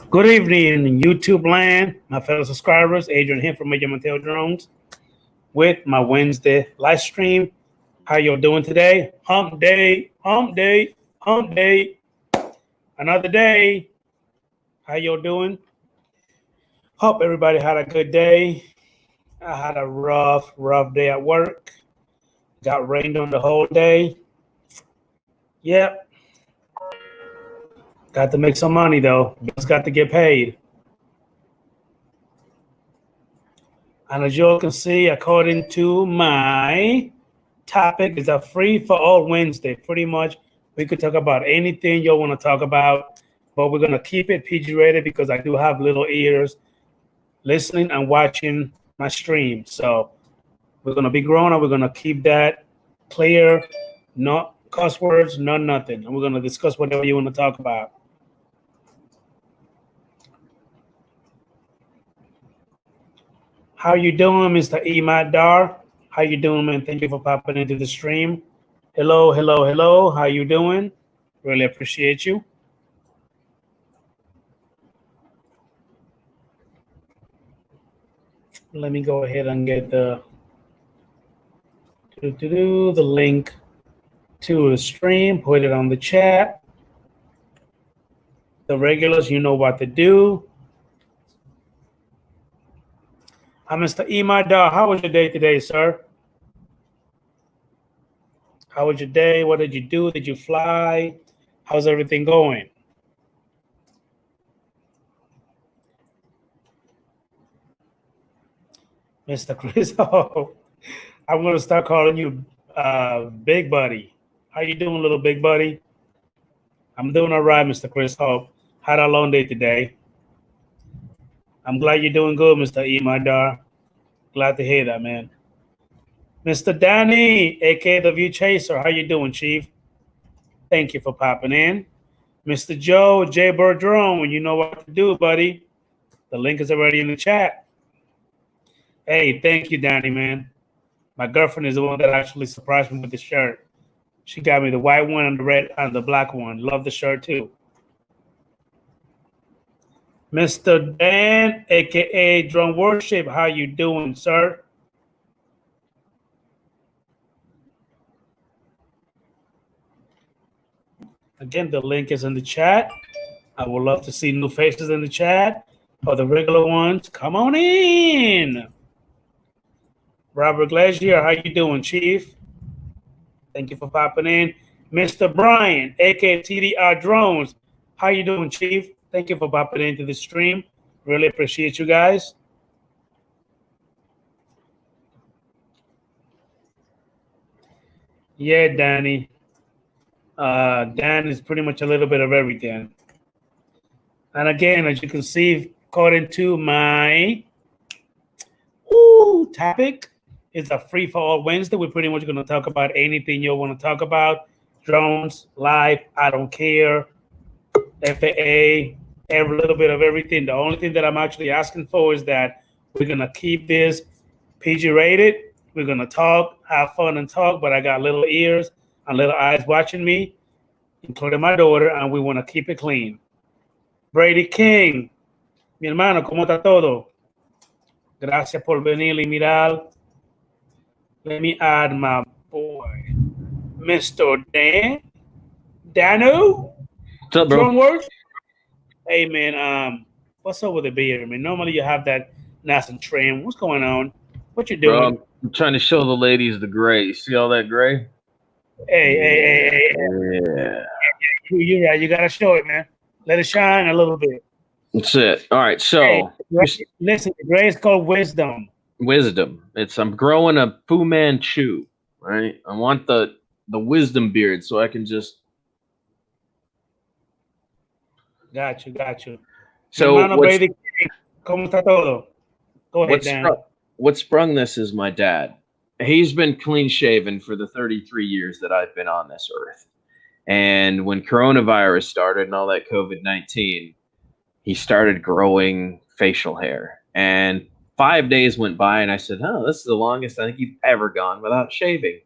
Good evening, YouTube land, my fellow subscribers. Adrian here from Major Mateo Drones with my Wednesday live stream. How y'all doing today? Hump day, hump day, hump day. Another day. How y'all doing? Hope everybody had a good day. I had a rough day at work. Got rained on the whole day. Yep. Got to make some money though. Just got to get paid. And as you all can see, according to my topic, is a free for all Wednesday. Pretty much, we could talk about anything you want to talk about, but we're gonna keep it PG rated because I do have little ears listening and watching my stream. So we're gonna be grown and we're gonna keep that clear, not cuss words, not nothing. And we're gonna discuss whatever you want to talk about. How you doing, Mr. Imad Dar? How you doing, man? Thank you for popping into the stream. Hello, hello, hello. How you doing? Really appreciate you. Let me go ahead and get the link to the stream. Put it on the chat. The regulars, you know what to do. I'm Mr. Imad Dar. How was your day today, sir? How was your day? What did you do? Did you fly? How's everything going? Mr. Chris, oh, I'm going to start calling you Big Buddy. How you doing, little Big Buddy? I'm doing all right, Mr. Chris Hope. Had a long day today. I'm glad you're doing good, Mr. Imadar. Glad to hear that, man. Mr. Danny, aka the View Chaser, how you doing, Chief? Thank you for popping in. Mr. Joe J. Burdrone, you know what to do, buddy. The link is already in the chat. Hey, thank you, Danny, man. My girlfriend is the one that actually surprised me with the shirt. She got me the white one and the red and the black one. Love the shirt too. Mr. Dan, aka Drone Worship, how you doing, sir? Again, the link is in the chat. I would love to see new faces in the chat or the regular ones. Come on in. Robert Glazier, how you doing, Chief? Thank you for popping in. Mr. Brian, aka TDR Drones, how you doing, Chief? Thank you for popping into the stream. Really appreciate you guys. Yeah, Danny. Dan is pretty much a little bit of everything. And again, as you can see, according to my topic, it's a free for all Wednesday. We're pretty much going to talk about anything you want to talk about. Drones, live, I don't care, FAA, every little bit of everything. The only thing that I'm actually asking for is that we're going to keep this PG rated. We're going to talk, have fun and talk, but I got little ears and little eyes watching me, including my daughter, and we want to keep it clean. Brady King, mi hermano, ¿cómo está todo? Gracias por venir y mirar. Let me add my boy, Mr. Dano. What's up, bro? Drone Works. Hey, man, what's up with the beard, man? Normally you have that nice and trim. What's going on? What you doing? Bro, I'm trying to show the ladies the gray. You see all that gray? Hey. Yeah. You're right. You got to show it, man. Let it shine a little bit. That's it. All right, so hey, listen, the gray is called wisdom. Wisdom. I'm growing a Fu Manchu, right? I want the wisdom beard so I can just. Got you. So ¿Cómo está todo? Go ahead, Dan. What sprung this is my dad. He's been clean shaven for the 33 years that I've been on this earth. And when coronavirus started and all that COVID-19, he started growing facial hair. And 5 days went by and I said, oh, this is the longest I think you've ever gone without shaving.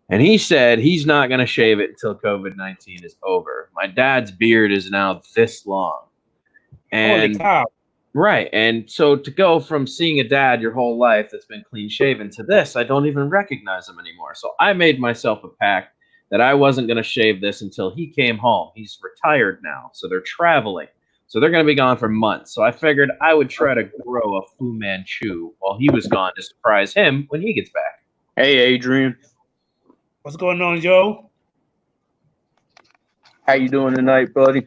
And he said he's not going to shave it until COVID-19 is over. My dad's beard is now this long. Holy And cow. right. And so to go from seeing a dad your whole life that's been clean shaven to this, I don't even recognize him anymore. So I made myself a pact that I wasn't going to shave this until he came home. He's retired now. So they're traveling. So they're going to be gone for months. So I figured I would try to grow a Fu Manchu while he was gone to surprise him when he gets back. Hey, Adrian. What's going on, Joe? How you doing tonight, buddy?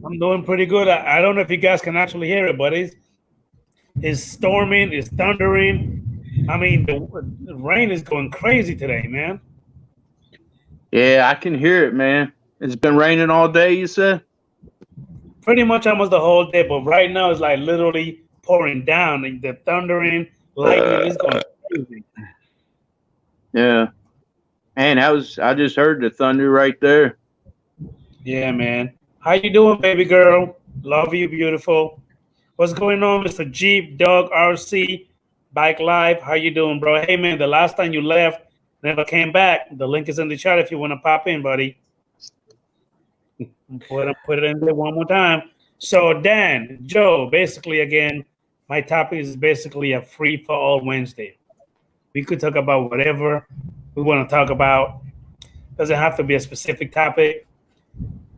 I'm doing pretty good. I don't know if you guys can actually hear it, but it's storming, it's thundering. I mean, the rain is going crazy today, man. Yeah, I can hear it, man. It's been raining all day, you said? Pretty much almost the whole day, but right now it's like literally pouring down. Like the thundering, lightning is going crazy. Yeah. Man, I just heard the thunder right there. Yeah, man. How you doing, baby girl? Love you, beautiful. What's going on, Mr. Jeep, Doug, RC, Bike Live? How you doing, bro? Hey, man, the last time you left, never came back. The link is in the chat if you want to pop in, buddy. Put it in there one more time. So, Dan, Joe, basically, again, my topic is basically a free-for-all Wednesday. We could talk about whatever we want to talk about. Doesn't have to be a specific topic.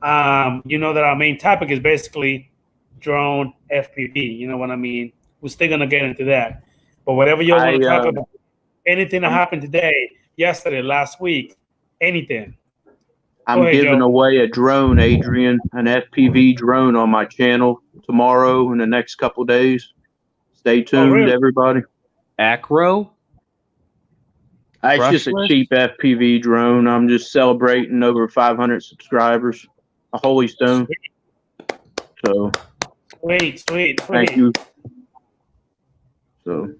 You know that our main topic is basically drone FPV. You know what I mean? We're still going to get into that. But whatever you want to talk about, anything that happened today, yesterday, last week, anything. I'm giving away a drone, Adrian, an FPV drone on my channel tomorrow in the next couple days. Stay tuned, everybody. Acro? It's just a cheap FPV drone. I'm just celebrating over 500 subscribers. A Holy Stone. So, sweet. Thank you. So,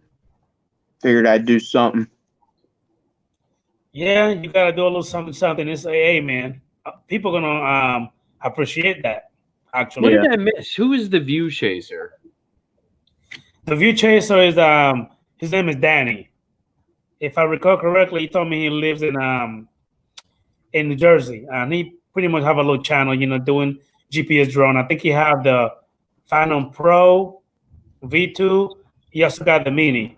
figured I'd do something. Yeah, you gotta do a little something. It's hey, man. People gonna appreciate that. Actually, what did I miss? Who is the View Chaser? The View Chaser is his name is Danny. If I recall correctly, he told me he lives in New Jersey, and he pretty much have a little channel, you know, doing GPS drone. I think he have the Phantom Pro V2. He also got the Mini.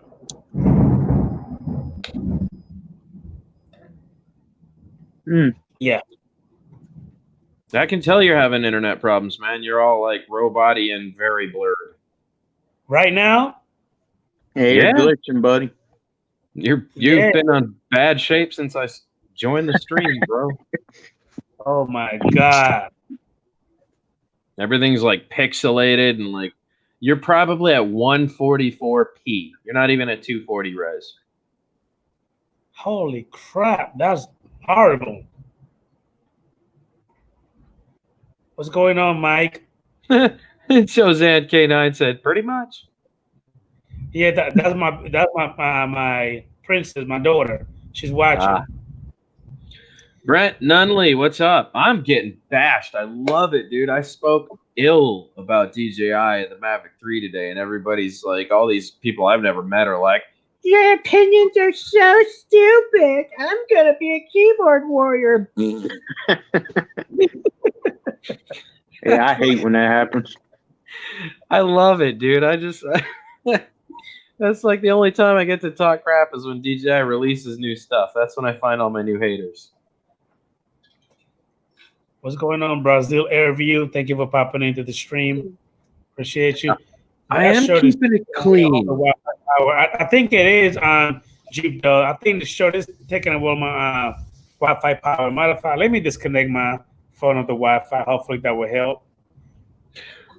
Yeah. I can tell you're having internet problems, man. You're all like robot-y and very blurred. Right now? Hey, you're glitching, buddy. You've been on bad shape since I joined the stream, bro. Oh my God. Everything's like pixelated and like you're probably at 144p. You're not even at 240 res. Holy crap, that's horrible. What's going on, Mike? Jozan K9 said, pretty much. Yeah, that's my princess, my daughter. She's watching. Brent Nunley, what's up? I'm getting bashed. I love it, dude. I spoke ill about DJI and the Mavic 3 today, and everybody's like, all these people I've never met are like, your opinions are so stupid. I'm going to be a keyboard warrior. Yeah, I hate when that happens. I love it, dude. That's like the only time I get to talk crap is when DJI releases new stuff. That's when I find all my new haters. What's going on, Brazil Airview? Thank you for popping into the stream. Appreciate you. I am keeping it clean. I think it is on Jeep, though. I think the shirt is taking away my Wi-Fi power. Matter of fact, let me disconnect my phone of the Wi-Fi. Hopefully that will help.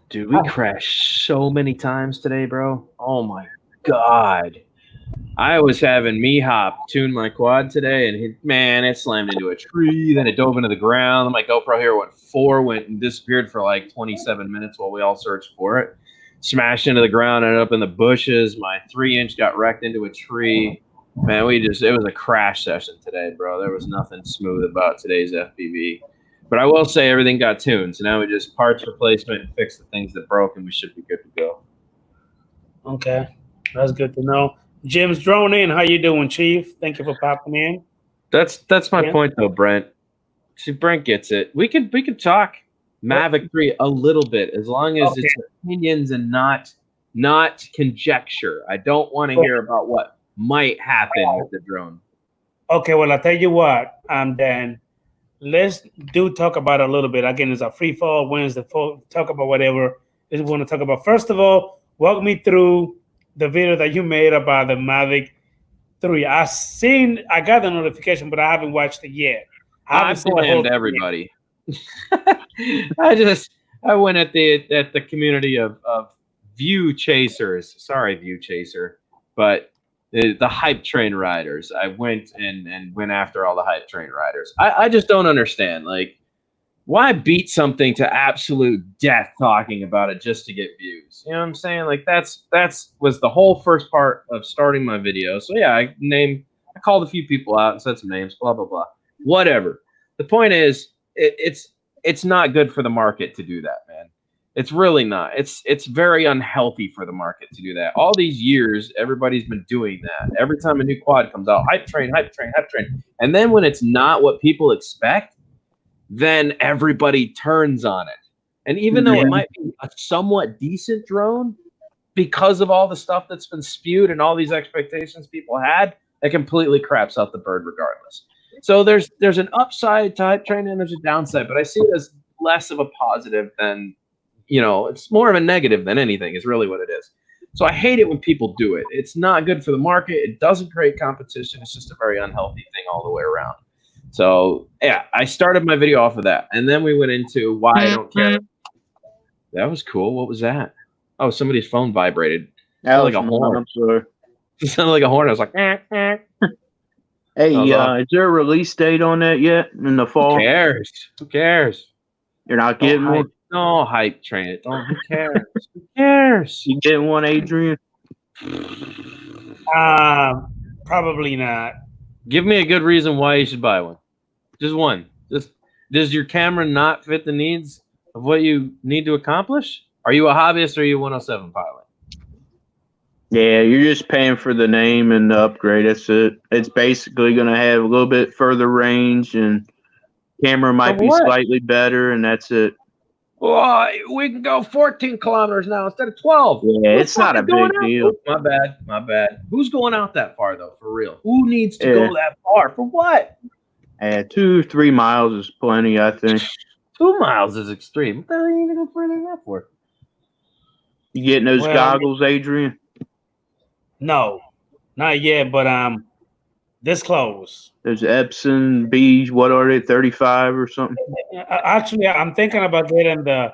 Dude, we crashed so many times today, bro. Oh my God. I was having Mihop tune my quad today, and it slammed into a tree. Then it dove into the ground. My GoPro here went and disappeared for like 27 minutes while we all searched for it. Smashed into the ground, ended up in the bushes. My 3-inch got wrecked into a tree. Man, it was a crash session today, bro. There was nothing smooth about today's FPV. But I will say everything got tuned. So now we just parts replacement and fix the things that broke, and we should be good to go. Okay. That's good to know. Jim's drone in. How you doing, Chief? Thank you for popping in. That's my Yeah. point, though, Brent. See, Brent gets it. We could talk Mavic 3 a little bit, as long as it's opinions and not conjecture. I don't want to hear about what might happen with the drone. Okay, well, I'll tell you what, Dan, let's talk about it a little bit. Again, it's a free fall Wednesday. Talk about whatever we want to talk about. First of all, walk me through the video that you made about the Mavic 3. I got the notification, but I haven't watched it yet. I blamed everybody. I went at the community of view chasers. Sorry, view chaser, but the hype train riders. I went and went after all the hype train riders. I just don't understand. Like, why beat something to absolute death talking about it just to get views? You know what I'm saying? Like, that's was the whole first part of starting my video. So yeah, I called a few people out and said some names, blah blah blah. Whatever. The point is, it's not good for the market to do that, man. It's really not. It's very unhealthy for the market to do that. All these years, everybody's been doing that. Every time a new quad comes out, hype train, hype train, hype train. And then when it's not what people expect, then everybody turns on it. And even though it might be a somewhat decent drone, because of all the stuff that's been spewed and all these expectations people had, it completely craps out the bird regardless. So there's an upside to hype train and there's a downside, but I see it as less of a positive than, it's more of a negative than anything is really what it is. So I hate it when people do it. It's not good for the market. It doesn't create competition. It's just a very unhealthy thing all the way around. So yeah, I started my video off of that. And then we went into why I don't care. That was cool. What was that? Oh, somebody's phone vibrated. That was like a horn. I'm sorry. It sounded like a horn. I was like, Hey, is there a release date on that yet in the fall? Who cares? You're not getting one? No hype train it. Who cares? Who cares? You getting one, Adrian? Probably not. Give me a good reason why you should buy one. Just one. Does your camera not fit the needs of what you need to accomplish? Are you a hobbyist or are you a 107 pilot? Yeah, you're just paying for the name and the upgrade. That's it. It's basically going to have a little bit further range and camera might be slightly better, and that's it. Well, we can go 14 kilometers now instead of 12. Yeah, it's not a big deal. Oh, my bad. Who's going out that far, though, for real? Who needs to go that far? For what? 2 or 3 miles is plenty, I think. 2 miles is extreme. What the hell are you going to go further than that for? You getting those goggles, Adrian? No, not yet, but this close. There's Epson B, what are they, 35 or something? Actually, I'm thinking about getting the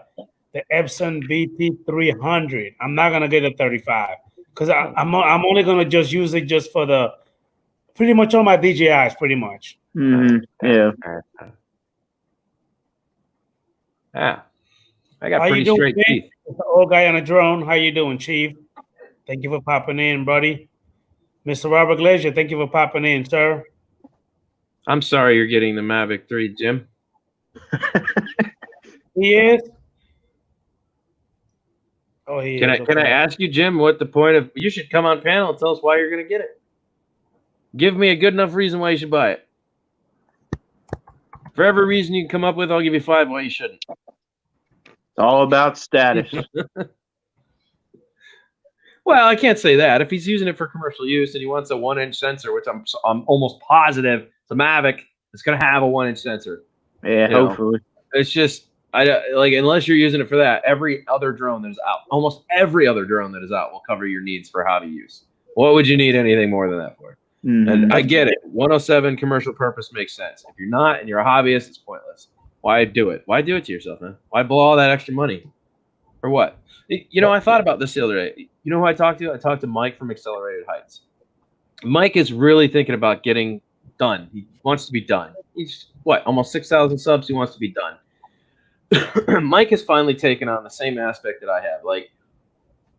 Epson BT300. I'm not gonna get the 35 because I'm only gonna just use it just for the pretty much all my DJIs, pretty much. Mm-hmm. Yeah. Yeah. I got pretty straight teeth. The old guy on a drone. How you doing, Chief? Thank you for popping in, buddy. Mr. Robert Glazier, thank you for popping in, sir. I'm sorry you're getting the Mavic 3, Jim. He is? Oh, he is. Can I ask you, Jim, what the point of... You should come on panel and tell us why you're going to get it. Give me a good enough reason why you should buy it. For every reason you can come up with, I'll give you 5 why you shouldn't. It's all about status. Well, I can't say that. If he's using it for commercial use and he wants a 1-inch sensor, which I'm almost positive the Mavic is going to have a 1-inch sensor. Yeah, hopefully. It's just unless you're using it for that, every other drone that is out, almost every other drone that is out will cover your needs for hobby use. What would you need anything more than that for? Mm-hmm. And I get it. 107 commercial purpose makes sense. If you're not and you're a hobbyist, it's pointless. Why do it? Why do it to yourself, man? Why blow all that extra money? For what? I thought about this the other day. You know who I talked to? I talked to Mike from Accelerated Heights. Mike is really thinking about getting done. He wants to be done. He's, almost 6,000 subs. He wants to be done. Mike has finally taken on the same aspect that I have. Like,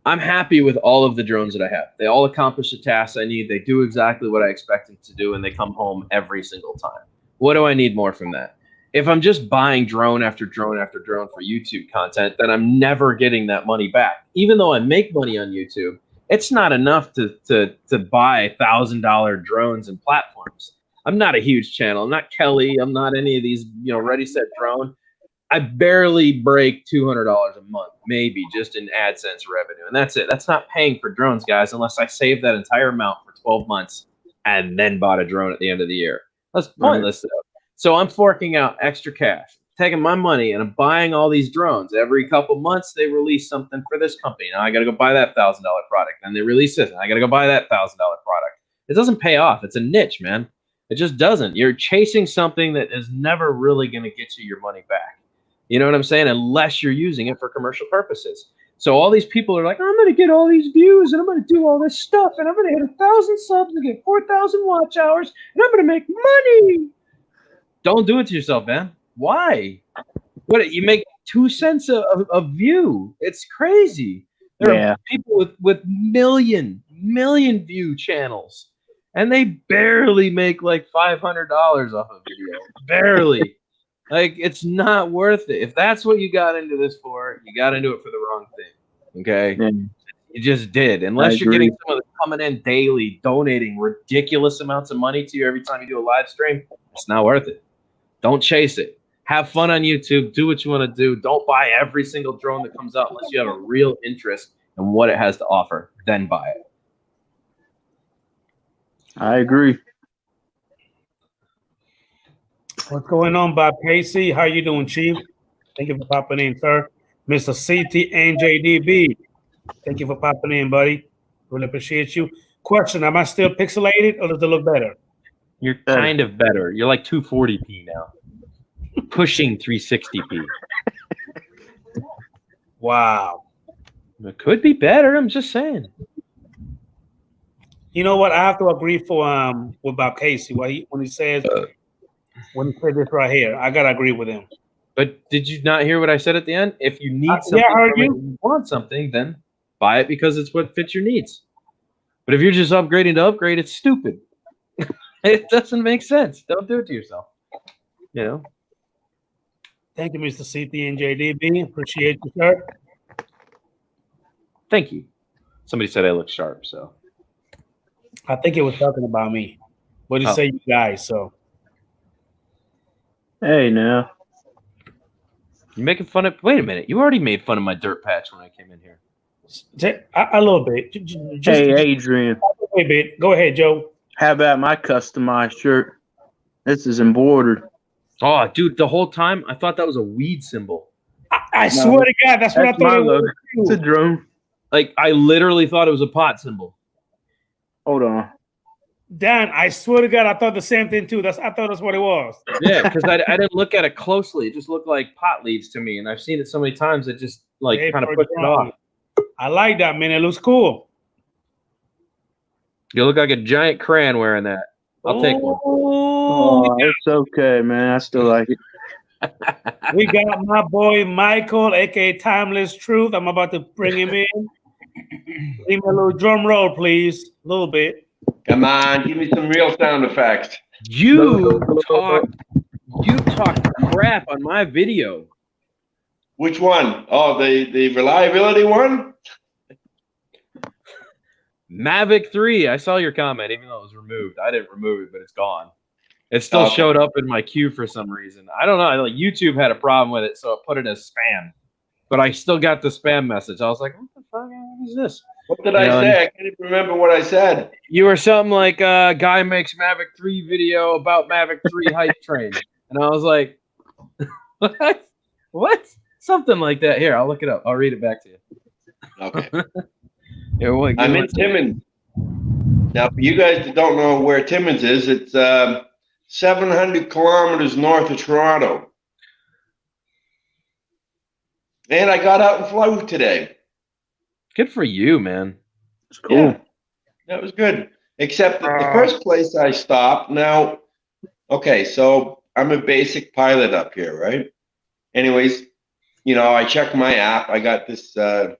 I'm happy with all of the drones that I have. They all accomplish the tasks I need. They do exactly what I expect them to do, and they come home every single time. What do I need more from that? If I'm just buying drone after drone after drone for YouTube content, then I'm never getting that money back. Even though I make money on YouTube, it's not enough to buy $1,000 drones and platforms. I'm not a huge channel. I'm not Kelly. I'm not any of these, Ready Set Drone. I barely break $200 a month, maybe, just in AdSense revenue, and that's it. That's not paying for drones, guys, unless I save that entire amount for 12 months and then bought a drone at the end of the year. That's pointless. Right. So I'm forking out extra cash, taking my money, and I'm buying all these drones. Every couple months, they release something for this company. Now I got to go buy that $1,000 product. Then they release this, and I got to go buy that $1,000 product. It doesn't pay off. It's a niche, man. It just doesn't. You're chasing something that is never really going to get you your money back. You know what I'm saying? Unless you're using it for commercial purposes. So all these people are like, I'm going to get all these views, and I'm going to do all this stuff, and I'm going to hit 1,000 subs and get 4,000 watch hours, and I'm going to make money. Don't do it to yourself, man. Why? What, you make 2 cents a view? It's crazy. There are people with million view channels, and they barely make like $500 off a video. Barely. Like, it's not worth it. If that's what you got into this for, you got into it for the wrong thing. Okay? You just did. Unless you're getting someone that's coming in daily, donating ridiculous amounts of money to you every time you do a live stream, it's not worth it. Don't chase it. Have fun on YouTube. Do what you want to do. Don't buy every single drone that comes out unless you have a real interest in what it has to offer. Then buy it. I agree. What's going on, Bob Casey? How you doing, Chief? Thank you for popping in, sir. Mr. CTNJDB, thank you for popping in, buddy. Really appreciate you. Question, am I still pixelated or does it look better? You're kind of better. You're like 240p now. Pushing 360p. Wow. It could be better, I'm just saying. You know what? I have to agree with Bob Casey when he says this right here. I gotta agree with him. But did you not hear what I said at the end? If you need something, you want something, then buy it because it's what fits your needs. But if you're just upgrading to upgrade, it's stupid. It doesn't make sense. Don't do it to yourself. You know. Thank you, Mr. CTNJDB. Appreciate you, sir. Thank you. Somebody said I look sharp, so. I think it was talking about me. What did you say, you guys? So. Hey, now. You making fun of? Wait a minute. You already made fun of my dirt patch when I came in here. A little bit. Hey, Adrian. A bit. Go ahead, Joe. How about my customized shirt? This is embroidered. Oh, dude, the whole time I thought that was a weed symbol. I swear to God, that's what I thought it was. It's a drone. Like, I literally thought it was a pot symbol. Hold on. Dan, I swear to God, I thought the same thing too. I thought that's what it was. Yeah, because I didn't look at it closely. It just looked like pot leaves to me, and I've seen it so many times it just like kind of puts it off. I like that, man. It looks cool. You look like a giant crayon wearing that. I'll take one. Oh, it's okay, man. I still like it. We got my boy Michael, aka Timeless Truth. I'm about to bring him in. Give me a little drum roll, please. A little bit. Come on, give me some real sound effects. You talked crap on my video. Which one? Oh, the reliability one? Mavic 3. I saw your comment, even though it was removed. I didn't remove it, but it's gone. It still showed up in my queue for some reason. I don't know. Like YouTube had a problem with it, so it put it as spam. But I still got the spam message. I was like, what the fuck is this? What did I say? I can't even remember what I said. You were something like, guy makes Mavic 3 video about Mavic 3 hype train. And I was like, what? What? Something like that. Here, I'll look it up. I'll read it back to you. Okay. Here, I'm in Timmins. Now, for you guys that don't know where Timmins is, it's 700 kilometers north of Toronto. And I got out and flew today. Good for you, man. It's cool. Yeah, that was good. Except that the first place I stopped, now, okay, so I'm a basic pilot up here, right? Anyways, you know, I check my app. I got this drone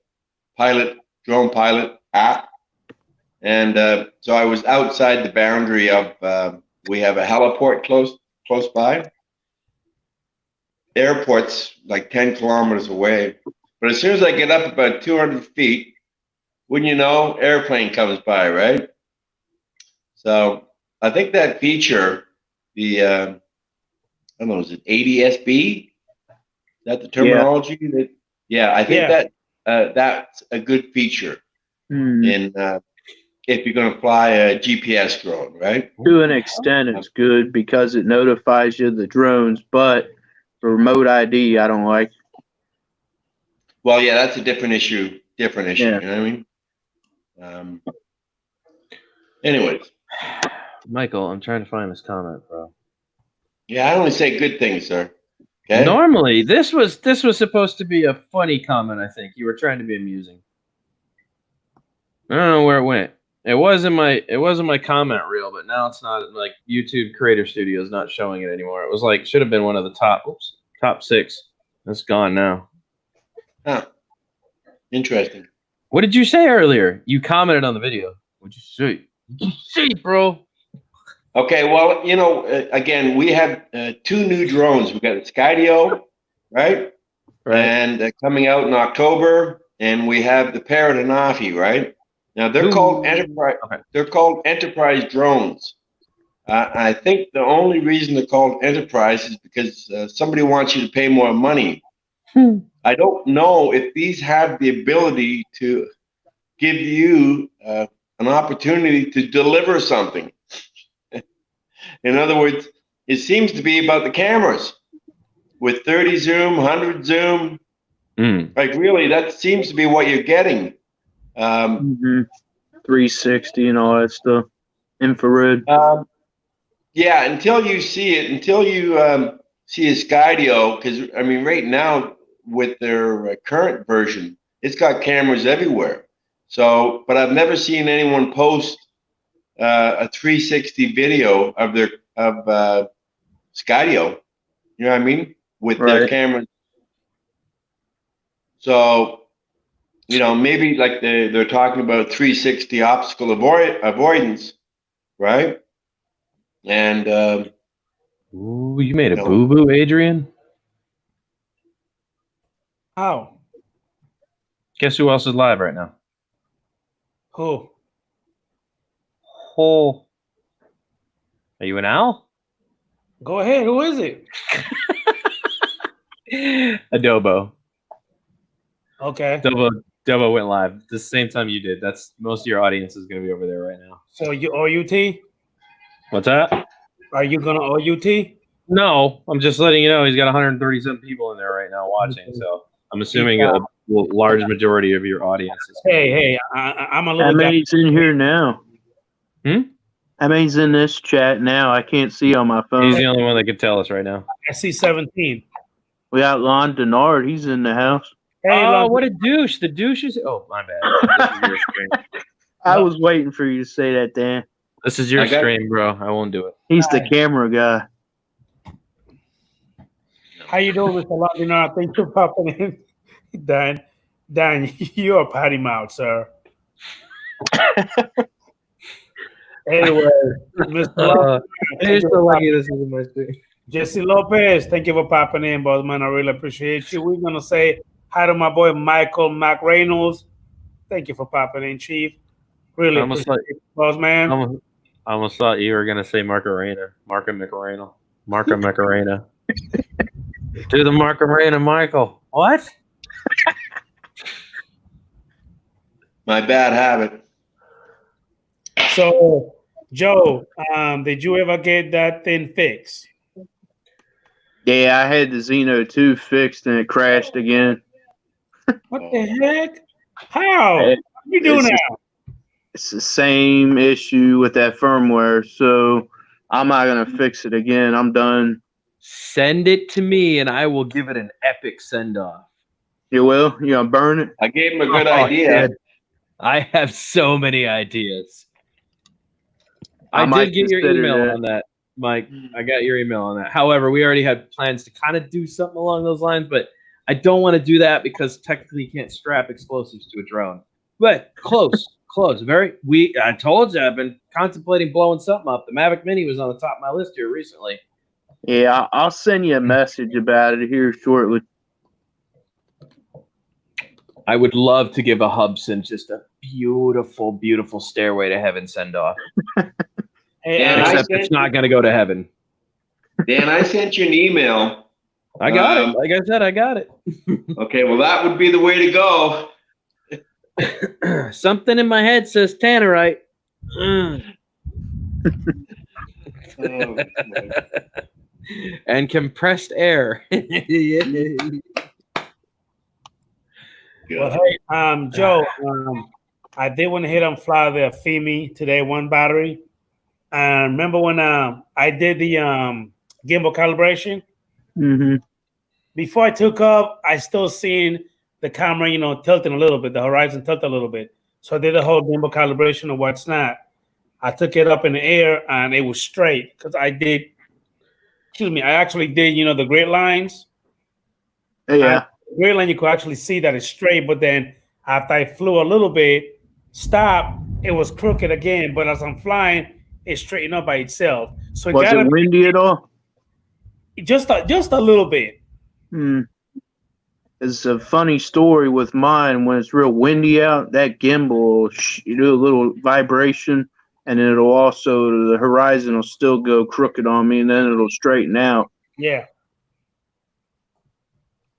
pilot app. And so I was outside the boundary of, we have a heliport close by. Airport's like 10 kilometers away. But as soon as I get up about 200 feet, wouldn't you know, airplane comes by, right? So I think that feature I don't know, is it ADS-B? Is that the terminology? Yeah, I think that's a good feature in if you're going to fly a GPS drone, right? To an extent, it's good because it notifies you of the drones, but for remote ID, I don't like. Well, yeah, that's a different issue. Yeah. You know what I mean? Anyways. Michael, I'm trying to find this comment, bro. Yeah, I only say good things, sir. Okay. Normally, this was supposed to be a funny comment. I think you were trying to be amusing. I don't know where it went. It was in my comment reel, but now it's not. Like YouTube Creator Studio is not showing it anymore. It was like should have been one of the top 6. That's gone now. Huh. Interesting. What did you say earlier? You commented on the video. What'd you say? What'd you say, bro? Okay, well, you know, again, we have 2 new drones. We got the Skydio, right? And coming out in October, and we have the Parrot Anafi, right? Now they're called enterprise. Okay. They're called enterprise drones. I think the only reason they're called enterprise is because somebody wants you to pay more money. I don't know if these have the ability to give you an opportunity to deliver something. In other words, it seems to be about the cameras with 30 zoom, 100 zoom. Like really, that seems to be what you're getting. 360 and all that stuff. Infrared. Yeah, until you see it, until you see a Skydio, because I mean, right now with their current version, it's got cameras everywhere. So, but I've never seen anyone post a 360 video of their Skydio. You know what I mean? With their cameras. So, you know, maybe like they're talking about 360 obstacle avoidance, right? And ooh, you made a boo-boo, Adrian. How? Guess who else is live right now? Who? Are you an owl? Go ahead. Who is it? Adobo. Okay. Adobo went live the same time you did. That's most of your audience is going to be over there right now. So you OUT? What's that? Are you gonna OUT? No, I'm just letting you know he's got 137 people in there right now watching. So I'm assuming a large majority of your audience is. Hey, I'm a little. How many's in here now? How many's in this chat now? I can't see on my phone. He's the only one that can tell us right now. I see 17. We got Lon Denard. He's in the house. Hey, oh, what a douche! The douche is. Oh, my bad. This is your stream. I was waiting for you to say that, Dan. This is your stream, bro. I won't do it. He's the camera guy. How you doing, Mr. London? Thanks for popping in. Dan, you're a potty mouth, sir. Anyway, Mr. London, this is my stream. Jesse Lopez, thank you for popping in, boss man. I really appreciate you. We're gonna say hi to my boy Michael Mac Reynolds. Thank you for popping in, Chief. Really appreciate it, boss man. I almost thought you were gonna say Marco Macarena. Do the Macarena, Michael. What? My bad habit. So, Joe, did you ever get that thing fixed? Yeah, I had the Xeno 2 fixed and it crashed again. What the heck? How? What are you doing now? It's the same issue with that firmware, so I'm not going to fix it again. I'm done. Send it to me, and I will give it an epic send-off. You will? You going to burn it? I gave him a good idea. Shit. I have so many ideas. I did get your email on that, Mike. I got your email on that. However, we already had plans to kind of do something along those lines, but I don't want to do that because technically you can't strap explosives to a drone. But close. I told you I've been contemplating blowing something up. The Mavic Mini was on the top of my list here recently. Yeah, I'll send you a message about it here shortly. I would love to give a Hubson just a beautiful, beautiful stairway to heaven send off. Hey, except it's not going to go to heaven. Dan, I sent you an email. I got it. Like I said, I got it. Okay, well, that would be the way to go. Something in my head says Tannerite. Oh, And compressed air. Well, hey, Joe, I did want to hit on fly the FEMI today, one battery. Remember when I did the gimbal calibration? Mm-hmm. Before I took up, I still seen the camera, tilting a little bit, the horizon tilt a little bit. So I did the whole gimbal calibration of what's not. I took it up in the air and it was straight because I actually did, the grid lines. Yeah. Grid line, you could actually see that it's straight, but then after I flew a little bit, stopped, it was crooked again. But as I'm flying, it straightened up by itself. So Was it windy at all? Just a little bit. It's a funny story with mine. When it's real windy out, that gimbal, you do a little vibration, and it'll also, the horizon will still go crooked on me, and then it'll straighten out. Yeah.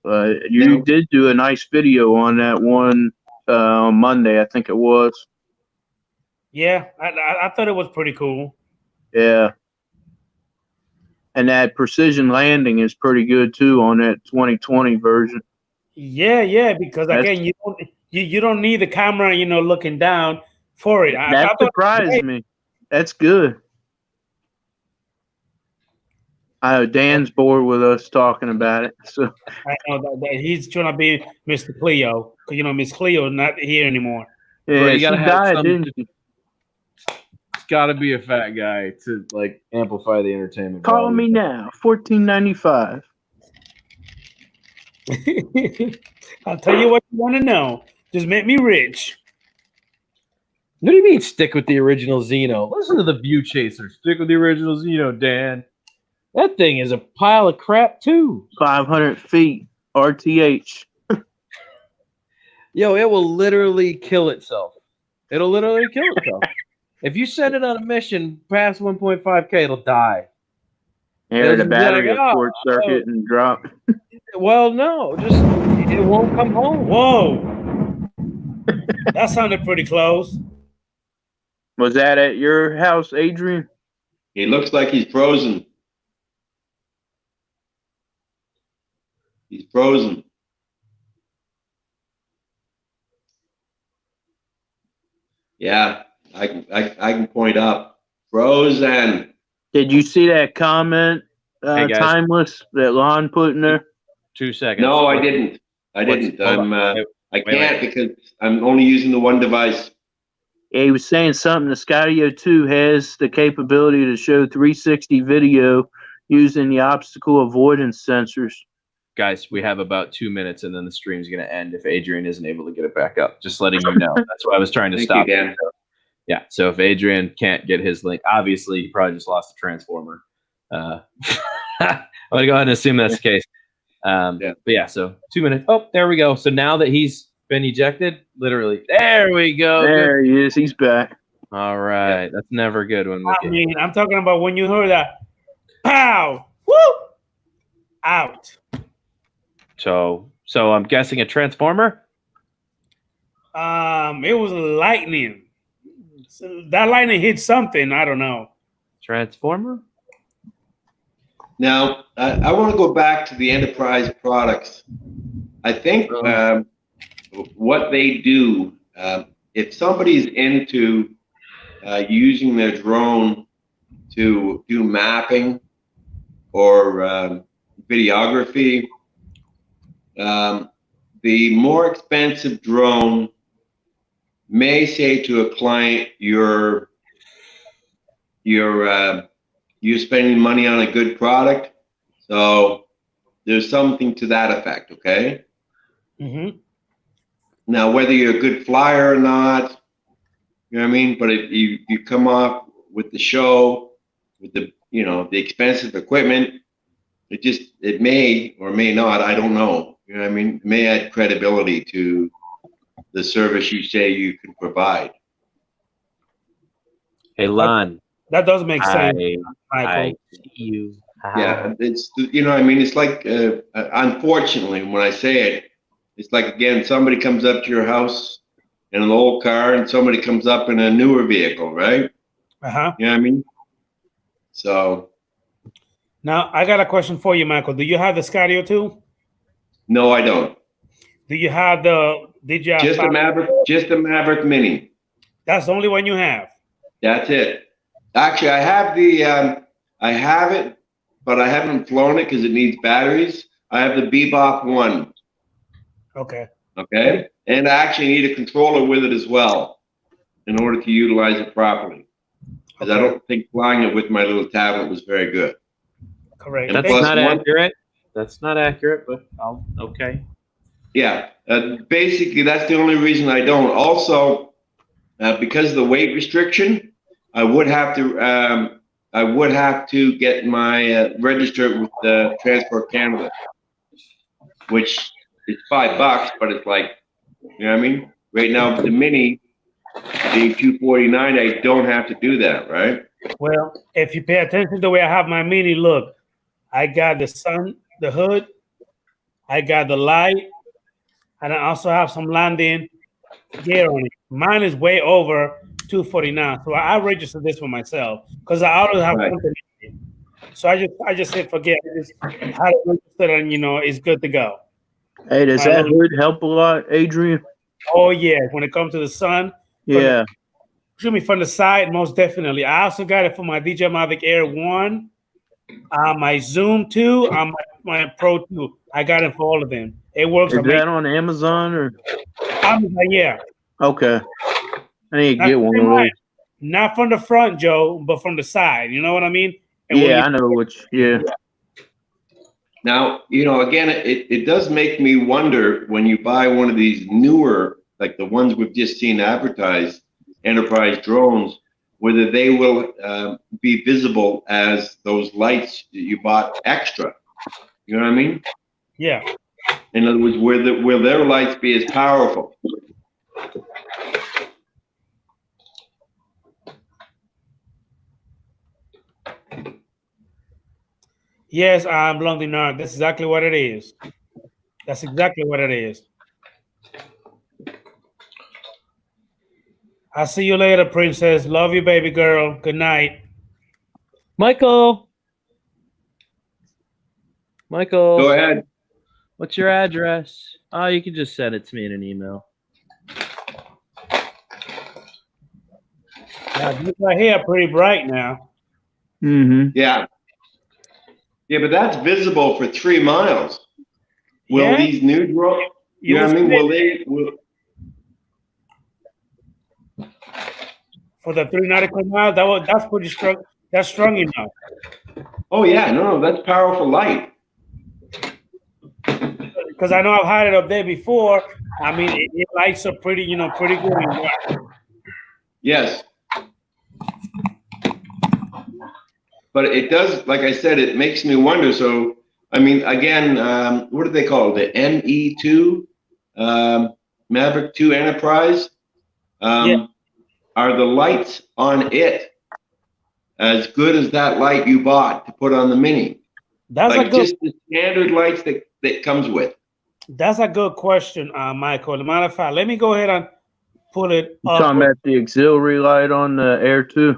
You did do a nice video on that one on Monday, I think it was. Yeah, I thought it was pretty cool. Yeah. And that precision landing is pretty good too on that 2020 version. Yeah, because again, you don't need the camera, looking down for it. That surprised me. That's good. Dan's bored with us talking about it. So I know that he's trying to be Mr. Cleo, because Miss Cleo is not here anymore. yeah, Bro, you she gotta have died, something. didn't she? It's got to be a fat guy to like amplify the entertainment. Call value. me now, $14.95. I'll tell you what you want to know. Just make me rich. What do you mean stick with the original Xeno? Listen to the View Chaser. Stick with the original Xeno, Dan. That thing is a pile of crap too. 500 feet, RTH. Yo, it will literally kill itself. It'll literally kill itself. If you send it on a mission past 1.5K, it'll die. Yeah, It'll the be battery like, will short circuit and drop. Well, no, just it won't come home. Whoa. That sounded pretty close. Was that at your house, Adrian? he looks like he's frozen. He's frozen. Yeah, I can point up. Frozen. Did you see that comment, Hey, guys. Timeless, that Lon put in there? 2 seconds. No, I didn't. I didn't. I can't because I'm only using the one device. Yeah, he was saying something. The Skydio 2 has the capability to show 360 video using the obstacle avoidance sensors. Guys, we have about 2 minutes and then the stream's going to end if Adrian isn't able to get it back up. Just letting you know. That's why I was trying to Thank stop you, Dan. Yeah, so if Adrian can't get his link, obviously he probably just lost the transformer. I'm going to go ahead and assume that's the case. But yeah, so 2 minutes. Oh, there we go. So now that he's been ejected, literally, there we go. There he is. He's back. All right. That's never good when we I'm talking about when you heard that. Pow! Woo! Out. So I'm guessing a transformer? It was lightning. So that lightning hit something. I don't know. Transformer? Now, I want to go back to the enterprise products. I think what they do, if somebody's into using their drone to do mapping or videography, the more expensive drone may say to a client, you're spending money on a good product, so there's something to that effect, okay? Mm-hmm. Now, whether you're a good flyer or not, you know what I mean? But if you come off with the show, with the expensive equipment, it may or may not, I don't know. You know what I mean? It may add credibility to the service you say you can provide. Hey, Lon. That does make sense. I see you. Yeah, it's you know, I mean, it's like unfortunately, when I say it, it's like again, somebody comes up to your house in an old car, and somebody comes up in a newer vehicle, right? Uh-huh. You know what I mean? So Now I got a question for you, Michael. Do you have the Scario too? no, I don't. Do you have the DJI Just a 5? Maverick, just a Maverick Mini. That's the only one you have. That's it. Actually, I have I have it, but I haven't flown it because it needs batteries. I have the Bebop one. Okay. Okay, and I actually need a controller with it as well in order to utilize it properly. Because I Okay. don't think flying it with my little tablet was very good. Correct. And That's plus not one- accurate. That's not accurate, but okay. Yeah, basically that's the only reason I don't. Also, because of the weight restriction, I would have to get my registered with Transport Canada, which is $5, but it's like, you know what I mean? Right now, the Mini being $249, I don't have to do that, right? Well, if you pay attention to the way I have my Mini, look, I got the sun, the hood, I got the light, and I also have some landing gear on it. Mine is way over $249, so I registered this for myself because I always have Right. something. So I just said forget. I just had it registered, and it's good to go. Hey, does My that little- hood help a lot, Adrian? Oh yeah, when it comes to the sun, Yeah. shoot me from the side, most definitely. I also got it for my DJI Mavic Air 1, my Zoom 2, my Pro 2. I got it for all of them. It works Is amazing. that on Amazon or? Yeah. Okay. I need to Not get one of from those. Not from the front, Joe, but from the side. You know what I mean? And when Yeah, you- I know which. Yeah. Now, again, it does make me wonder when you buy one of these newer, like the ones we've just seen advertised, enterprise drones, whether they will be visible as those lights that you bought extra. You know what I mean? Yeah. In other words, will their lights be as powerful? Yes, I'm Blondie Nerd. That's exactly what it is. That's exactly what it is. I'll see you later, princess. Love you, baby girl. Good night. Michael. Go ahead. What's your address? Oh, you can just send it to me in an email. Now, this right here pretty bright now. Mm-hmm. Yeah. Yeah, but that's visible for 3 miles. Will Yeah? these new drones? You know what I mean? For the 3 nautical miles, that's pretty strong. That's strong enough. Oh yeah, no, that's powerful light. Because I know I've had it up there before. I mean, it lights up pretty, pretty good. Yes. But it does, like I said, it makes me wonder. So, I mean, again, what do they call it? The ME2, Maverick 2 Enterprise. Yeah. Are the lights on it as good as that light you bought to put on the Mini? That's like a good. just the standard lights that comes with. That's a good question, Michael. As a matter of fact, let me go ahead and pull it You up. talking about the auxiliary light on the Air 2?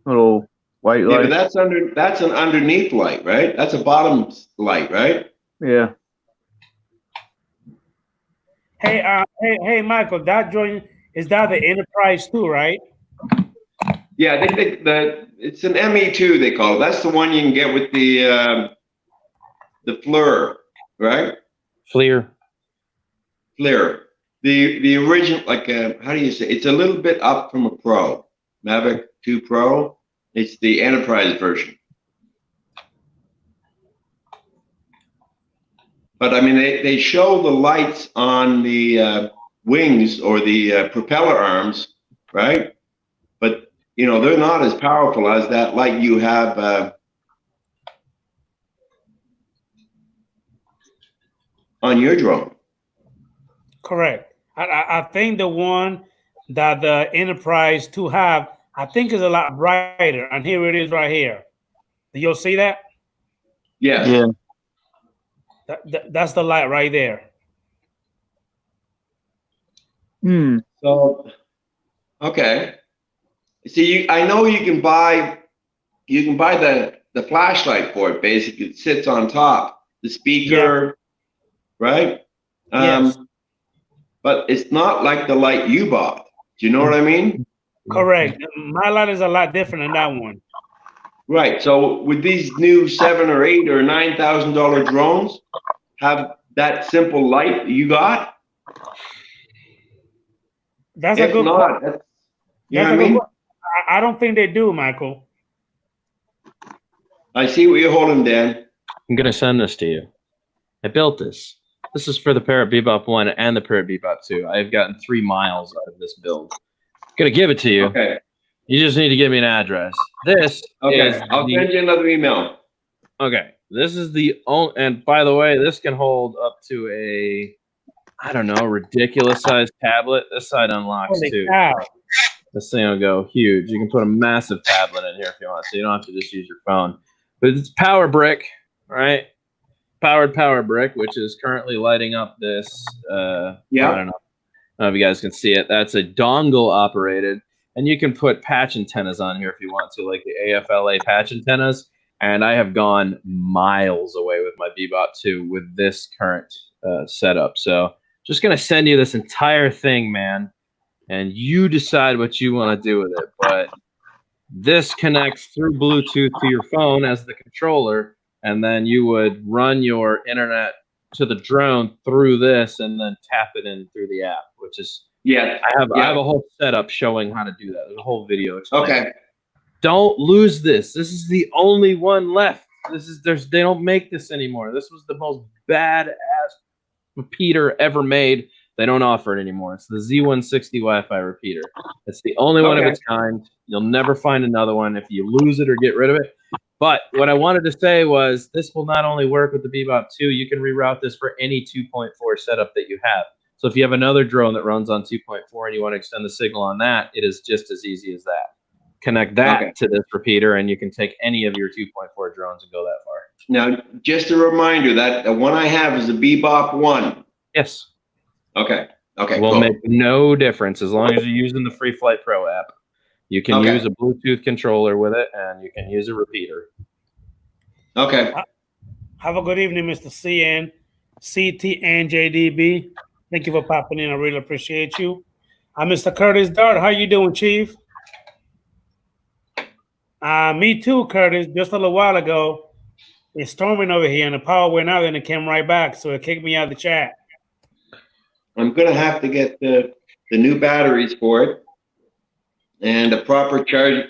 Little white Yeah, light. but that's an underneath light, right? That's a bottom light, right? Yeah. Hey, Michael. That joint is that the Enterprise 2, right? Yeah, I think it's an ME2 they call it. That's the one you can get with the FLIR, right? FLIR. FLIR. The original, like how do you say? It's a little bit up from a Pro, Mavic 2 Pro. It's the Enterprise version. But I mean, they show the lights on the wings or the propeller arms, right? But they're not as powerful as that light you have on your drone. Correct. I think the one that the Enterprise 2 have, I think is a lot brighter. And here it is right here. You'll see that? Yes. Yeah. That's the light right there. So, okay. See, I know you can buy the flashlight for it. Basically, it sits on top the speaker, right? Yes. But it's not like the light you bought. Do you know what I mean? Correct. My light is a lot different than that one. Right. So with these new $7,000 or $8,000 or $9,000 drones, have that simple light that you got? That's If a good not, question. you know what I mean? I don't think they do, Michael. I see what you're holding, Dan. I'm gonna send this to you. I built this. This is for the Parrot Bebop 1 and the Parrot Bebop 2. I've gotten 3 miles out of this build. I'm gonna give it to you. Okay. You just need to give me an address. This Okay. is I'll send you another email. Okay. This is the only, and by the way, this can hold up to a, I don't know, ridiculous sized tablet. This side unlocks Holy too. cow. This thing will go huge. You can put a massive tablet in here if you want, so you don't have to just use your phone. But it's Power Brick, right? Powered Power Brick, which is currently lighting up this. Yeah. I don't know if you guys can see it. That's a dongle operated, and you can put patch antennas on here if you want to, like the AFLA patch antennas. And I have gone miles away with my Bebop 2 with this current setup. So just going to send you this entire thing, man, and you decide what you want to do with it. But this connects through Bluetooth to your phone as the controller, and then you would run your internet to the drone through this and then tap it in through the app, which is, Yeah. I have a whole setup showing how to do that. There's a whole video explaining. Okay. Don't lose this. This is the only one left. They don't make this anymore. This was the most badass repeater ever made. They don't offer it anymore. It's the Z160 Wi-Fi repeater. It's the only one of its kind. You'll never find another one if you lose it or get rid of it. But what I wanted to say was this will not only work with the Bebop 2, you can reroute this for any 2.4 setup that you have. So if you have another drone that runs on 2.4 and you want to extend the signal on that, it is just as easy as that. Connect that to this repeater, and you can take any of your 2.4 drones and go that far. Now, just a reminder that the one I have is the Bebop 1. Yes. Okay. Okay. Will cool. make no difference as long as you're using the Free Flight Pro app. You can use a Bluetooth controller with it, and you can use a repeater. Okay. Have a good evening, Mr. CN, CT, and JDB. Thank you for popping in. I really appreciate you. I'm Mr. Curtis Dart. How you doing, Chief? Me too, Curtis. Just a little while ago, it's storming over here, and the power went out, and it came right back, so it kicked me out of the chat. I'm gonna have to get the new batteries for it and a proper charge.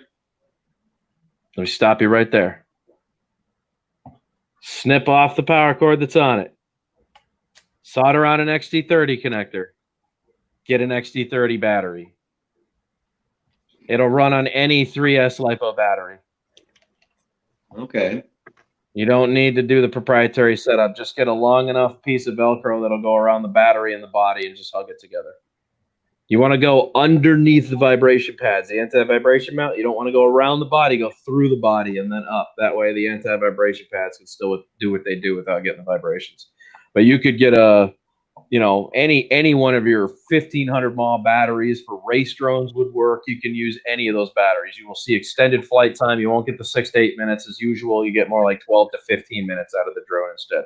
Let me stop you right there. Snip off the power cord that's on it. Solder on an XT30 connector. Get an XT30 battery. It'll run on any 3S LiPo battery. Okay. You don't need to do the proprietary setup. Just get a long enough piece of Velcro that'll go around the battery and the body and just hug it together. You want to go underneath the vibration pads, the anti-vibration mount. You don't want to go around the body, go through the body and then up. That way the anti-vibration pads can still do what they do without getting the vibrations. But you could get a, any one of your 1,500 mAh batteries for race drones would work. You can use any of those batteries. You will see extended flight time. You won't get the 6 to 8 minutes as usual. You get more like 12 to 15 minutes out of the drone instead.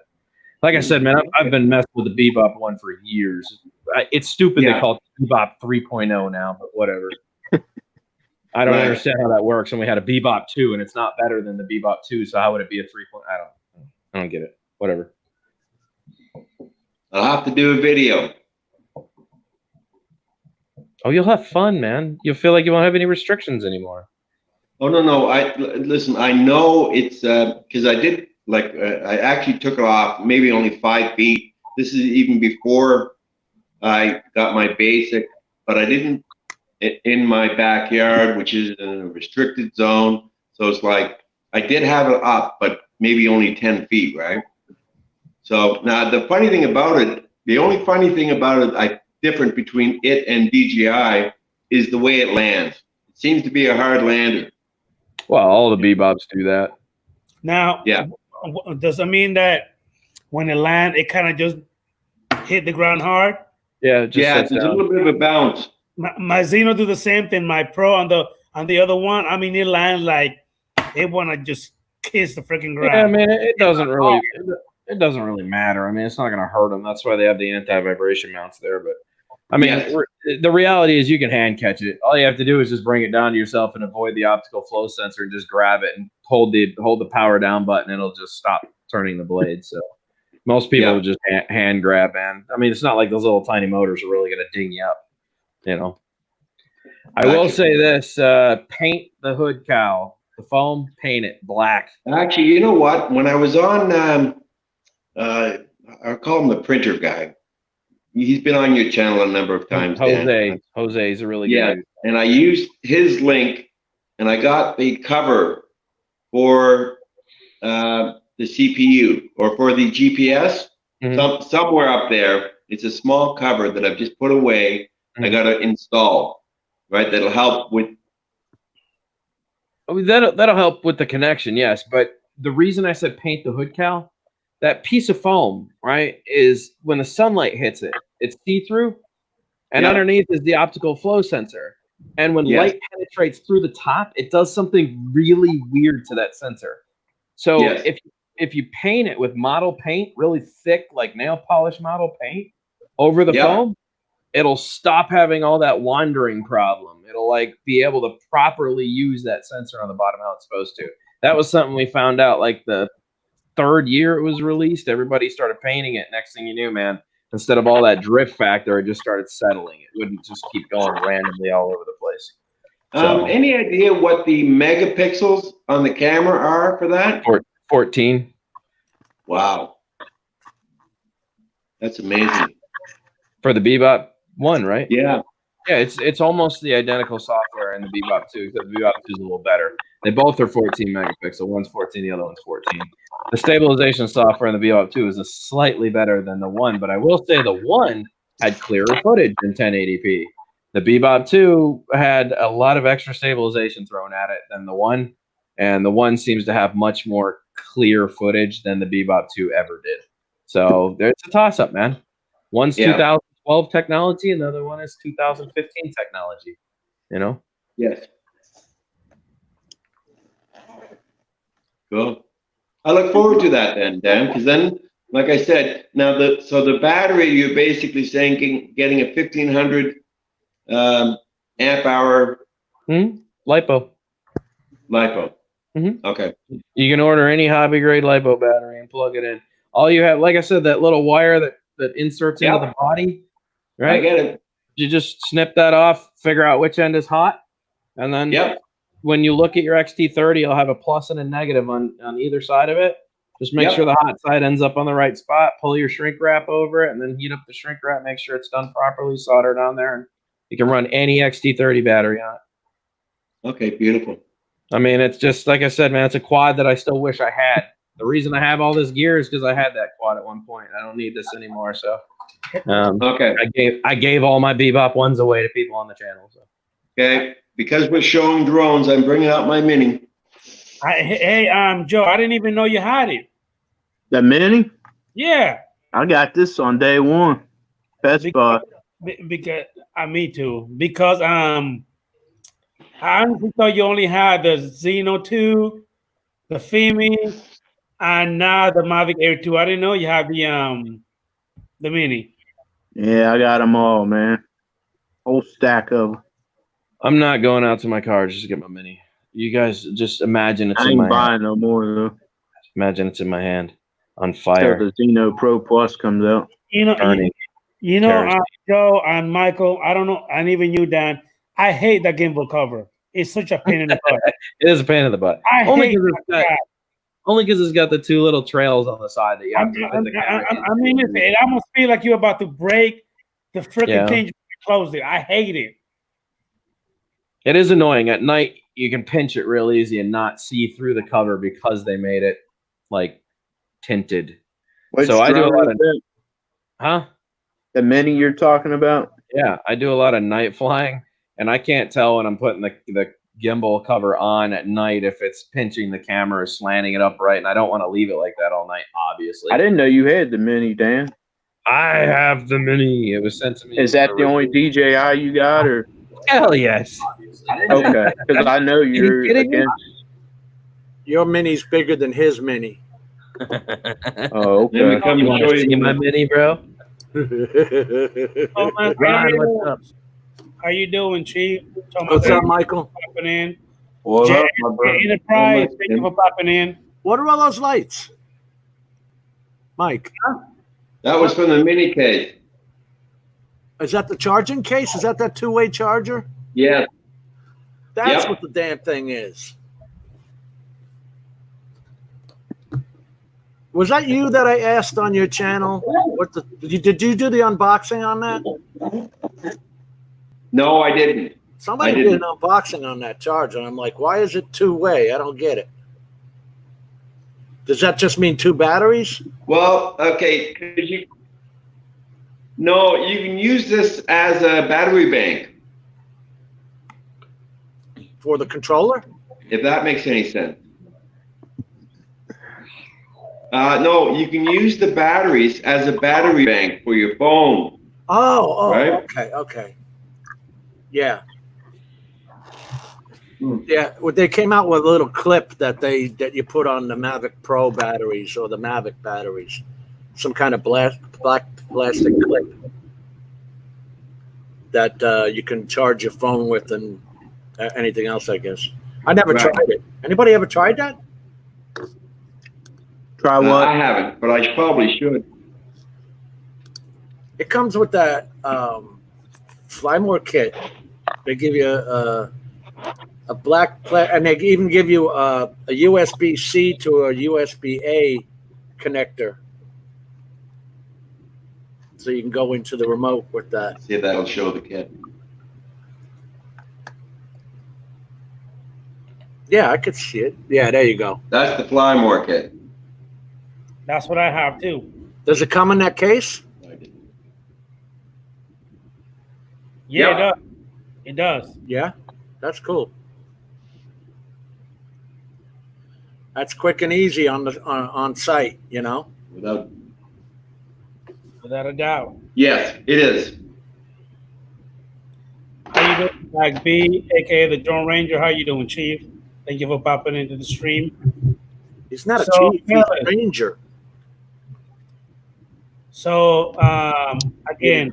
Like I said, man, I've been messing with the Bebop 1 for years. It's stupid they call it Bebop 3.0 now, but whatever. I don't understand how that works. And we had a Bebop 2, and it's not better than the Bebop 2, so how would it be a 3.0? I don't get it. Whatever. I'll have to do a video. Oh, you'll have fun, man. You'll feel like you won't have any restrictions anymore. Oh, no. Listen, I know it's because I did, I actually took it off maybe only 5 feet. This is even before I got my basic, but I didn't in my backyard, which is in a restricted zone. So it's like I did have it up, but maybe only 10 feet, right? So now the funny thing about it, the only funny thing about it, different between it and DJI is the way it lands. It seems to be a hard lander. Well, all the Bebops do that. Now, Yeah. does it mean that when it land, it kind of just hit the ground hard? Yeah, it just Yeah, sits there's a down. little bit of a bounce. My Xeno do the same thing. My Pro on the other one, I mean, it lands like it want to just kiss the freaking ground. Yeah, I mean, it doesn't really it doesn't really matter. I mean, it's not going to hurt them. That's why they have the anti-vibration mounts there. But I mean, Yes. the reality is you can hand catch it. All you have to do is just bring it down to yourself and avoid the optical flow sensor and just grab it and hold the power down button. It'll just stop turning the blade. So most people would just hand grab. And I mean, it's not like those little tiny motors are really going to ding you up. You know. I will say this: paint the hood cowl. The foam, paint it black. Actually, you know what? When I was on, I'll call him the printer guy. He's been on your channel a number of times. Dan. Jose is a really good. Yeah, and I used his link, and I got the cover for the CPU or for the GPS. Somewhere up there, it's a small cover that I've just put away. I got to install, right? That'll help with. I mean, that'll help with the connection, yes. But the reason I said paint the hood cowl, that piece of foam, right, is when the sunlight hits it, it's see-through, and underneath is the optical flow sensor. And when light penetrates through the top, it does something really weird to that sensor. So if you paint it with model paint, really thick, like nail polish model paint, over the foam, it'll stop having all that wandering problem. It'll like be able to properly use that sensor on the bottom how it's supposed to. That was something we found out like the third year it was released. Everybody started painting it. Next thing you knew, man, instead of all that drift factor, it just started settling. It wouldn't just keep going randomly all over the place. So, any idea what the megapixels on the camera are for that? 14. Wow. That's amazing. For the Bebop 1, right? Yeah. Yeah, it's almost the identical software in the Bebop 2, except the Bebop 2 is a little better. They both are 14 megapixel. One's 14, the other one's 14. The stabilization software in the Bebop 2 is slightly better than the 1, but I will say the 1 had clearer footage in 1080p. The Bebop 2 had a lot of extra stabilization thrown at it than the 1, and the 1 seems to have much more clear footage than the Bebop 2 ever did. So there's a toss-up, man. One's 2012 technology, and the other one is 2015 technology. You know? Yes. Cool. I look forward to that then, Dan, because then, like I said, now the battery, you're basically saying getting a 1500 amp hour LiPo. Okay. You can order any hobby grade LiPo battery and plug it in. All you have, like I said, that little wire that inserts into the body, right? I get it. You just snip that off, figure out which end is hot, and then when you look at your XT30, you'll have a plus and a negative on either side of it. Just make sure the hot side ends up on the right spot. Pull your shrink wrap over it, and then heat up the shrink wrap. Make sure it's done properly. Solder down there, and you can run any XT30 battery on it. Okay, beautiful. I mean, it's just like I said, man. It's a quad that I still wish I had. The reason I have all this gear is because I had that quad at one point. I don't need this anymore. So, I gave all my Bebop 1s away to people on the channel. So. Okay, because we're showing drones, I'm bringing out my Mini. Hey, Joe, I didn't even know you had it. The Mini? Yeah. I got this on day one. Best Buy. Because me too. Because I honestly thought you only had the Xeno 2, the Femi, and now the Mavic Air 2. I didn't know you had the Mini. Yeah, I got them all, man. Whole stack of them. I'm not going out to my car just to get my Mini. You guys just imagine it's in my hand. I ain't buying no more, though. Imagine it's in my hand on fire. Until the Xeno Pro Plus comes out. Joe and Michael, I don't know, and even you, Dan, I hate that gimbal cover. It's such a pain in the butt. It is a pain in the butt. Only because it's got the two little trails on the side that you have to put the camera in. I mean, it almost feels like you're about to break the freaking thing to close it. I hate it. It is annoying. At night, you can pinch it real easy and not see through the cover because they made it like tinted. So I do a lot of the Mini you're talking about? Yeah, I do a lot of night flying, and I can't tell when I'm putting the gimbal cover on at night if it's pinching the camera or slanting it upright, and I don't want to leave it like that all night, obviously. I didn't know you had the Mini, Dan. I have the Mini. It was sent to me. Is that the only DJI you got, or? Hell yes. Okay, because I know you're kidding me? against. Your Mini's bigger than his Mini. Oh, Then we okay. come You and want show to see you. my Mini, bro? Oh, man, Ron, what's up? How you doing, Chief? What's up, Michael? Popping in. What Jay, up, my brother? Enterprise, thank you for popping in. What are all those lights? Mike, That was from the mini case. is that the charging case? Is that two-way charger? Yes. That's Yep. what the damn thing is. Was that you that I asked on your channel? Did you do the unboxing on that? No, I didn't. Somebody I did an didn't. unboxing on that charger, and I'm like, why is it two-way? I don't get it. Does that just mean two batteries? Well, okay. No, you can use this as a battery bank, For the controller? if that makes any sense. No, you can use the batteries as a battery bank for your phone. Oh, Right? okay. Yeah. Yeah, well, they came out with a little clip that you put on the Mavic Pro batteries or the Mavic batteries, some kind of black plastic clip that you can charge your phone with and anything else, I guess. I never Right. tried it. Anybody ever tried that? Try what? I haven't, but I probably should. It comes with that Flymore kit. They give you a black and they even give you a USB-C to a USB-A connector, so you can go into the remote with that. See if that'll show the kid. Yeah, I could see it. Yeah, there you go. That's the Flymore kit. That's what I have too. Does it come in that case? Yeah, Yep. it does. It does. Yeah, that's cool. That's quick and easy on site, you know. Without. Without a doubt. Yes, it is. How you doing, Mike B, aka the Drone Ranger? How you doing, Chief? Thank you for popping into the stream. He's not a So, chief, he's a ranger. So again,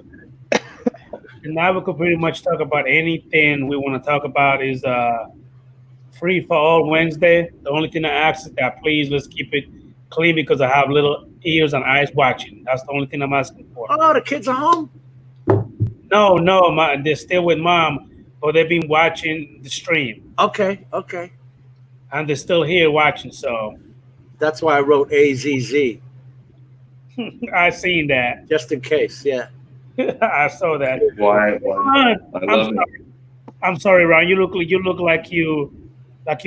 now we could pretty much talk about anything we want to talk about. Is free for all Wednesday. The only thing I ask is that please let's keep it clean because I have little ears and eyes watching. That's the only thing I'm asking for. Oh, the kids are home? No, they're still with mom, but they've been watching the stream Okay. and they're still here watching. So That's why I wrote AZZ, I seen that. just in case. Yeah. I saw that. Why? Ron, I love it. I'm sorry, Ron. You look like you've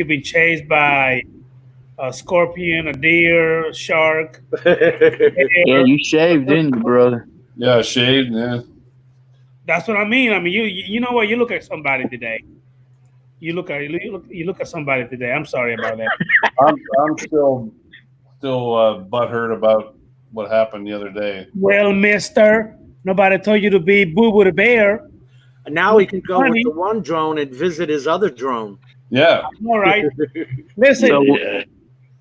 been chased by a scorpion, a deer, a shark. Yeah, you shaved, didn't you, brother? Yeah, shaved. Yeah. That's what I mean. I mean, you know what? You look at somebody today. You look at somebody today. I'm sorry about that. I'm still butthurt about what happened the other day. Well, Mister, nobody told you to be Boo Boo the bear. And now he can go with Funny. the one drone and visit his other drone. Yeah. All right. Listen. So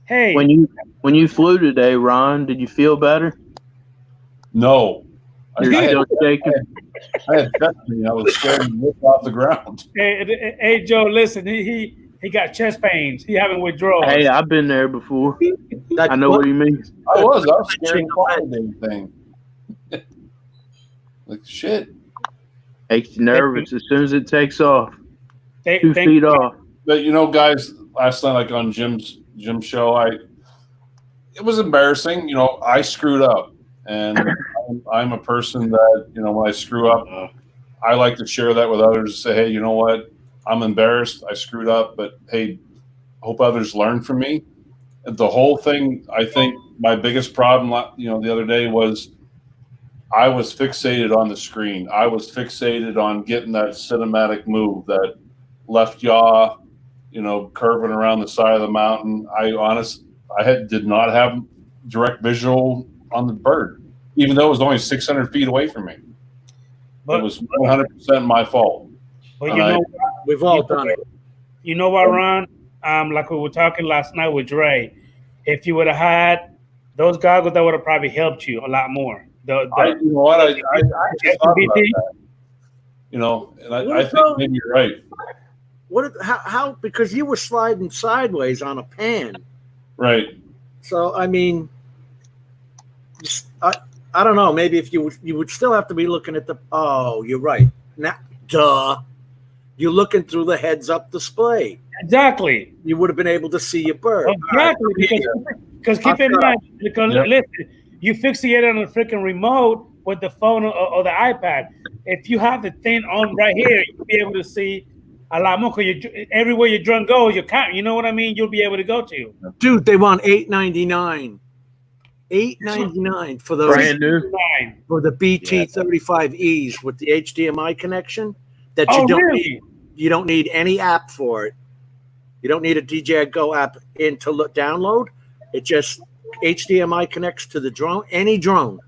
Hey. when you flew today, Ron, did you feel better? No. You're I had, still shaking. I had chest pain. I was scared to lift off the ground. Hey, Joe. Listen. He got chest pains. He having withdrawals. Hey, I've been there before. That I know what you mean. I was scared to fly the damn thing. Like shit. Makes you nervous as soon as it takes off. 2 Thank feet off. But guys, last night, like on Jim's show, it was embarrassing. I screwed up, and I'm a person that when I screw up, I like to share that with others. Say, hey, you know what? I'm embarrassed. I screwed up, but hey, hope others learn from me. The whole thing, I think, my biggest problem, the other day was I was fixated on the screen. I was fixated on getting that cinematic move, that left yaw, curving around the side of the mountain. Did not have direct visual on the bird, even though it was only 600 feet away from me. But it was 100% my fault. But we've all done it. You know what, Ron? Like we were talking last night with Dre, if you would have had those goggles, that would have probably helped you a lot more. I just thought about that. And I think maybe you're right. How? Because you were sliding sideways on a pan. Right. So I mean, I don't know. Maybe if you would still have to be looking at the. Oh, you're right. Now, you're looking through the heads-up display. Exactly. You would have been able to see your bird. Exactly. Because keep in mind, listen, you fixate on the freaking remote with the phone or the iPad. If you have the thing on right here, you'll be able to see a lot more. Because everywhere your drone goes, you know what I mean? You'll be able to go to. Dude, they want $899. $899 for those brand new for the BT35Es with the HDMI connection that you don't need any app for it. You don't need a DJI Go app to download. It just HDMI connects to the drone, any drone.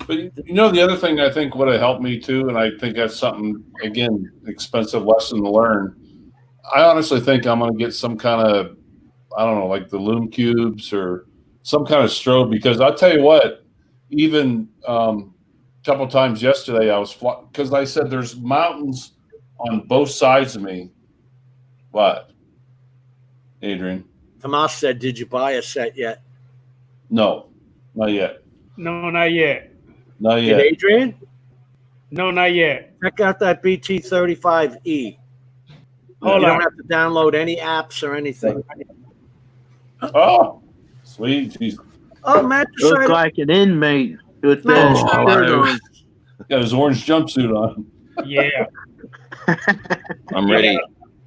But the other thing I think would have helped me too, and I think that's something, again, expensive lesson to learn. I honestly think I'm going to get some kind of, I don't know, like the Loom Cubes or some kind of strobe, because I'll tell you what, even a couple times yesterday I was because I said there's mountains on both sides of me. What, Adrian? Tomas said, "Did you buy a set yet?" No, not yet. No, not yet. Not yet. Did Adrian? No, not yet. Check out that BT35E. You don't have to download any apps or anything. Oh, sweet. Jeez. Oh, Matt decided. Look like an inmate with that shirt on. Got his orange jumpsuit on. Yeah. I'm ready.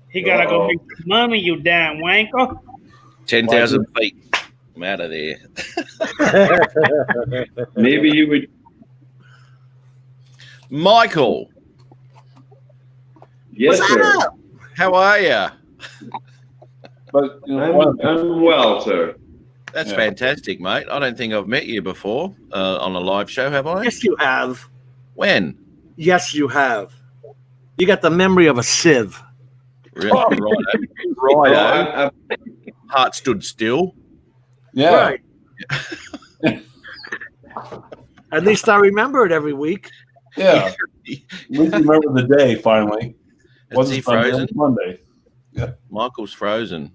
He gotta go make some money, you damn wanker. 10,000 feet. I'm out of there. Maybe you would. Michael. Yes, sir. How are you? But I'm well, sir. That's fantastic, mate. I don't think I've met you before on a live show, have I? Yes, you have. When? Yes, you have. You got the memory of a sieve. Right. Right. Heart stood still. Yeah. Right. At least I remember it every week. Yeah. We remember the day finally. Is he frozen? Monday. Yeah. Michael's frozen.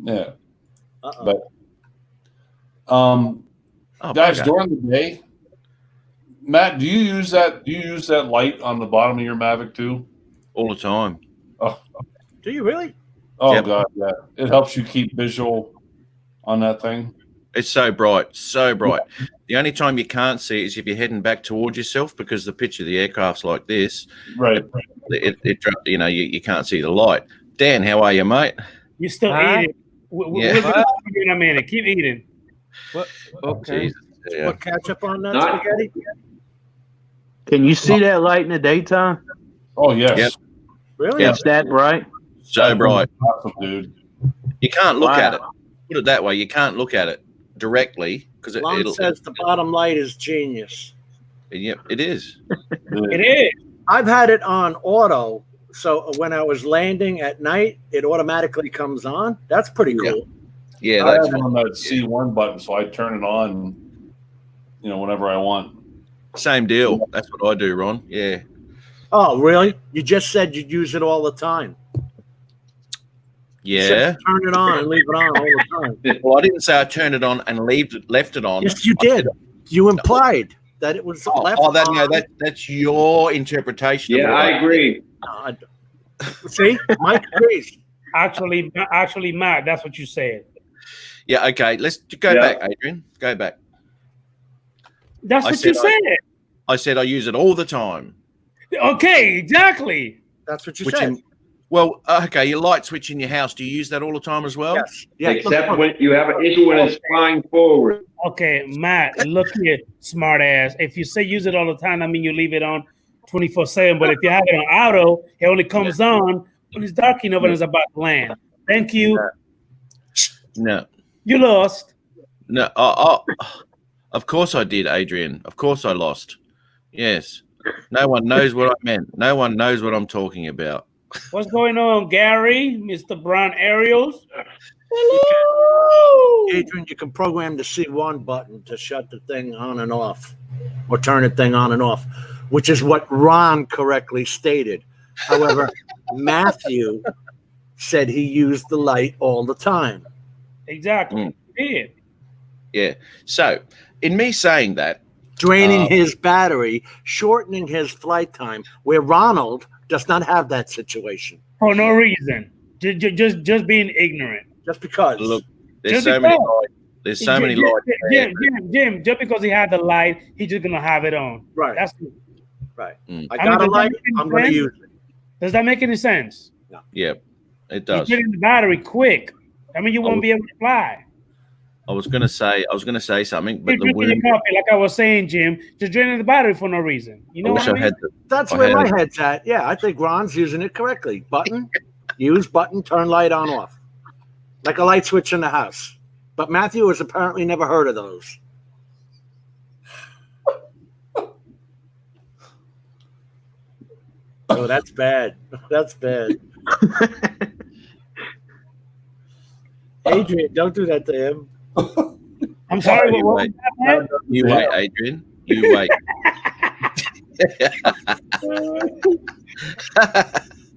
Yeah. Uh-oh. But guys, during the day, Matt, do you use that light on the bottom of your Mavic too? All the time. Oh. Do you really? Oh Yep. God, yeah. It helps you keep visual on that thing. It's so bright, so bright. The only time you can't see it is if you're heading back towards yourself, because the pitch of the aircraft's like this. Right. You can't see the light. Dan, how are you, mate? You still eating? We'll in a minute. Keep eating. What? Okay. Jesus, yeah. What ketchup on that Not- spaghetti? Can you see that light in the daytime? Oh yes. Yep. Really? Yep. It's that bright? So bright. Awesome, dude. You can't look at Wow. it. Put it that way. You can't look at it directly because Lon says the bottom light is genius. Yep, it is. It is. I've had it on auto, so when I was landing at night, it automatically comes on. That's pretty cool. Yeah, I that's have on that C1 button, so I turn it on, whenever I want. same deal. That's what I do, Ron. Yeah. Oh, really? You just said you'd use it all the time. You Yeah. said turn it on and leave it on all the time. Well, I didn't say I turned it on and left it on. Yes, you did. You implied that it was left on. That's your interpretation. Yeah, of I agree. See, Mike agrees. Actually, Matt, that's what you said. Yeah. Okay. Let's go back, Adrian. Go back. That's I what you said said. I said I use it all the time. Okay, exactly. That's what you Which said. okay, your light switch in your house, do you use that all the time as well? Yes. Yeah. Except when you have an issue when it's flying forward. Okay, Matt, look here, smart ass. If you say use it all the time, I mean you leave it on 24/7. But if you have it on auto, it only comes on when it's dark enough and it's about to land. Thank you. No, You lost. no. Of course I did, Adrian. Of course I lost. Yes. No one knows what I meant. No one knows what I'm talking about. What's going on, Gary? Mr. Brown Ariels? Adrian, you can program the C1 button to shut the thing on and off, or turn the thing on and off, which is what Ron correctly stated. However, Matthew said he used the light all the time. Exactly. Yeah. Yeah. So, in me saying that, Draining his battery, shortening his flight time, where Ronald does not have that situation. For no reason. Just being ignorant. Just because. look, there's Just so many because. lights. There's so many lights. Jim, just because he had the light, he's just gonna have it on. Right. That's Right. Mm. I got a light, I'm going to use it. Does that make any sense? Yeah, it You does. get in the battery quick. I mean, you won't be able to fly. I was gonna say something, but You're the drinking your coffee, like I was saying, Jim. Just draining the battery for no reason. You I know wish what I I mean? had the That's I where had my it. head's at. Yeah, I think Ron's using it correctly. Button, use button, turn light on off. Like a light switch in the house. But Matthew has apparently never heard of those. Oh, that's bad. That's bad. Adrian, don't do that to him. I'm sorry. You What wait. was that? You wait, Adrian. You wait.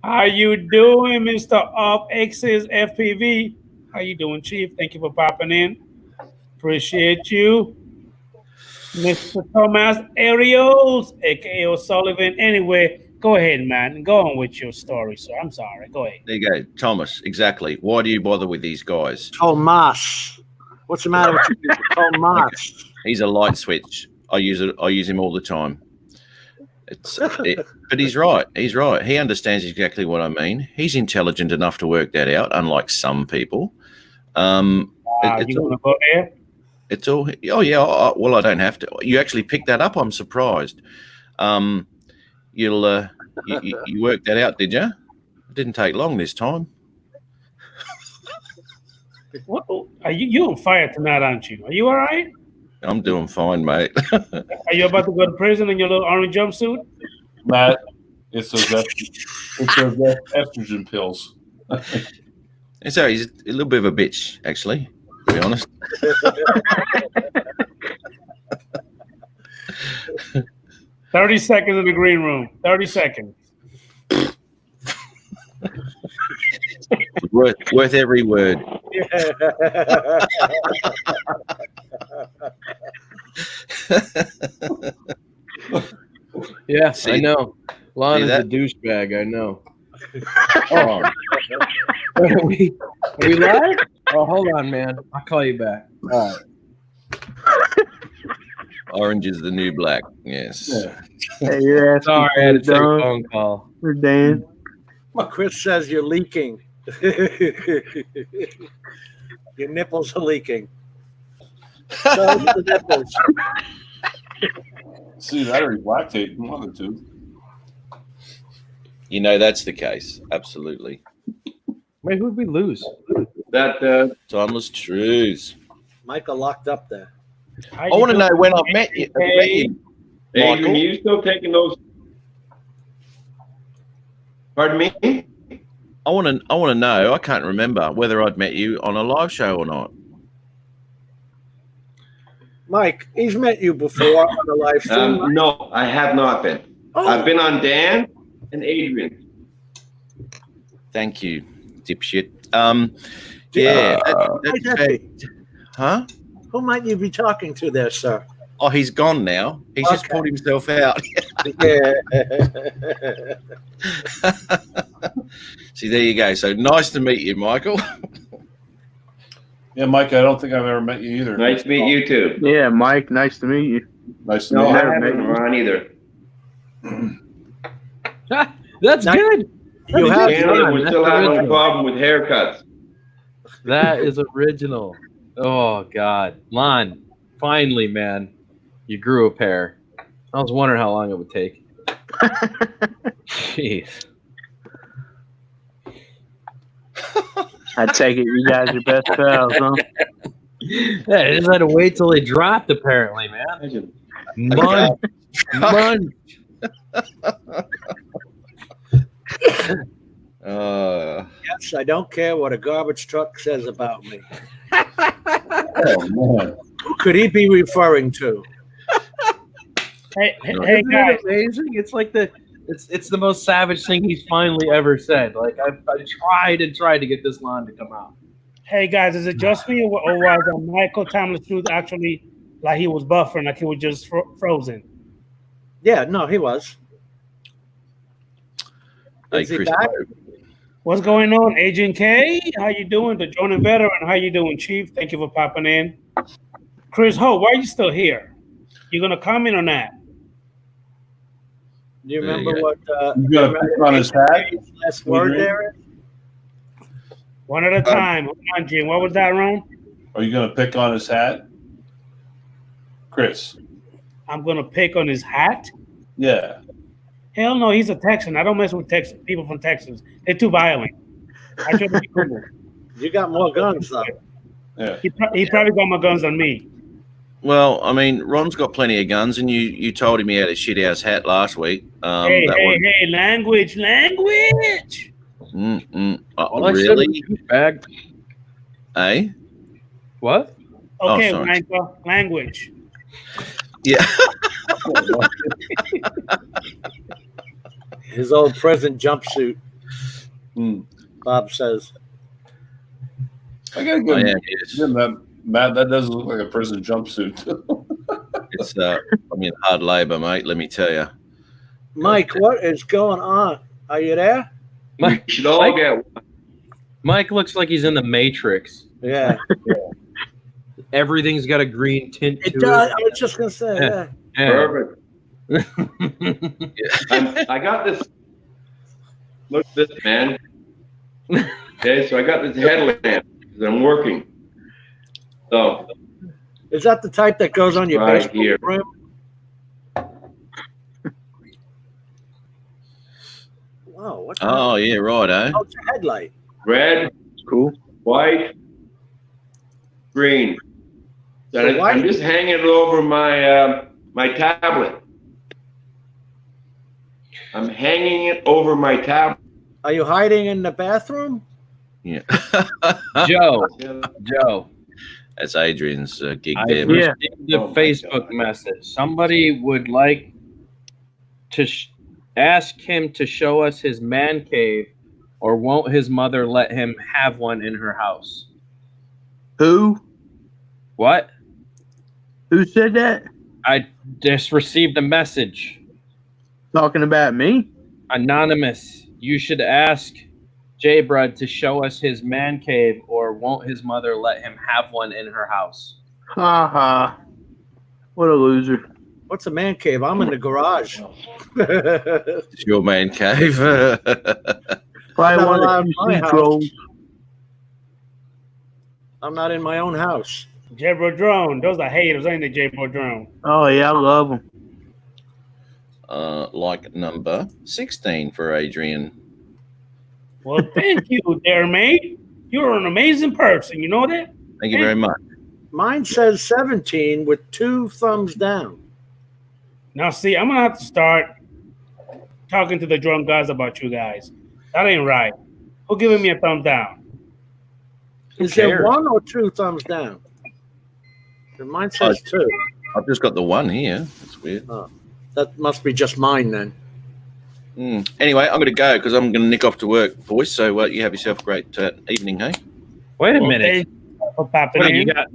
How you doing, Mr. Up X's FPV? How you doing, Chief? Thank you for popping in. Appreciate you. Mr. Thomas Ariels, aka O'Sullivan. Anyway, go ahead, man. Go on with your story, sir. I'm sorry. Go ahead. There you go, Thomas. Exactly. Why do you bother with these guys? Tomas. What's the matter with you? Tomas. He's a light switch. I use him all the time. But he's right. He's right. He understands exactly what I mean. He's intelligent enough to work that out, unlike some people. You want to go there? It's all. Oh yeah. Well, I don't have to. You actually picked that up. I'm surprised. You worked that out, did you? It didn't take long this time. What? Are you on fire tonight, aren't you? Are you all right? I'm doing fine, mate. Are you about to go to prison in your little orange jumpsuit? Matt, it's those estrogen pills. And so he's a little bit of a bitch, actually, to be honest. 30 seconds in the green room. 30 seconds. worth every word. Yeah, See- I know. Lon see is that? a douchebag. I know. Oh, are we live? Oh, hold on, man. I'll call you back. All right. Orange is the new black. Yes. Yeah. Hey, you're asking Sorry, I had to take a Don phone call. or Dan. Chris says you're leaking. Your nipples are leaking. So are the nipples. See, that or lactate, one of the two. You know that's the case. Absolutely. Wait, who'd we lose? That Timeless truths. Michael locked up there. How I you want to doing? know when I've met you. Adrian, Michael? you still taking those? Pardon me? I want to know. I can't remember whether I'd met you on a live show or not. Mike, he's met you before on the live stream. No, I have not been. Oh. I've been on Dan and Adrian. Thank you, dipshit. Yeah. That's Hi, fair. Jeffy. Huh? Who might you be talking to there, sir? Oh, he's gone now. He's just Okay. pulled himself out. Yeah. See, there you go. So nice to meet you, Michael. Yeah, Mike, I don't think I've ever met you either. Nice to meet you too. Yeah, Mike, nice to meet you. Nice to No, meet I you. haven't, Ron, either. That's Nice- good. You have Apparently, Ron, we're that's still having a original. problem with haircuts. That is original. Oh God, Lon, finally, man, you grew a pair. I was wondering how long it would take. Jeez. I take it you guys are best pals, huh? Yeah, I just had to wait till it dropped, apparently, man. Imagine. Month. Month. Yes, I don't care what a garbage truck says about me. Oh man. Who could he be referring to? Hey, Isn't guys. it amazing? It's like it's the most savage thing he's finally ever said. Like I tried and tried to get this line to come out. Hey guys, is it just me or was Michael Timeless Truth actually like he was buffering, like he was just frozen? Yeah, no, he was. Hey, Is he Chris. back? What's going on, Agent K? How you doing? The Joining Veteran, how you doing, Chief? Thank you for popping in. Chris Ho, why are you still here? You gonna comment on that? Do you There you remember go. what? You gonna pick on his hat? Last word there. One at a time. Hold on, Jim. What was that, Ron? Are you gonna pick on his hat? Chris. I'm gonna pick on his hat. Yeah. Hell no, he's a Texan. I don't mess with Texas people from Texas. They're too violent. I try to be cool. You got more guns though. Yeah. He probably got more guns than me. Well, I mean, Ron's got plenty of guns, and you told him he had a shit house hat last week. Hey, language. Well, I said Really? bag. Eh? What? Okay, sorry. Wanka, language. Yeah. His old prison jumpsuit. Hmm. Bob says. I gotta I give am, him, yes. give him that, Matt. That does look like a prison jumpsuit. It's hard labor, mate. Let me tell you. Mike, what is going on? Are you there? We should all Mike- get Mike looks like he's in the Matrix. Yeah. Everything's got a green tint to It does. I was just gonna say. Yeah. Yeah. perfect. it. I got this. Look at this, man. Okay, so I got this headlamp because I'm working. So Is that the type that goes on your Right baseball here. rim? Wow. What? The Oh, yeah, right, eh? Oh, it's a headlight. red, Cool. white, green. So The white- I'm just hanging it over my my tablet. I'm hanging it over my tablet. Are you hiding in the bathroom? Yeah. Joe, That's Adrian's gig I there. Yeah. received a Oh my Facebook God. message. Somebody would like to ask him to show us his man cave, or won't his mother let him have one in her house? Who? What? Who said that? I just received a message. Talking about me? Anonymous. You should ask J-Brud to show us his man cave, or won't his mother let him have one in her house? Ha ha. What a loser. What's a man cave? I'm in the garage. It's your man cave. Probably Not one allowed of in my the house. trolls. I'm not in my own house. Jebro Drone. Those are haters, ain't they, Jebro Drone? Oh yeah, I love them. Like number 16 for Adrian. Well, thank you, there, mate. You're an amazing person. You know that? Thank you very much. Mine says 17 with 2 thumbs down. Now, see, I'm gonna have to start talking to the drunk guys about you guys. That ain't right. Who giving me a thumb down? Is there cares? 1 or 2 thumbs down? And mine says 2. I've just got the one here. That's weird. That must be just mine then. Anyway, I'm going to go because I'm going to nick off to work, boys. So you have yourself a great evening, hey? Wait a Well, minute. thank you for popping What, in. you got?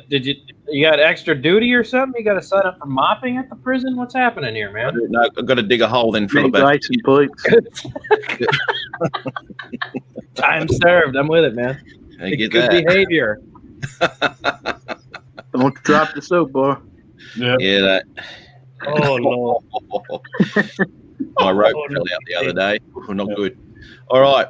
Did you got extra duty or something? You got to sign up for mopping at the prison? What's happening here, man? No, I've got to dig a hole then fill it Make back. license plates. Time served. I'm with it, man. Hey, get Good that. behavior. Don't drop the soap bar. Yeah. Yeah, that. Oh, Lord. My rope fell out the other day. Not good. All right.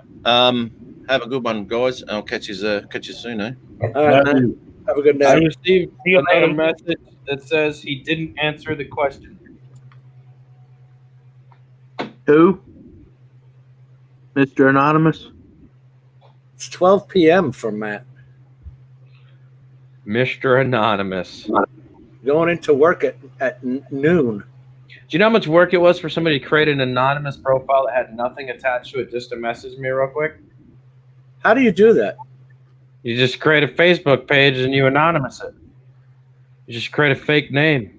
Have a good one, guys. I'll catch you soon, eh? All right, man. Have a good I day. received See you another later. message that says he didn't answer the question. Who? Mr. Anonymous? It's 12 p.m. for Matt. Mr. Anonymous. Going into work at noon. Do you know how much work it was for somebody to create an anonymous profile that had nothing attached to it just to message me real quick? How do you do that? You just create a Facebook page and you anonymous it. You just create a fake name.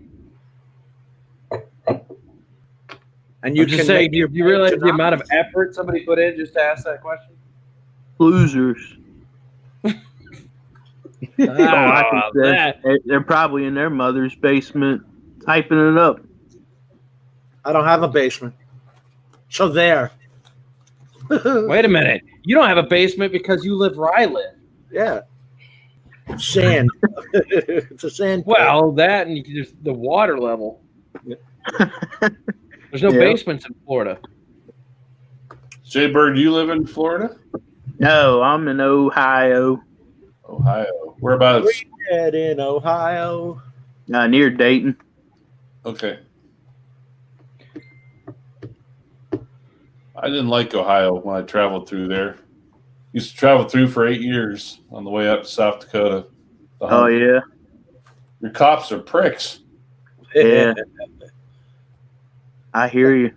And you I'm just can saying, make do you realize the amount of effort somebody put in just to ask that question? Losers. I Ah, think that. they're probably in their mother's basement typing it up. I don't have a basement. So there. Wait a minute. You don't have a basement because you live where I live. Yeah. Sand. It's a sand pit. Well, that and just the water level. There's no Yeah. basements in Florida. Jay Bird, do you live in Florida? No, I'm in Ohio, Ohio. Whereabouts? Dead in Ohio. near Dayton. Okay. I didn't like Ohio when I traveled through there. Used to travel through for 8 years on the way up to South Dakota. Oh yeah, Your cops are pricks. yeah. I hear you.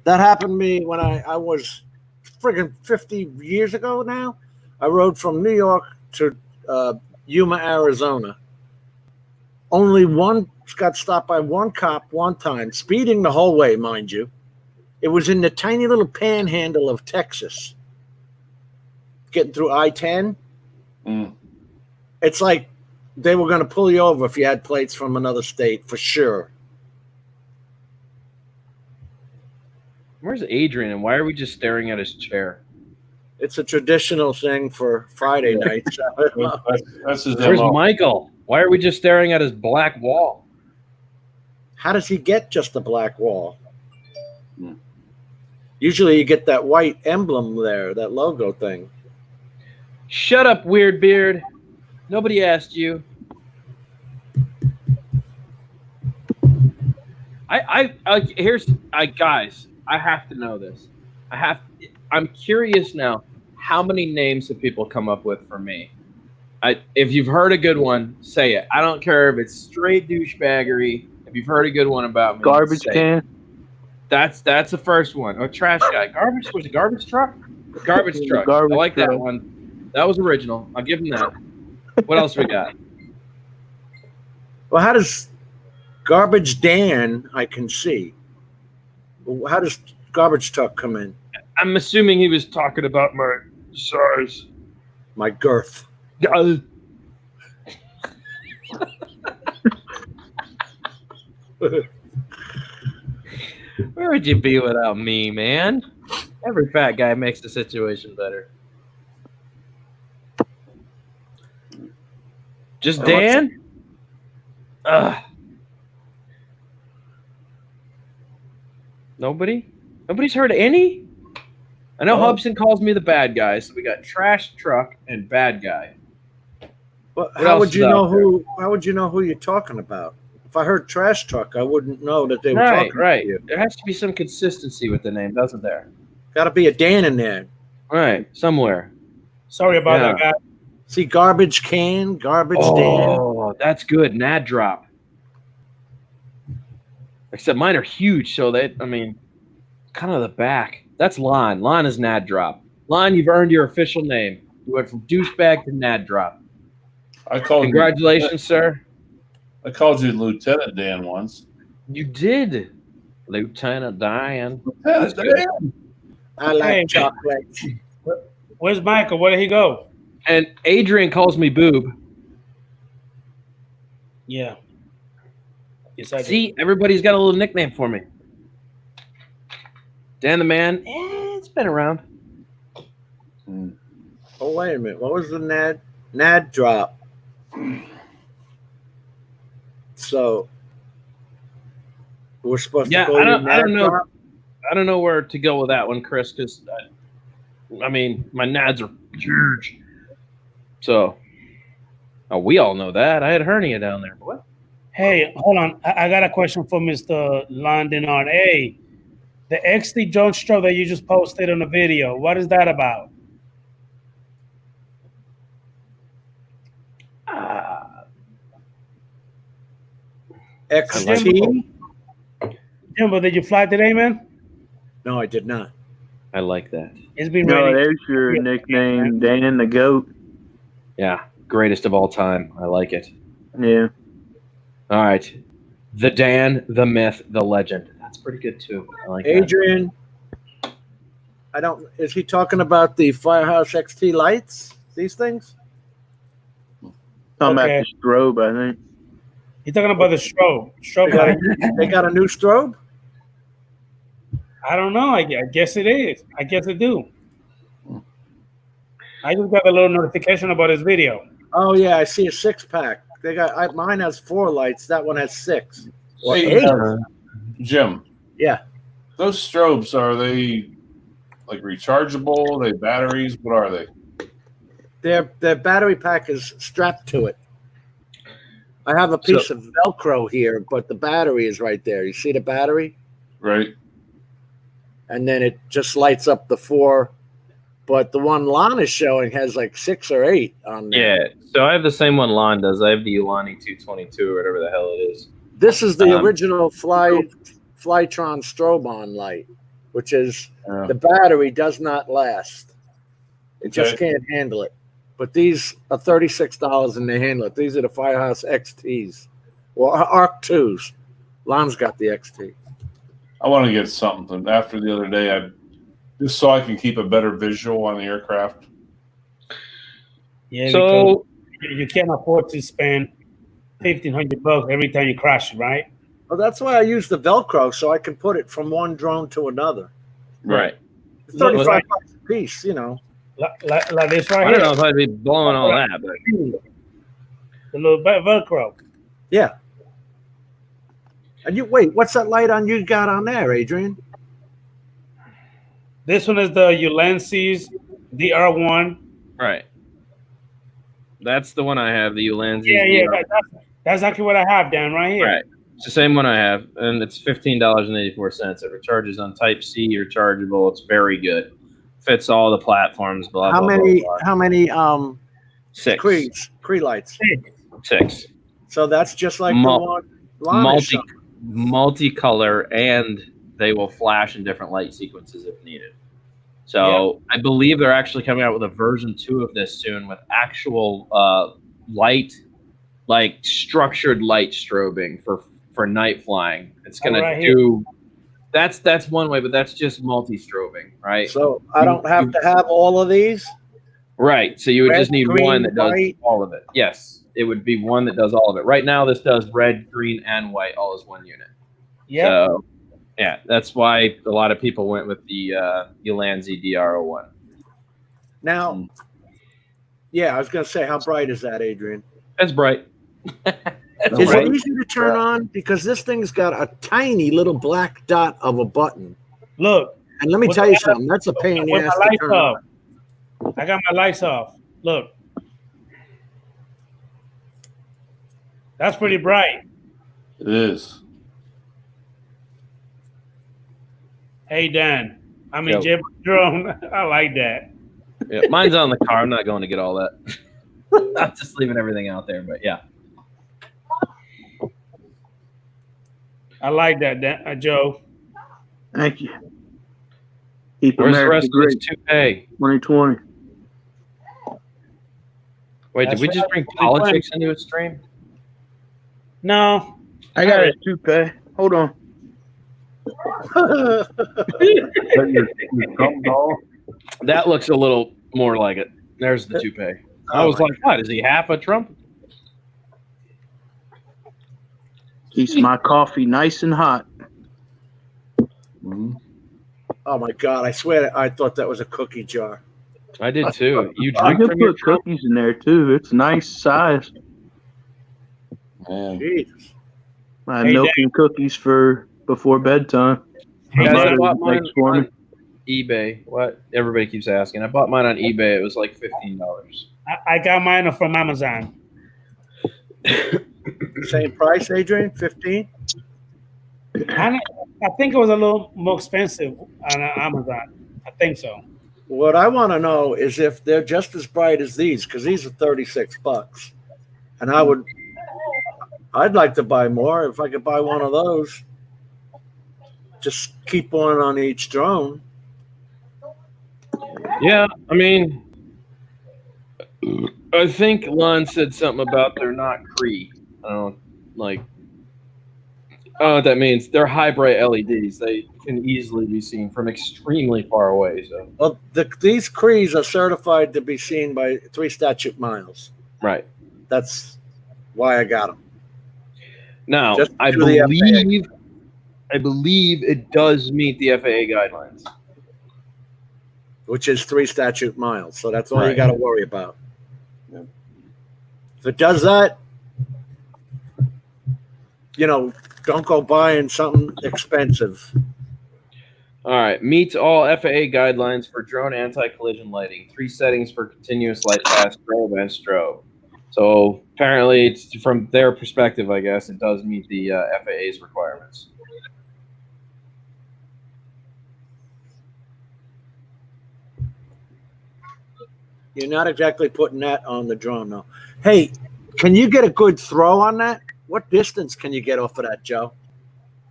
That happened to me when I was friggin' 50 years ago now. I rode from New York to Yuma, Arizona. Only one got stopped by one cop one time, speeding the whole way, mind you. It was in the tiny little panhandle of Texas. Getting through I-10. Mm. It's like they were going to pull you over if you had plates from another state, for sure. Where's Adrian and why are we just staring at his chair? It's a traditional thing for Friday nights. That's his Where's MO. Michael? Why are we just staring at his black wall? How does he get just a black wall? Hmm. Usually you get that white emblem there, that logo thing. Shut up, weird beard. Nobody asked you. Guys, I have to know this. I'm curious now. How many names have people come up with for me? If you've heard a good one, say it. I don't care if it's straight douchebaggery. If you've heard a good one about me, Garbage say can. it. That's the first one. Oh, trash guy. Garbage was a garbage truck. Garbage truck. Garbage I like truck. that one. That was original. I'll give him that. What else we got? Well, how does Garbage Dan, I can see. How does Garbage Truck come in? I'm assuming he was talking about my size. My girth. Where would you be without me, man? Every fat guy makes the situation better. Just Dan? Ugh. Nobody? Nobody's heard of any? I know Hubson calls me the bad guy, so we got trash truck and bad guy. Well, What how else would is you out know there? who? How would you know who you're talking about? If I heard Trash Truck, I wouldn't know that they were Right, talking right. to you. There has to be some consistency with the name, doesn't there? Got to be a Dan in there. Right, somewhere. Sorry about Yeah. that, guy. See, Garbage Can, Garbage Dan. Oh, that's good. Nad drop. Except mine are huge, so kind of the back. That's Lon. Lon is Nad drop. Lon, you've earned your official name. You went from douchebag to Nad drop. Congratulations, sir. I called you Lieutenant Dan once. You did, Lieutenant Dan. Lieutenant good. Dan. I like Hey. chocolate. Where's Michael? Where did he go? And Adrian calls me Boob. Yeah. Yes, I do. See, everybody's got a little nickname for me. Dan the Man, it's been around. Oh, wait a minute. What was the Nad drop? So we're supposed Yeah, to call I you don't Nad know. drop? I don't know where to go with that one, Chris, because my nads are huge. So, we all know that. I had hernia down there. What? Hey, hold on. I got a question for Mr. London on. Hey, the XT Jones show that you just posted on the video, what is that about? XT? Jimbo, did you fly today, man? No, I did not. I like that. It's been No, raining. there's your nickname, Dan the Goat. Yeah, greatest of all time. I like it. Yeah. All right, the Dan, the myth, the legend. That's pretty good too. I like that. Adrian, I don't. Is he talking about the Firehouse XT lights? These things? Talking Okay. about the strobe, I think. You're talking about the strobe. They Strobe got, light. they got a new strobe? I don't know. I guess it is. I guess they do. I just got a little notification about his video. Oh yeah, I see a 6-pack. They got mine has 4 lights. That one has 6. Or Hey, 8. Jim, Yeah. those strobes, are they like rechargeable? Are they batteries? What are they? Their battery pack is strapped to it. I have a piece of Velcro here, but the battery is right there. You see the battery? Right? And then it just lights up the 4. But the one Lon is showing has like 6 or 8 on there. Yeah, so I have the same one Lon does. I have the Ulani 222 or whatever the hell it is. This is the Um, original Flytron strobe on light, which is Yeah. the battery does not last. It just Okay. can't handle it. But these are $36 and they handle it. These are the Firehouse XTs or Arc 2s. Lon's got the XT. I want to get something. After the other day, just so I can keep a better visual on the aircraft. Yeah. So because you can't afford to spend $1,500 every time you crash, right? Well, that's why I use the Velcro so I can put it from one drone to another. right. It's $35 a piece, you know. Like this right I here. don't know if I'd be blowing all that, but The little Velcro. Yeah. And you wait, what's that light on you got on there, Adrian? This one is the Ulansis DR1. right. That's the one I have, the Ulanzi. Yeah. That's exactly what I have, Dan, right here. Right. It's the same one I have, and it's $15.84. It recharges on Type C, rechargeable. It's very good. Fits all the platforms. Blah How blah. many Blah, blah. how many 6. Cree lights? 6. So that's just like Mul- the one Lon is showing. Multicolor, and they will flash in different light sequences if needed. So I believe they're actually coming out with a version 2 of this soon with actual light, like structured light strobing for night flying. It's gonna right do. That's one way, but that's just multi-strobing, right? So I don't have to have all of these. Right. So you would Red, just need green, one that does white. all of it. Yes, it would be one that does all of it. Right now, this does red, green, and white all as one unit. Yeah. So, yeah, that's why a lot of people went with the Ulanzi DR01. Now, yeah, I was gonna say, how bright is that, Adrian? That's bright. Is Right. it easy to turn on? Because this thing's got a tiny little black dot of a button. Look. And let me With tell you my- something, that's a pain in the With ass my to lights turn off. on. I got my lights off. Look. That's pretty bright. It is. Hey, Dan. I mean, Yo. Jim drone. I like that. Yeah, mine's on the car. I'm not going to get all that. I'm just leaving everything out there. But yeah, I like that, Dan, Joe. Thank you. Keep where's the America rest of great. this toupee? 2020. Wait, did That's we just right. bring politics into a stream? No. I got a toupee. Hold on. That looks a little more like it. There's the toupee. I was like, what? Is he half a Trump? Keeps my coffee nice and hot. Mhm. Oh my God! I swear, I thought that was a cookie jar. I did too. You I drink can from your put Trump? cookies in there too. It's nice size. Man. Jesus. My Hey, milk and cookies for before bedtime. Hey, Guys, I Dan, bought mine Thanks for me. on eBay. What? Everybody keeps asking. I bought mine on eBay. It was like $15. I got mine from Amazon. Same price, Adrian? 15? I think it was a little more expensive on Amazon. I think so. What I want to know is if they're just as bright as these, because these are $36, and I would. I'd like to buy more if I could buy one of those. Just keep one on each drone. Yeah, I mean, I think Lon said something about they're not Cree. I don't like. Oh, what that means they're high bright LEDs. They can easily be seen from extremely far away. So Well, these Crees are certified to be seen by 3 statute miles. right That's why I got them. now, Just I through the believe it does meet the FAA guidelines. Which is 3 statute miles. So that's all you Right. got to worry about. Yeah. If it does that, don't go buying something expensive. All right, meets all FAA guidelines for drone anti-collision lighting. 3 settings for continuous light path, strobe, and strobe. So apparently, it's from their perspective, I guess it does meet the FAA's requirements. You're not exactly putting that on the drone, though. Hey, can you get a good throw on that? What distance can you get off of that, Joe?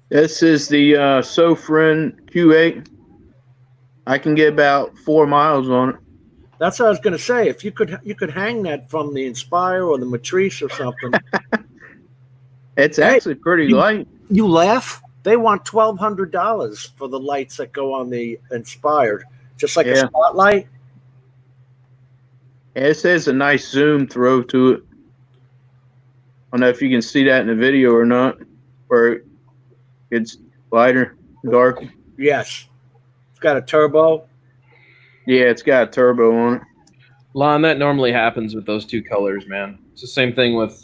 This is the Sofrin Q8. I can get about 4 miles on it. That's what I was going to say. If you could hang that from the Inspire or the Matrice or something. It's Hey, actually pretty light. You laugh? They want $1,200 for the lights that go on the Inspired, just like a Yeah. spotlight. It says a nice zoom throw to it. I don't know if you can see that in the video or not, where it's lighter, dark. Yes, it's got a turbo. Yeah, it's got a turbo on it. Lon, that normally happens with those 2 colors, man. It's the same thing with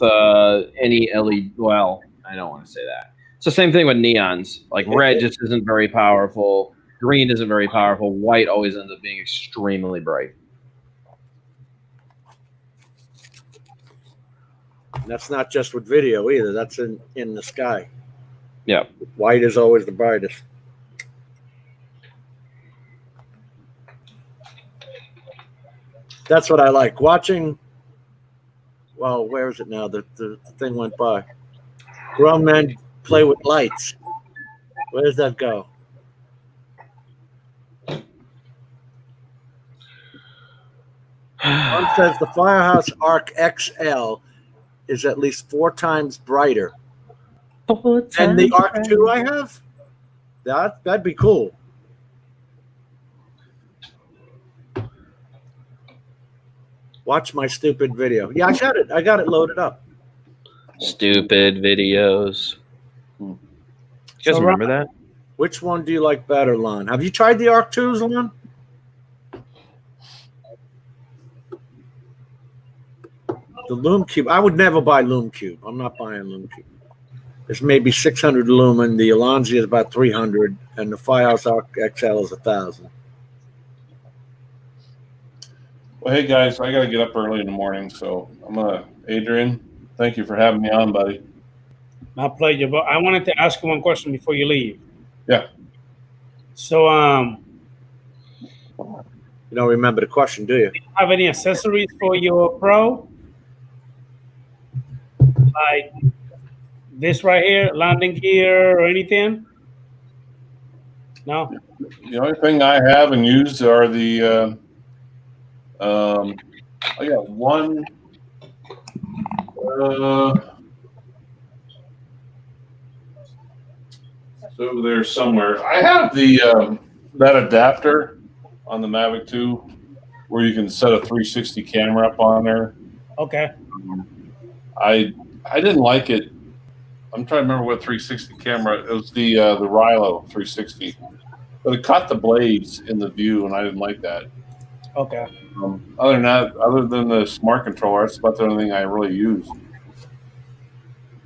any LED. Well, I don't want to say that. It's the same thing with neons. Like red just isn't very powerful. Green isn't very powerful. White always ends up being extremely bright. And that's not just with video either. That's in the sky. Yeah. White is always the brightest. That's what I like watching. Well, where is it now? The thing went by. Grown men play with lights. Where does that go? One says the Firehouse Arc XL is at least 4 times brighter. And the Arc 2 I have? That'd be cool. Watch my stupid video. Yeah, I got it. I got it loaded up. Stupid videos. You guys So, remember that? Which one do you like better, Lon? Have you tried the Arc 2s, Lon? The Lume Cube. I would never buy Lume Cube. I'm not buying Lume Cube. There's maybe 600 lumen. The Alonzi is about 300, and the Firehouse Arc XL is 1,000. Well, hey guys, I got to get up early in the morning, so Adrian, thank you for having me on, buddy. My pleasure. But I wanted to ask you one question before you leave. Yeah. So, You don't remember the question, do you? have any accessories for your Pro? Like this right here, landing gear or anything? No? The only thing I have and use are the I got one it's over there somewhere. I have the that adapter on the Mavic 2 where you can set a 360 camera up on there. Okay. I didn't like it. I'm trying to remember what 360 camera. It was the Rilo 360, but it caught the blades in the view, and I didn't like that. Okay. Other than that, other than the smart controller, that's about the only thing I really use.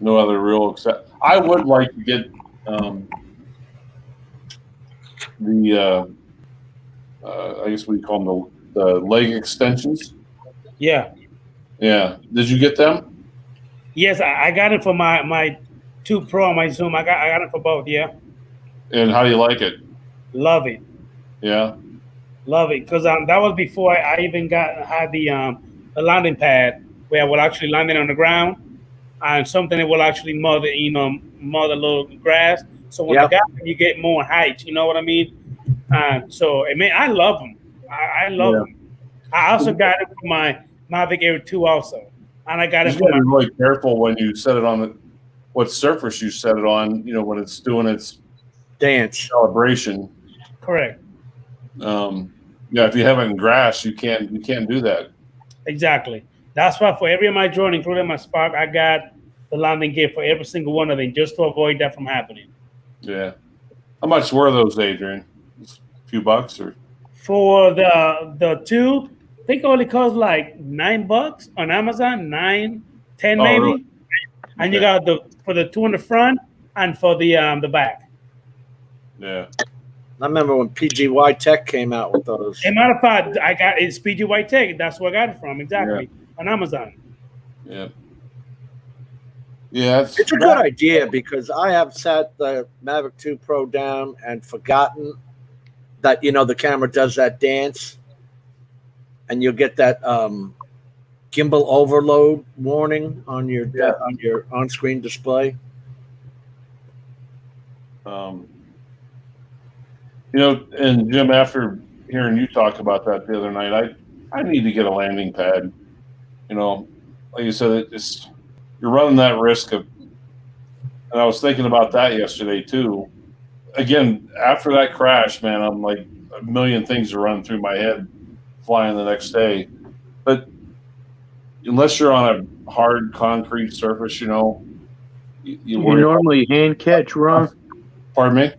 No other real except. I would like to get the I guess we call them the leg extensions. Yeah. Yeah. Did you get them? Yes, I got it for my 2 Pro, my Zoom. I got it for both. Yeah. And how do you like it? Love it. Yeah. Love it. Because that was before I even had the landing pad where I would actually land it on the ground. and something that will actually mother a little grass. So when Yep. you got them, you get more height. You know what I mean? So I mean, I love them. I love Yeah. them. I also got it for my Mavic Air 2 also, and I got You it got for to be my really careful when you set it on what surface you set it on. You know, when it's doing its Dance. calibration. correct. Yeah, if you have it in grass, you can't do that. Exactly. That's why for every of my drone, including my Spark, I got the landing gear for every single one of them, just to avoid that from happening. Yeah. How much were those, Adrian? Just a few bucks or? For the two, I think it only cost like $9 on Amazon, 9, 10 Oh, maybe. really? And you Okay. got for the two in the front and for the back. Yeah. I remember when PGY Tech came out with those. As a matter of fact, I got it's PG White Tech. That's where I got it from, exactly, on Amazon. Yeah. Yeah. It's a good idea because I have sat the Mavic 2 Pro down and forgotten that the camera does that dance, and you'll get that gimbal overload warning on your on-screen display. And Jim, after hearing you talk about that the other night, I need to get a landing pad. Like you said, you're running that risk of, and I was thinking about that yesterday too. Again, after that crash, man, I'm like a million things are running through my head flying the next day. But unless you're on a hard concrete surface, you worry normally hand catch, Ron? Pardon me?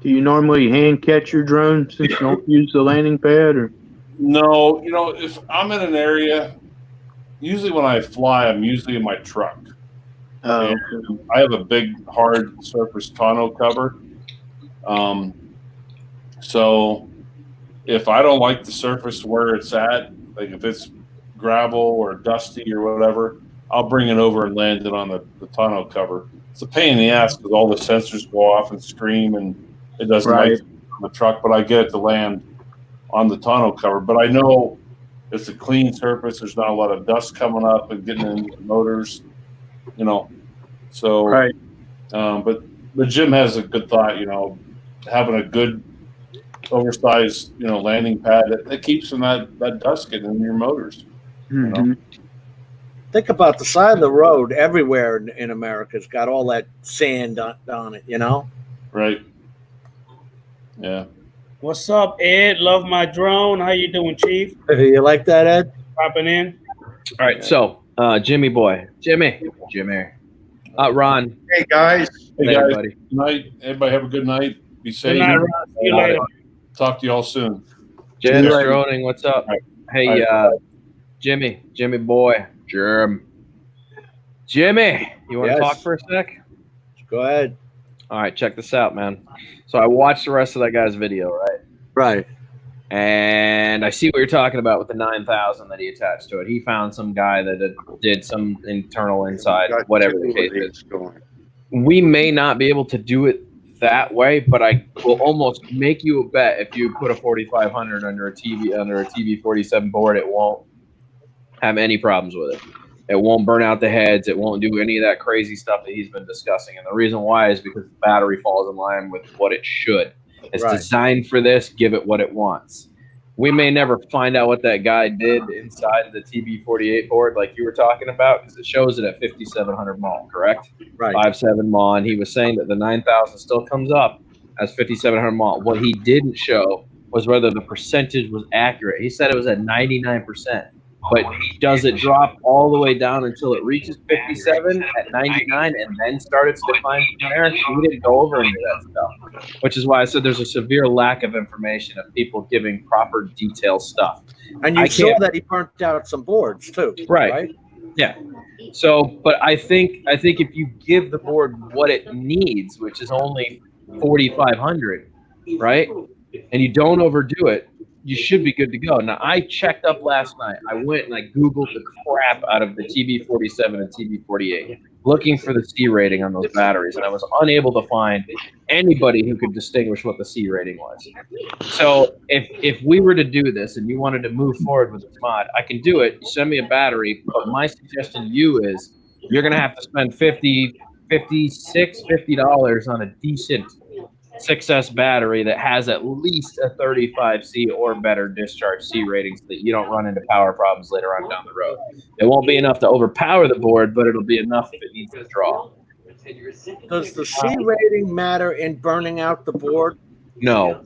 Do you normally hand catch your drone since you don't use the landing pad? Or No, if I'm in an area, usually when I fly, I'm usually in my truck. And I have a big hard surface tonneau cover. So if I don't like the surface where it's at, like if it's gravel or dusty or whatever, I'll bring it over and land it on the tonneau cover. It's a pain in the ass because all the sensors go off and scream and it doesn't like it on the truck, but I get it to land on the tonneau cover. But I know it's a clean surface. There's not a lot of dust coming up and getting into the motors, So, right. But Jim has a good thought, having a good oversized, landing pad that keeps from that dust getting in your motors. Mm-hmm. Think about the side of the road everywhere in America's got all that sand on it, Right. Yeah. What's up, Ed? Love my drone. How you doing, Chief? You like that, Ed? Popping in. All right, so Jimmy boy, Jimmy, Ron. Hey guys. Hey Later, guys. buddy. Good night. Everybody have a good night. Be Good safe. night, Ron. See you later. Talk to you all soon. Jim's Right. droning. What's up? Right. Hey, Right. Jimmy boy, Jimmy, you want to Yes. talk for a sec? Go ahead. All right, check this out, man. So I watched the rest of that guy's video, right? Right. And I see what you're talking about with the 9,000 that he attached to it. He found some guy that did some internal inside, whatever the case is. We may not be able to do it that way, but I will almost make you a bet if you put a 4500 under a TV 47 board, it won't have any problems with it. It won't burn out the heads. It won't do any of that crazy stuff that he's been discussing. And the reason why is because the battery falls in line with what it should. It's Right. designed for this. Give it what it wants. We may never find out what that guy did inside the TB48 board like you were talking about because it shows it at 5,700 mAh, correct? Right. 5.7 mAh. And he was saying that the 9,000 still comes up as 5,700 mAh. What he didn't show was whether the percentage was accurate. He said it was at 99%. But does it drop all the way down until it reaches 57 at 99 and then started to decline from there? We didn't go over any of that stuff, which is why I said there's a severe lack of information of people giving proper detailed stuff. And you I saw can't- that he burnt out some boards too. Right. Yeah. So, but I think if you give the board what it needs, which is only 4,500, right, and you don't overdo it, you should be good to go. Now, I checked up last night. I went and I Googled the crap out of the TB47 and TB48, looking for the C rating on those batteries, and I was unable to find anybody who could distinguish what the C rating was. So if we were to do this and you wanted to move forward with this mod, I can do it. You send me a battery, but my suggestion to you is you're going to have to spend $50 on a decent 6S battery that has at least a 35C or better discharge C rating so that you don't run into power problems later on down the road. It won't be enough to overpower the board, but it'll be enough if it needs to draw. Does the C rating matter in burning out the board? No.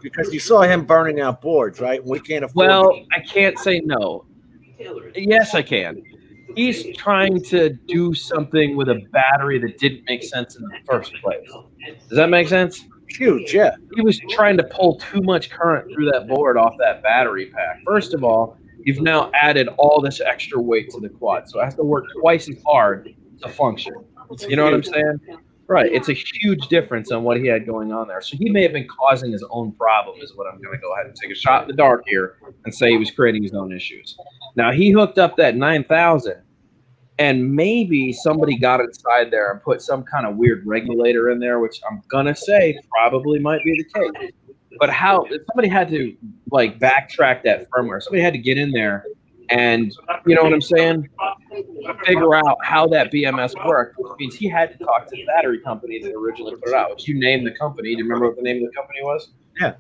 Because you saw him burning out boards, right? We can't afford. Well, I can't say no. Yes, I can. He's trying to do something with a battery that didn't make sense in the first place. Does that make sense? Huge, yeah. He was trying to pull too much current through that board off that battery pack. First of all, you've now added all this extra weight to the quad, so it has to work twice as hard to function. You know what I'm saying? Right. It's a huge difference on what he had going on there. So he may have been causing his own problem, is what I'm going to go ahead and take a shot in the dark here and say he was creating his own issues. Now, he hooked up that 9000, and maybe somebody got inside there and put some kind of weird regulator in there, which I'm going to say probably might be the case. But how somebody had to like backtrack that firmware. Somebody had to get in there and, you know what I'm saying, figure out how that BMS worked, which means he had to talk to the battery company that originally put it out. Which you named the company. Do you remember what the name of the company was? Yeah.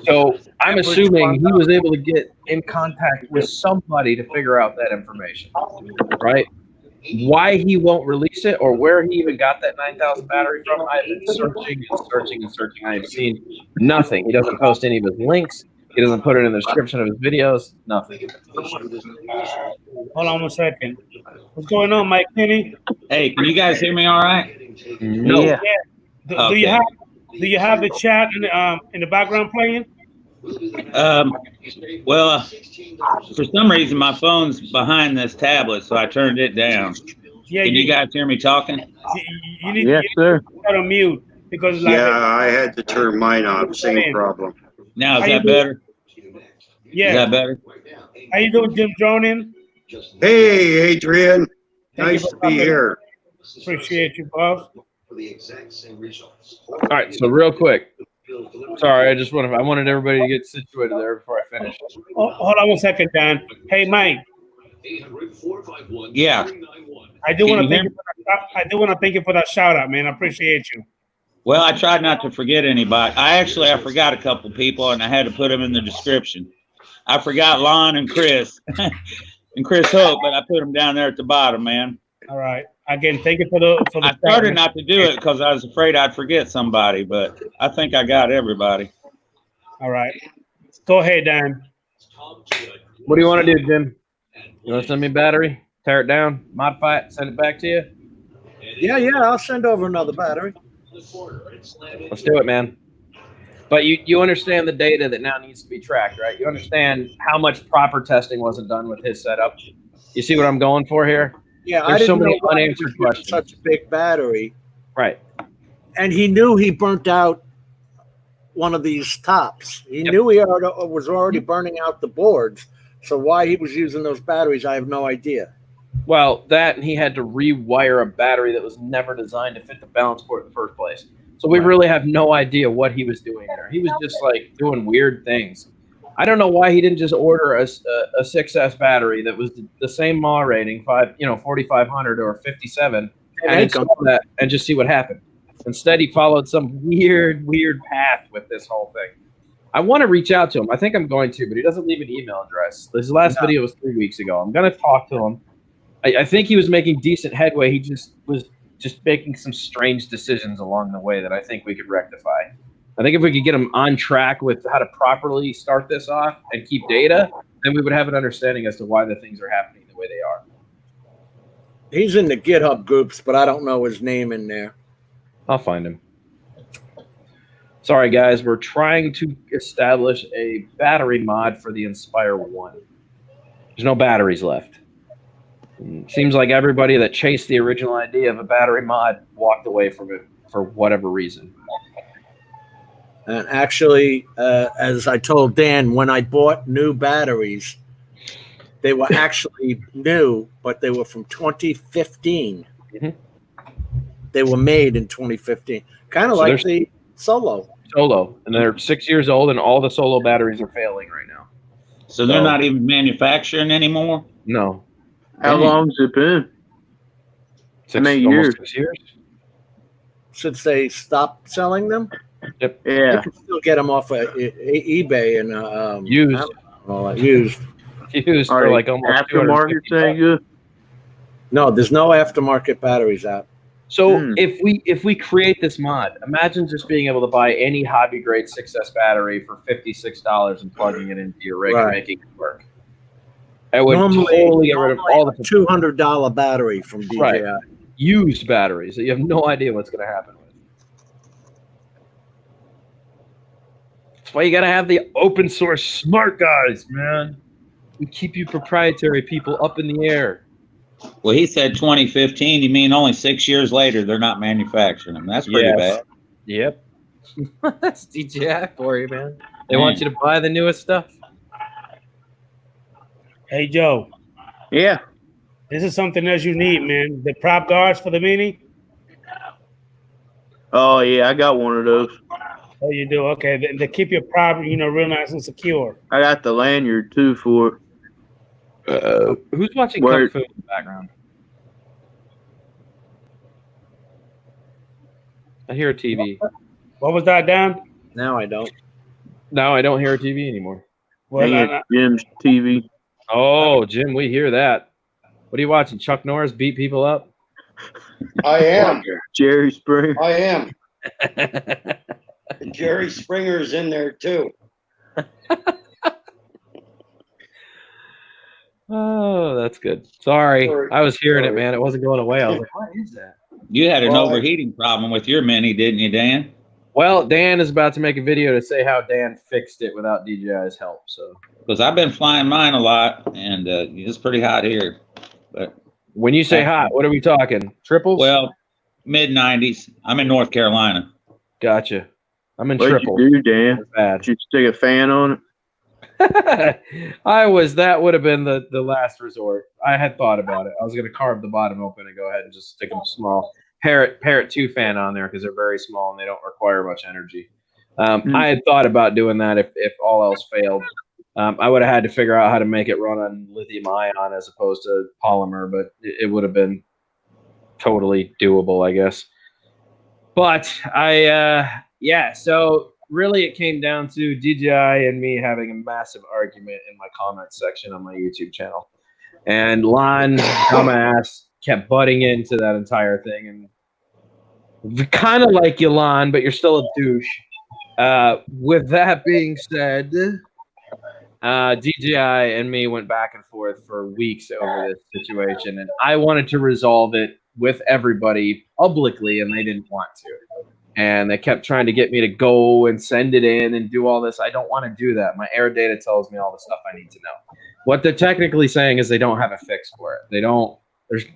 So I'm assuming he was able to get in contact with somebody to figure out that information, right? Why he won't release it or where he even got that 9000 battery from, I've been searching and searching and searching. I have seen nothing. He doesn't post any of his links. He doesn't put it in the description of his videos. Nothing. Hold on 1 second. What's going on, Mike Kinney? Hey, can you guys hear me all right? No. Yeah. Do you have the chat in the background playing? Well, for some reason, my phone's behind this tablet, so I turned it down. Yeah. Can you guys hear me talking? You need Yes, sir. to put on mute because like Yeah, I had to turn mine off. Same problem. Now, is How you that better? yeah. Is that better? How you doing, Jim Dronin? Hey, Adrian. Thank you Nice for to be coming. here. Appreciate you, Buff. All right. So real quick. Sorry, I wanted everybody to get situated there before I finish. Oh, hold on 1 second, Dan. Hey, Mike. Yeah. I do Can want you to hear thank you for that shout out, man. I appreciate you. Well, I tried not to forget anybody. I forgot a couple people, and I had to put them in the description. I forgot Lon and Chris and Chris Hope, but I put them down there at the bottom, man. All right. Again, thank you for the. I started not to do it because I was afraid I'd forget somebody, but I think I got everybody. All right. Go ahead, Dan. What do you want to do, Jim? You want to send me a battery? Tear it down, modify it, send it back to you? Yeah, I'll send over another battery. Let's do it, man. But you understand the data that now needs to be tracked, right? You understand how much proper testing wasn't done with his setup. You see what I'm going for here? Yeah, There's I didn't so many know why he unanswered was using questions. such a big battery, Right. and he knew he burnt out one of these tops. He Yep. knew he was already burning out the boards. So why he was using those batteries, I have no idea. Well, that and he had to rewire a battery that was never designed to fit the balance board in the first place. So we really have no idea what he was doing there. He was just like doing weird things. I don't know why he didn't just order a 6S battery that was the same mAh rating, 4500 or 57, and install that and just see what happened. Instead, he followed some weird path with this whole thing. I want to reach out to him. I think I'm going to, but he doesn't leave an email address. His last video was 3 weeks ago. I'm going to talk to him. I think he was making decent headway. He just was making some strange decisions along the way that I think we could rectify. I think if we could get him on track with how to properly start this off and keep data, then we would have an understanding as to why the things are happening the way they are. He's in the GitHub groups, but I don't know his name in there. I'll find him. Sorry, guys. We're trying to establish a battery mod for the Inspire 1. There's no batteries left. Seems like everybody that chased the original idea of a battery mod walked away from it for whatever reason. And actually, as I told Dan, when I bought new batteries, they were actually new, but they were from 2015. Mm-hmm. They were made in 2015. Kind of like the Solo. And they're 6 years old, and all the Solo batteries are failing right now. So they're not even manufacturing anymore? No. How long's it been? How many years? Almost 6 years. Since they stopped selling them, Yeah. you can still get them off of eBay and Used. used. Used for like almost aftermarket thing good. No, there's no aftermarket batteries out. So if we create this mod, imagine just being able to buy any hobby grade 6S battery for $56 and plugging it into your rig and making it work. It would totally get rid of all the $200 battery from DJI. Right. Used batteries that you have no idea what's going to happen with. That's why you got to have the open source smart guys, man. We keep you proprietary people up in the air. Well, he said 2015. You mean only 6 years later they're not manufacturing them? That's pretty bad. Yep. That's DJI for you, man. They want you to buy the newest stuff. Hey, Joe. Yeah. This is something else you need, man. The prop guards for the Mini. Oh yeah, I got one of those. Oh, you do? Okay. They keep your prop, real nice and secure. I got the lanyard too for it. Who's watching Kung Fu in the background? I hear a TV. What was that, Dan? Now I don't. No, I don't hear a TV anymore. Well, Jim's TV. Oh, Jim, we hear that. What are you watching? Chuck Norris beat people up? I am. Jerry Springer. I am. And Jerry Springer's in there too. Oh, that's good. Sorry. I was hearing it, man. It wasn't going away. I was like, what is that? You had an overheating problem with your Mini, didn't you, Dan? Well, Dan is about to make a video to say how Dan fixed it without DJI's help. So, because I've been flying mine a lot, and it's pretty hot here. But when you say hot, what are we talking? Triples? Well, mid 90s. I'm in North Carolina. Gotcha. I'm in What'd triples. you do, Dan? Bad. Did you stick a fan on it? That would have been the last resort. I had thought about it. I was going to carve the bottom open and go ahead and just stick them small. Parrot 2 fan on there because they're very small and they don't require much energy. I had thought about doing that if all else failed. I would have had to figure out how to make it run on lithium ion as opposed to polymer, but it would have been totally doable, I guess. But so really it came down to DJI and me having a massive argument in my comments section on my YouTube channel. And Lon, dumbass, kept butting into that entire thing. And kind of like you, Lon, but you're still a douche. With that being said, DJI and me went back and forth for weeks over this situation. And I wanted to resolve it with everybody publicly, and they didn't want to. And they kept trying to get me to go and send it in and do all this. I don't want to do that. My air data tells me all the stuff I need to know. What they're technically saying is they don't have a fix for it. They don't.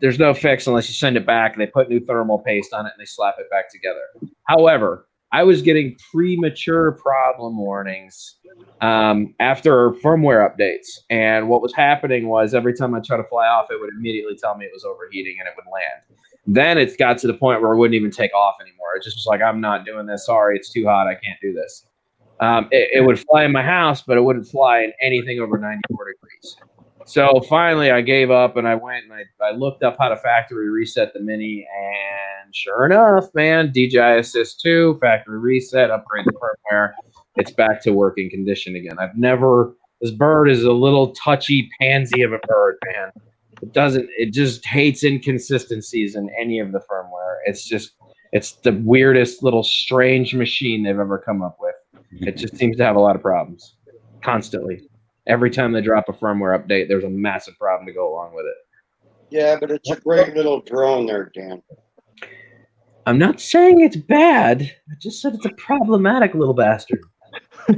There's no fix unless you send it back. They put new thermal paste on it and they slap it back together. However, I was getting premature problem warnings after firmware updates. And what was happening was every time I tried to fly off, it would immediately tell me it was overheating and it would land. Then it got to the point where it wouldn't even take off anymore. It just was like, I'm not doing this. Sorry, it's too hot. I can't do this. It would fly in my house, but it wouldn't fly in anything over 94 degrees. So finally, I gave up and I went and I looked up how to factory reset the Mini. And sure enough, man, DJI Assist 2, factory reset, upgrade the firmware. It's back to working condition again. This bird is a little touchy pansy of a bird, man. It just hates inconsistencies in any of the firmware. It's the weirdest little strange machine they've ever come up with. It just seems to have a lot of problems constantly. Every time they drop a firmware update, there's a massive problem to go along with it. Yeah, but it's a great little drone there, Dan. I'm not saying it's bad. I just said it's a problematic little bastard. The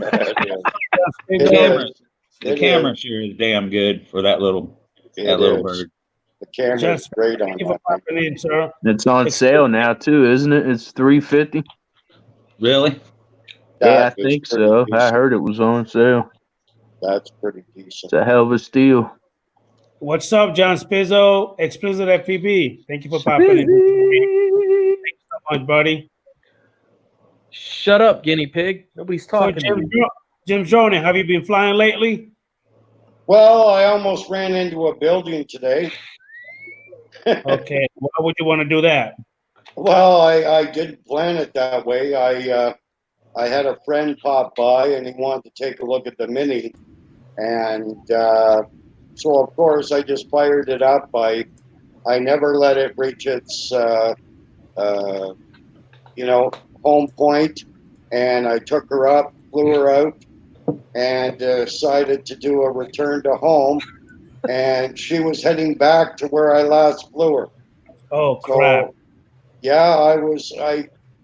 camera sure is damn good for that little bird. The camera's great on that. It's on sale now too, isn't it? It's $350. Really? Yeah, I think so. I heard it was on sale. That's pretty decent. It's a hell of a steal. What's up, John Spizzo? Explicit FPB. Thank you for popping in. Thank you so much, buddy. Shut up, guinea pig. Nobody's talking to you. Jim Jordan, have you been flying lately? Well, I almost ran into a building today. Okay. Why would you want to do that? Well, I didn't plan it that way. I had a friend pop by and he wanted to take a look at the Mini, and so of course I just fired it up. I never let it reach its home point, and I took her up, flew her out, and decided to do a return to home, and she was heading back to where I last flew her. Oh crap! So yeah,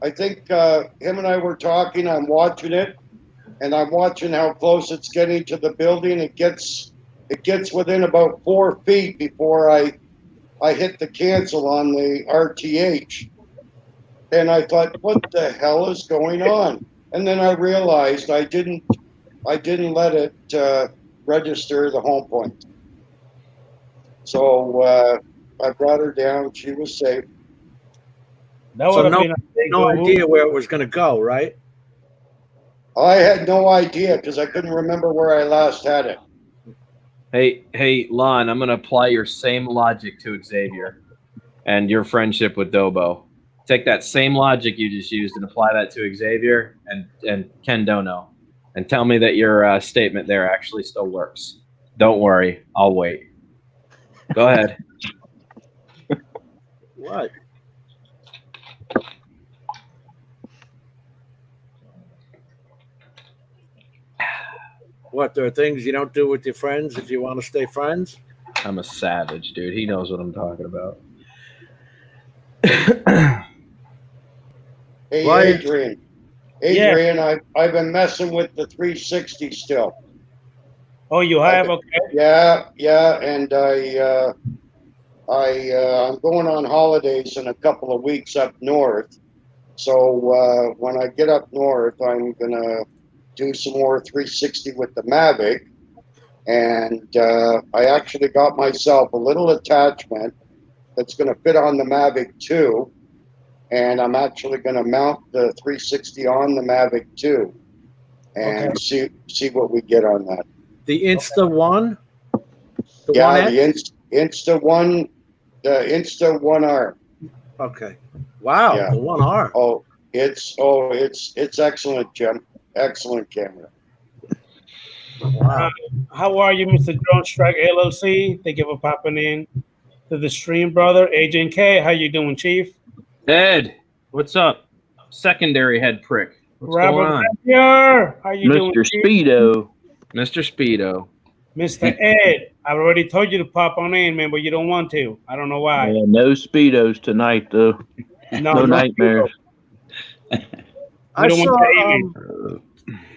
I think him and I were talking. I'm watching it, and I'm watching how close it's getting to the building. It gets within about 4 feet before I hit the cancel on the RTH. And I thought, what the hell is going on? And then I realized I didn't let it register the home point. So I brought her down. She was safe. That So would have been a big no move. idea where it was going to go, right? I had no idea because I couldn't remember where I last had it. Hey, Lon, I'm gonna apply your same logic to Xavier and your friendship with Dobo. Take that same logic you just used and apply that to Xavier and Ken Dono, and tell me that your statement there actually still works. Don't worry, I'll wait. Go ahead. What? What? There are things you don't do with your friends if you want to stay friends? I'm a savage, dude. He knows what I'm talking about. Hey, Ryan. Adrian, I've been messing with the 360 still. Oh, you have? Okay. Yeah, and I'm going on holidays in a couple of weeks up north. So when I get up north, I'm gonna do some more 360 with the Mavic, and I actually got myself a little attachment that's gonna fit on the Mavic 2, and I'm actually gonna mount the 360 on the Mavic 2, and see what we get on that. The Insta One? The Yeah, 1X? the the Insta 1R. Okay. Wow, Yeah. the 1R. Oh, it's excellent, Jim. Excellent camera. Wow. How are you, Mr. Drone Strike LLC? Thank you for popping in to the stream, brother. Agent K, how you doing, Chief? Ed, what's up? Secondary head prick. What's going Robert on? Napier, how you doing, Mr. Chief? Speedo. Mr. Speedo. Mr. Ed, I already told you to pop on in, man, but you don't want to. I don't know why. Yeah, no Speedos tonight, though. No nightmares. I don't want saw that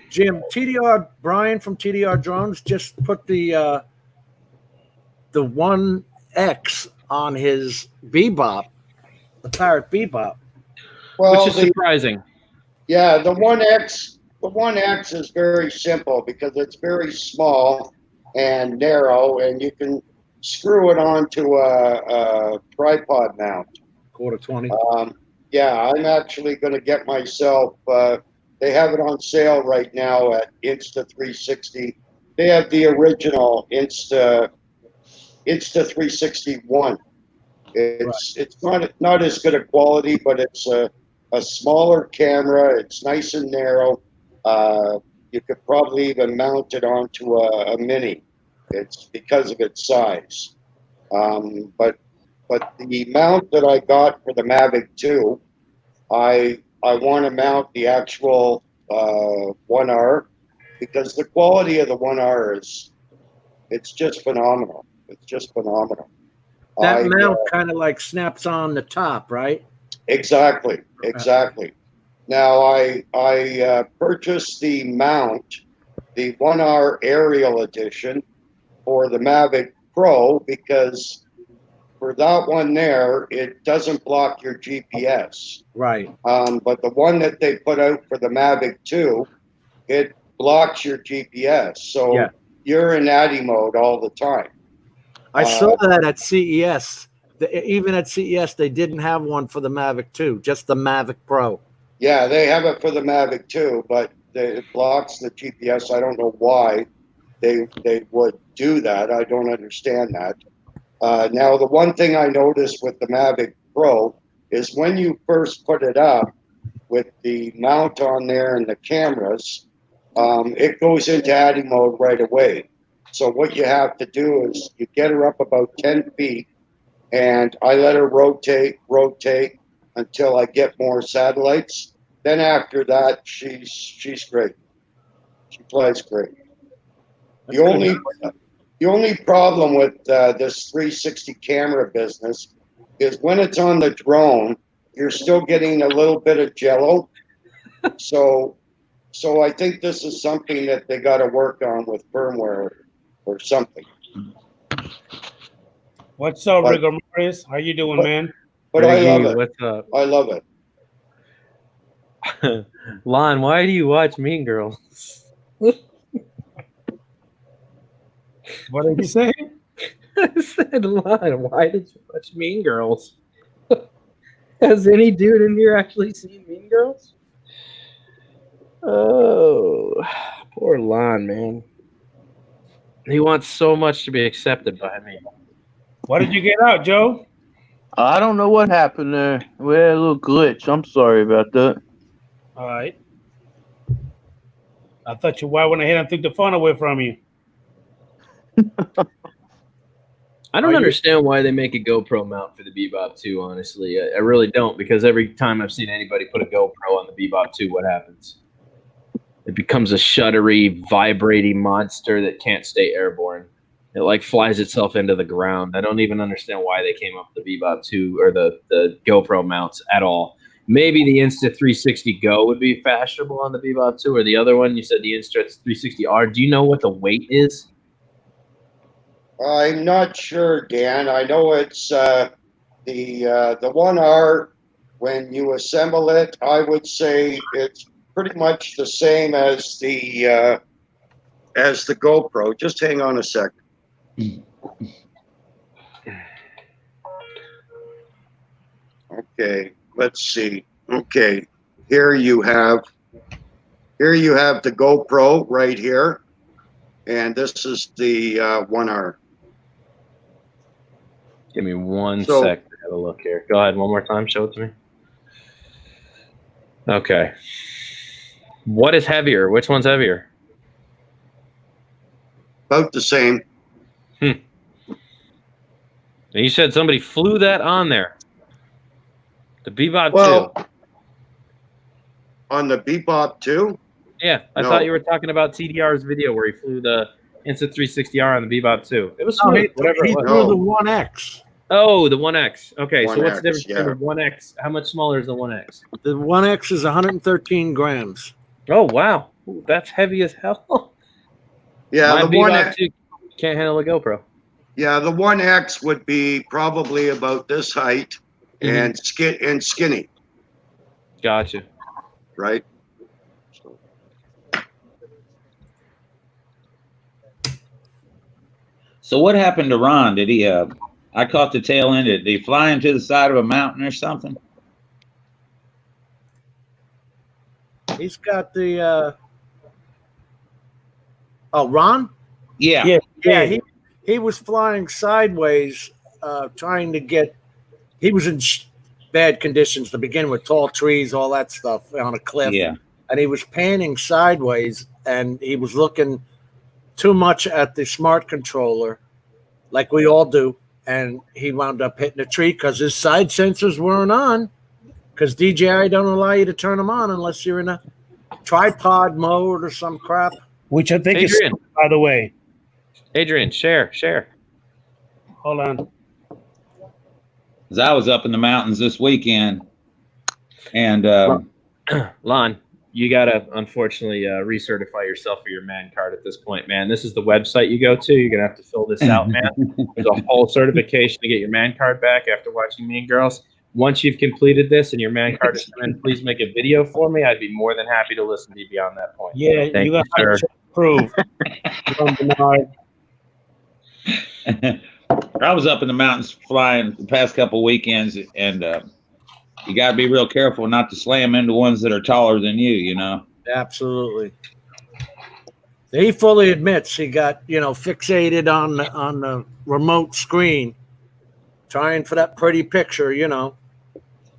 Jim TDR Brian from TDR Drones just put the 1X on his Bebop, the Parrot Bebop. Well, Which is surprising. Yeah, the 1X is very simple because it's very small and narrow, and you can screw it onto a tripod mount. Quarter 20. Yeah, I'm actually going to get myself. They have it on sale right now at Insta360. They have the original Insta361. It's not as good a quality, but it's a smaller camera. It's nice and narrow. You could probably even mount it onto a Mini. It's because of its size. But the mount that I got for the Mavic 2, I want to mount the actual 1R because the quality of the 1R it's just phenomenal. It's just phenomenal. That mount kind of like snaps on the top, right? Exactly. Now I purchased the mount, the 1R Aerial Edition for the Mavic Pro because for that one there, it doesn't block your GPS. Right. But the one that they put out for the Mavic 2, it blocks your GPS. So you're in ADI mode all the time. I saw that at CES. Even at CES, they didn't have one for the Mavic 2, just the Mavic Pro. Yeah, they have it for the Mavic 2, but it blocks the GPS. I don't know why they would do that. I don't understand that. Now, the one thing I noticed with the Mavic Pro is when you first put it up with the mount on there and the cameras, it goes into ADI mode right away. So what you have to do is you get her up about 10 feet, and I let her rotate until I get more satellites. Then after that, she's great. She flies great. The only problem with this 360 camera business is when it's on the drone, you're still getting a little bit of jello. So I think this is something that they got to work on with firmware or something. What's up, Rigor Morris? How you doing, man? But I love it. What's up? I love it. Lon, why do you watch Mean Girls? What did you say? I said, Lon, why did you watch Mean Girls? Has any dude in here actually seen Mean Girls? Oh, poor Lon, man. He wants so much to be accepted by me. What did you get out, Joe? I don't know what happened there. We had a little glitch. I'm sorry about that. All right. I thought your wife went ahead and took the phone away from you. I don't understand why they make a GoPro mount for the Bebop 2, honestly. I really don't, because every time I've seen anybody put a GoPro on the Bebop 2, what happens? It becomes a shuddery, vibrating monster that can't stay airborne. It like flies itself into the ground. I don't even understand why they came up with the Bebop 2 or the GoPro mounts at all. Maybe the Insta360 Go would be fashionable on the Bebop 2, or the other one, you said the Insta360R. Do you know what the weight is? I'm not sure, Dan. I know it's the 1R. When you assemble it, I would say it's pretty much the same as the GoPro. Just hang on a sec. Okay, let's see. Okay, here you have the GoPro right here, and this is the 1R. Give me one sec to have a look here. Go ahead, one more time. Show it to me. Okay. What is heavier? Which one's heavier? About the same. And you said somebody flew that on there. The Bebop 2. On the Bebop 2? Yeah, I thought you were talking about TDR's video where he flew the Insta360R on the Bebop 2. It was smooth, whatever it was. Flew the 1X. Oh, the 1X. Okay, so 1X, what's the difference between the 1X? How much smaller is the 1X? The 1X is 113 grams. Oh, wow. Ooh, that's heavy as hell. Yeah, My the Bebop 1X. 2 can't handle a GoPro. Yeah, the 1X would be probably about this height and skinny, Gotcha. right? So what happened to Ron? Did he? I caught the tail end. Did he fly into the side of a mountain or something? He's got the. Oh, Ron? Yeah. Yeah. He was flying sideways, trying to get. He was in bad conditions to begin with, tall trees, all that stuff on a cliff. Yeah. And he was panning sideways, and he was looking too much at the smart controller, like we all do. And he wound up hitting a tree because his side sensors weren't on, because DJI don't allow you to turn them on unless you're in a tripod mode or some crap. Which I think Adrian. is, by the way. Adrian, share. Hold on. 'Cause I was up in the mountains this weekend, and Lon, you gotta unfortunately recertify yourself for your man card at this point, man. This is the website you go to. You're gonna have to fill this out, man. There's a whole certification to get your man card back after watching Mean Girls. Once you've completed this and your man card is come in, please make a video for me. I'd be more than happy to listen to you beyond that point. Yeah, Thank you got you, to sir. prove. I was up in the mountains flying the past couple weekends, and you got to be real careful not to slam into ones that are taller than you. You know. Absolutely. He fully admits he got, fixated on the remote screen Trying for that pretty picture, you know.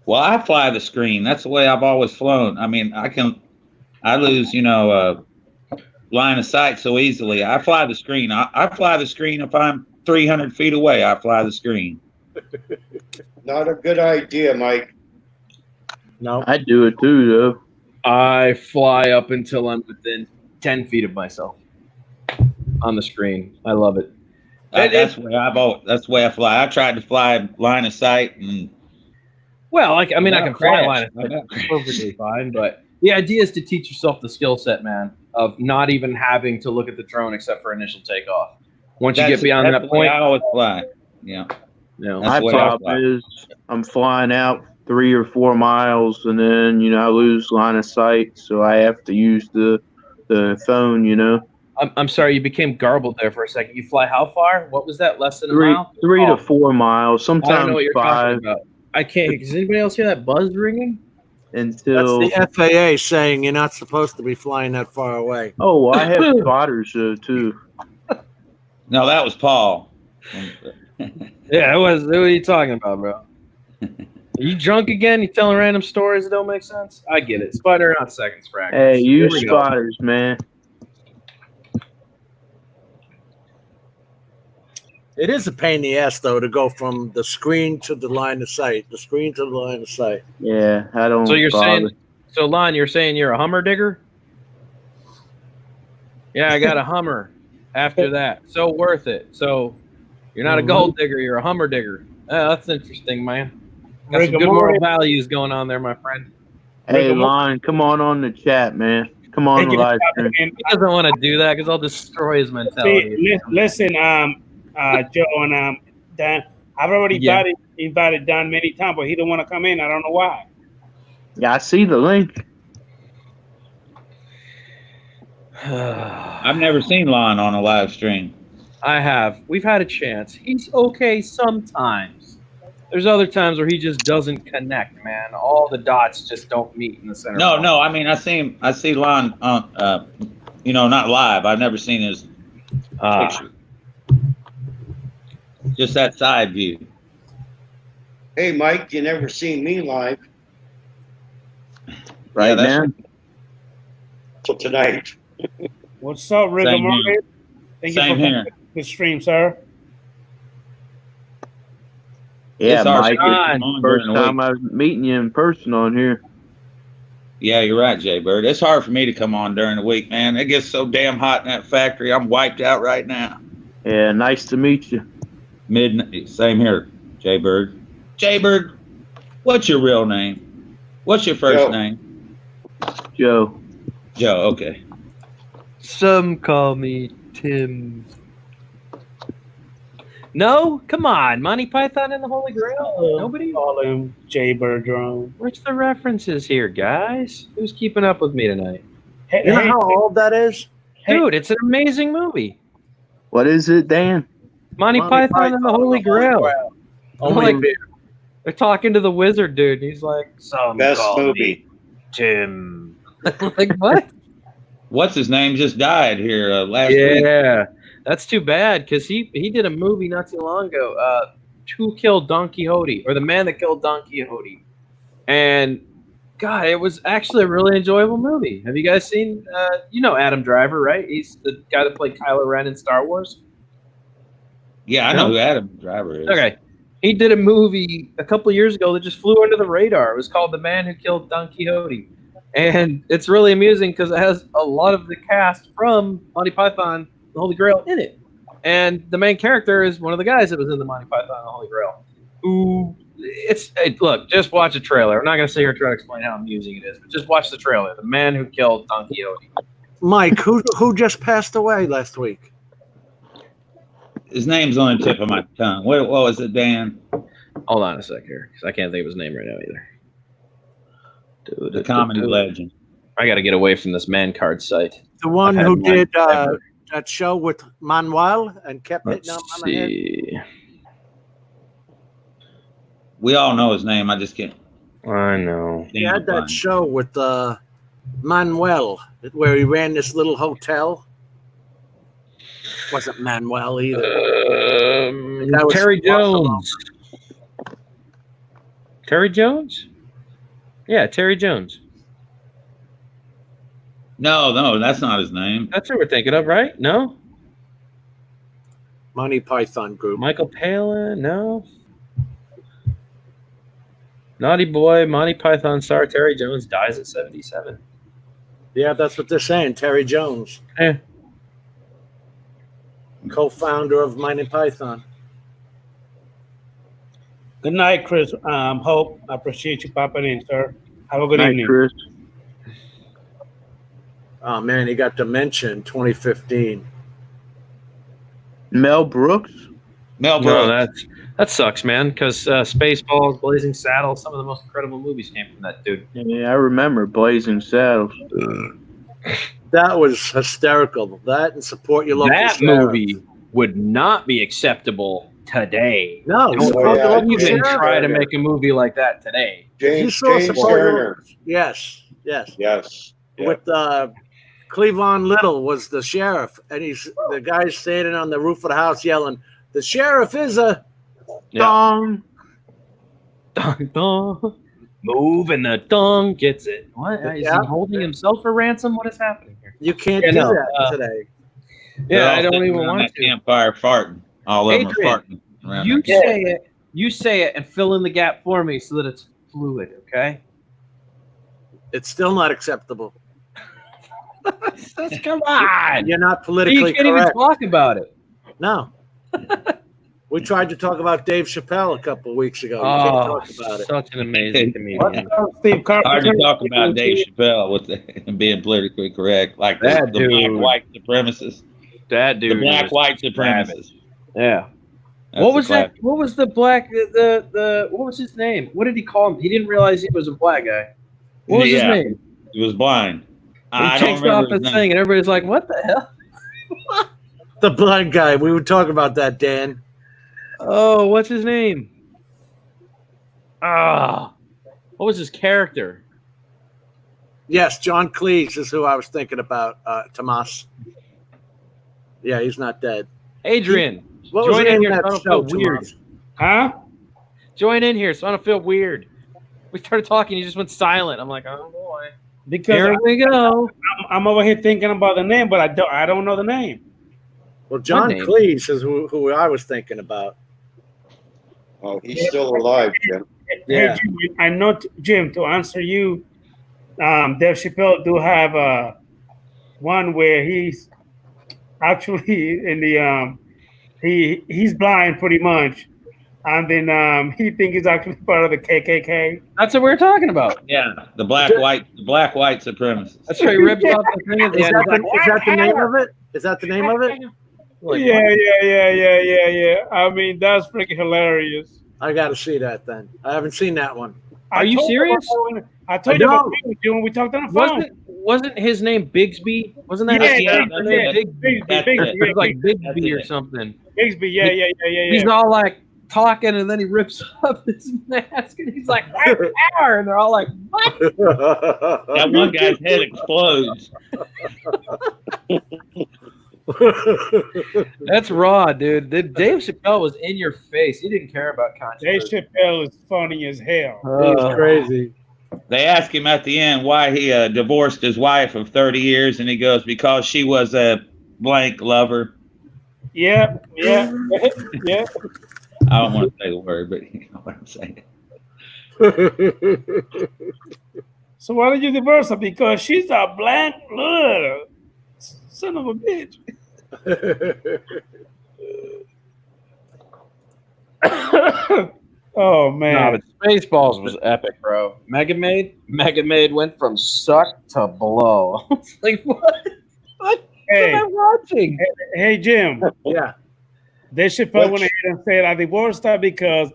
Well, I fly the screen. That's the way I've always flown. I mean, I lose, line of sight so easily. I fly the screen. I fly the screen if I'm 300 feet away. I fly the screen. Not a good idea, Mike. No. I do it too, though. I fly up until I'm within 10 feet of myself on the screen. I love it. That's the way I fly. I tried to fly line of sight, and Well, I can Without fly crash. line of sight perfectly fine, but the idea is to teach yourself the skill set, man, of not even having to look at the drone except for initial takeoff. Once you get beyond that's that the way point, I always fly. Yeah. no. That's My the way I problem fly. is I'm flying out 3 or 4 miles, and then I lose line of sight, so I have to use the phone. I'm sorry, you became garbled there for a second. You fly how far? What was that? Less than a Three mile? 3 Oh, to 4 miles, I don't know sometimes what you're 5 talking about. I can't. Does anybody else hear that buzz ringing? until. That's the FAA saying you're not supposed to be flying that far away. Oh, I have spotters too. No, that was Paul. Yeah, it was. What are you talking about, bro? Are you drunk again? You telling random stories that don't make sense? I get it. Spider on seconds, fragments. Hey, Here use we go. spotters, man. It is a pain in the ass, though, to go from the screen to the line of sight. The screen to the line of sight. Yeah, I don't. So you're bother. saying, so Lon, you're saying you're a Hummer digger? Yeah, I got a Hummer. After that, so worth it. So you're not a gold digger, you're a Hummer digger. That's interesting, man. Got Rick some and good moral Morty. values going on there, my friend. Hey, Lon, come on the chat, man. Come on the live stream. And, He doesn't want to do that because I'll destroy his mentality. listen, Joe and Dan, I've already Yeah. invited Dan many times, but he don't want to come in. I don't know why. Yeah, I see the link. I've never seen Lon on a live stream. I have. We've had a chance. He's okay sometimes. There's other times where he just doesn't connect, man. All the dots just don't meet in the center. No. I mean, I see Lon on, not live. I've never seen his picture. Just that side view. Hey, Mike, you never seen me live Right Yeah, that's- now. till tonight. What's up, Rick Same and Morty? here. Thank you Same for here. coming to the stream, sir. Yeah, It's our Mike. time It's on the during first the time I'm meeting you in person on here. Yeah, you're right, Jay Bird. It's hard for me to come on during the week, man. It gets so damn hot in that factory. I'm wiped out right now. Yeah, nice to meet you. Midnight. Same here, Jay Bird. Jay Bird, what's your real name? What's your first Joe. name? Joe. Joe. Okay. Some call me Tim. No? Come on. Monty Python and the Holy Grail? Nobody? Call him Jay Birdrone. Where's the references here, guys? Who's keeping up with me tonight? Hey, You know hey, how old that is? Dude, it's an amazing movie. What is it, Dan? Monty Python and the Holy Grail. Only Like, they're talking to the wizard, dude. And he's like, some Best call movie. me Tim. Like, what? What's his name just died here last week. Yeah. That's too bad because he did a movie not too long ago, Who Killed Don Quixote, or The Man That Killed Don Quixote. And, God, it was actually a really enjoyable movie. Have you guys seen, Adam Driver, right? He's the guy that played Kylo Ren in Star Wars. Yeah, I know who Adam Driver is. Okay. He did a movie a couple years ago that just flew under the radar. It was called The Man Who Killed Don Quixote. And it's really amusing because it has a lot of the cast from Monty Python, The Holy Grail in it. And the main character is one of the guys that was in the Monty Python, The Holy Grail. Look, just watch the trailer. I'm not going to sit here and try to explain how amusing it is, but just watch the trailer. The Man Who Killed Don Quixote. Mike, who just passed away last week? His name's on the tip of my tongue. What was it, Dan? Hold on a sec here, because I can't think of his name right now either. The comedy legend. I got to get away from this man card site. The one I've who had one did ever. that show with Manuel and kept hitting him Let's on the head? see. We all know his name. I just can't. I know. He had that show with Manuel, where he ran this little hotel. Wasn't Manuel either. That was Terry Buffalo. Jones. Terry Jones? Yeah, Terry Jones. No, that's not his name. That's what we're thinking of, right? No? Monty Python group. Michael Palin? No. Naughty Boy, Monty Python star Terry Jones dies at 77. Yeah, that's what they're saying. Terry Jones, Eh. co-founder of Monty Python. Good night, Chris. Hope. I appreciate you popping in, sir. Have a good Night, evening. Chris. Oh man, he got dementia in 2015. Mel Brooks. Mel No, Brooks. that sucks, man, because Spaceballs, Blazing Saddles, some of the most incredible movies came from that dude. Yeah, I remember Blazing Saddles. That was hysterical. That and support your local That sheriff. movie would not be acceptable today. No, Don't support your local even sheriff. try to make a movie like that today. You James, saw James support your Turner. local- Yes. Yes. Yeah. With Cleavon Little was the sheriff, and the guy's standing on the roof of the house yelling, "The sheriff is a Dong. Dong, dong. Move and the dong gets it. What? Is Yeah. he holding himself for ransom? What is happening here? You can't Yeah, do no, that today." They're all I don't sitting even around want that to. campfire farting. All of them are Adrian, farting. around You that say it, and fill in the gap for me so that it's fluid, okay? It's still not acceptable. Come on. You're not You politically can't even correct. talk about it. No. We tried to talk about Dave Chappelle a couple of weeks ago. You can't Oh, talk about it. such an amazing What's comedian. up, Steve Carpenter? Hard to talk about Dave Chappelle with being politically correct, like That the dude. black white supremacist, That dude. the black was white savage. supremacist. Yeah. That's What a was that? classic. What was the black? The what was his name? What did he call him? He didn't realize he was a black guy. What was his Yeah. name? He was blind. He I don't takes off remember his his thing, name. and everybody's like, "What the hell?" The blind guy. We were talking about that, Dan. Oh, what's his name? Ah, what was his character? Yes, John Cleese is who I was thinking about, Tomas. Yeah, he's not dead. Adrian, What was join the in name here of so I that don't show, feel weird. Tomas? Huh? Join in here so I don't feel weird. We started talking, you just went silent. I'm like, oh boy. Because Here we go. I'm over here thinking about the name, but I don't know the name. Well, John name? Cleese is who I was thinking about. Oh, he's still alive, Jim. Yeah. Hey, Jim, I know, Jim, to answer you, Dave Chappelle do have one where he's actually in the he's blind pretty much, and then he thinks he's actually part of the KKK. That's what we were talking about. Yeah, the black white supremacist. That's right. He ripped off the thing at the Is end. that, He's is that the name of it? Is that the name of it? like, Yeah. I mean, that's freaking hilarious. I got to see that then. I haven't seen that one. Are you serious? I told you I about know. you when we talked on the phone. Wasn't his name Bigsby? Wasn't that Yeah, his yeah, name? that's His name it. Bigsby. That's Bigsby, it. It was like That's Bigsby or it. something. Bigsby, yeah. He's all like talking, and then he rips up his mask, and he's like, "Power!" And they're all like, "What?" That one guy's head explodes. That's raw, dude. Dave Chappelle was in your face. He didn't care about Dave controversy. Chappelle is funny as hell. He's crazy. They ask him at the end why he divorced his wife of 30 years, and he goes, because she was a blank lover. Yeah. I don't want to say the word, but you know what I'm saying. So why did you divorce her? Because she's a blank blood. Son of a bitch. Oh man. No, but Spaceballs was epic, bro. Mega Maid went from suck to blow. It's like, what? What Hey, am I watching? hey, Jim. Yeah. Dave Chappelle went ahead and said, I divorced her because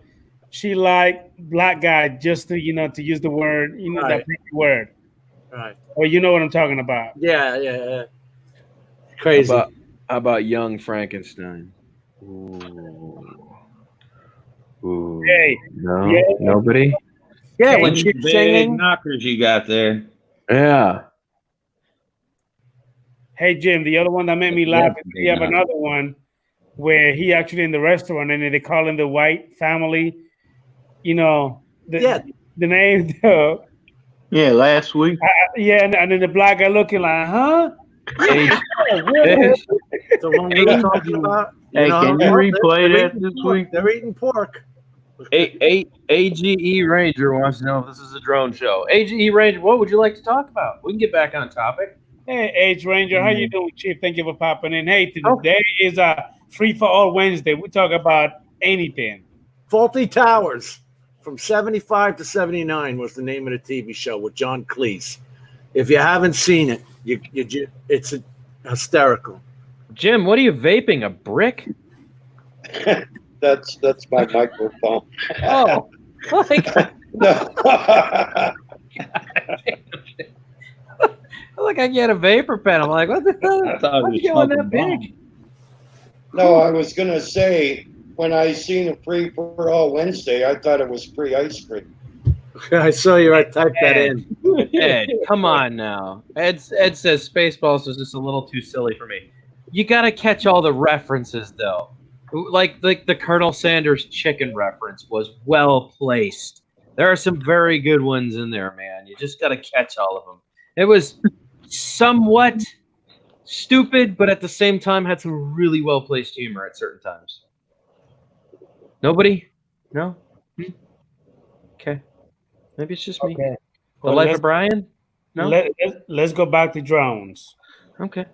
she liked black guy just to, to use the word, that Right. big word. Right. Or you know what I'm talking about. Yeah. Crazy. How about Young Frankenstein? Ooh. Hey, No, yeah. nobody. Yeah, Hey, when Big she's singing. knockers you got there. Yeah. Hey, Jim, the other one that made me laugh is we have another one where he actually in the restaurant and they call him the white family, Yeah. The name. Yeah, last week. Yeah, and then the black guy looking like, huh? Age, The one we were talking about. Hey, can you replay that this week? They're eating pork. AGE Ranger wants to know if this is a drone show. AGE Ranger, what would you like to talk about? We can get back on topic. Hey, Age Ranger, how you doing, Chief? Thank you for popping in. Hey, today is a free for all Wednesday. We talk about anything. Faulty Towers from 75 to 79 was the name of the TV show with John Cleese. If you haven't seen it, it's hysterical. Jim, what are you vaping? A brick? That's my microphone. Oh, No. like I get a vapor pen. I'm like, what the hell? I thought Why'd he you was get one that smoking big? No, I was gonna say when I seen a free for all Wednesday, I thought it was free ice cream. I saw you. I typed that in. Ed, come on now. Ed says Spaceballs was just a little too silly for me. You got to catch all the references, though. Like the Colonel Sanders chicken reference was well placed. There are some very good ones in there, man. You just got to catch all of them. It was somewhat stupid, but at the same time had some really well placed humor at certain times. Nobody? No? Okay. Maybe it's just me. Okay. The Life of Brian? No? Let's go back to drones. Okay.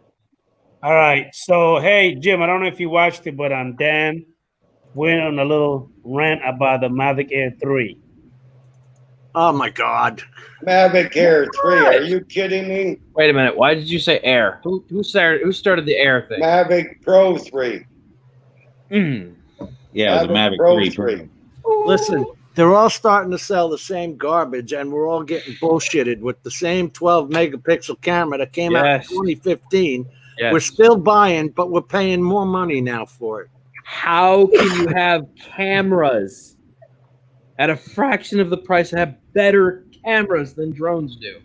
All right. So, hey, Jim, I don't know if you watched it, but Dan went on a little rant about the Mavic Air 3. Oh, my God. Mavic Air 3, are you kidding me? Wait a minute. Why did you say Air? Who started the Air thing? Mavic Pro 3. Yeah, the Mavic Pro 3. 3. Listen, they're all starting to sell the same garbage, and we're all getting bullshitted with the same 12 megapixel camera that came out in 2015. Yes. We're still buying, but we're paying more money now for it. How can you have cameras at a fraction of the price and have better cameras than drones do?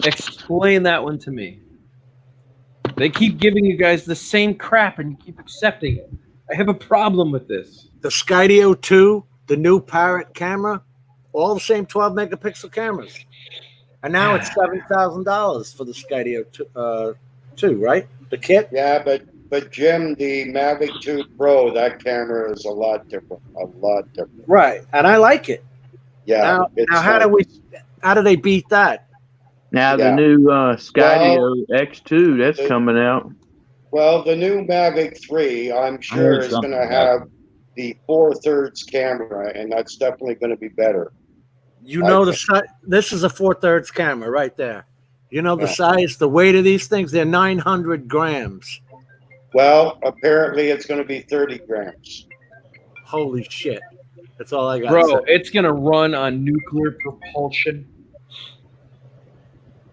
Explain that one to me. They keep giving you guys the same crap and you keep accepting it. I have a problem with this. The Skydio 2, the new Parrot camera, all the same 12 megapixel cameras. And now it's $7,000 for the Skydio 2, right? The kit? Yeah, but Jim, the Mavic 2 Pro, that camera is a lot different. A lot different. Right. And I like it. Yeah. Now how do they beat that? Now the new Skydio X2 that's coming out. Well, the new Mavic 3, I'm sure, is going to have the 4/3 camera, and that's definitely going to be better. You know this is a 4/3 camera right there. You know the size, the weight of these things? They're 900 grams. Well, apparently it's going to be 30 grams. Holy shit. That's all I got. Bro, it's going to run on nuclear propulsion.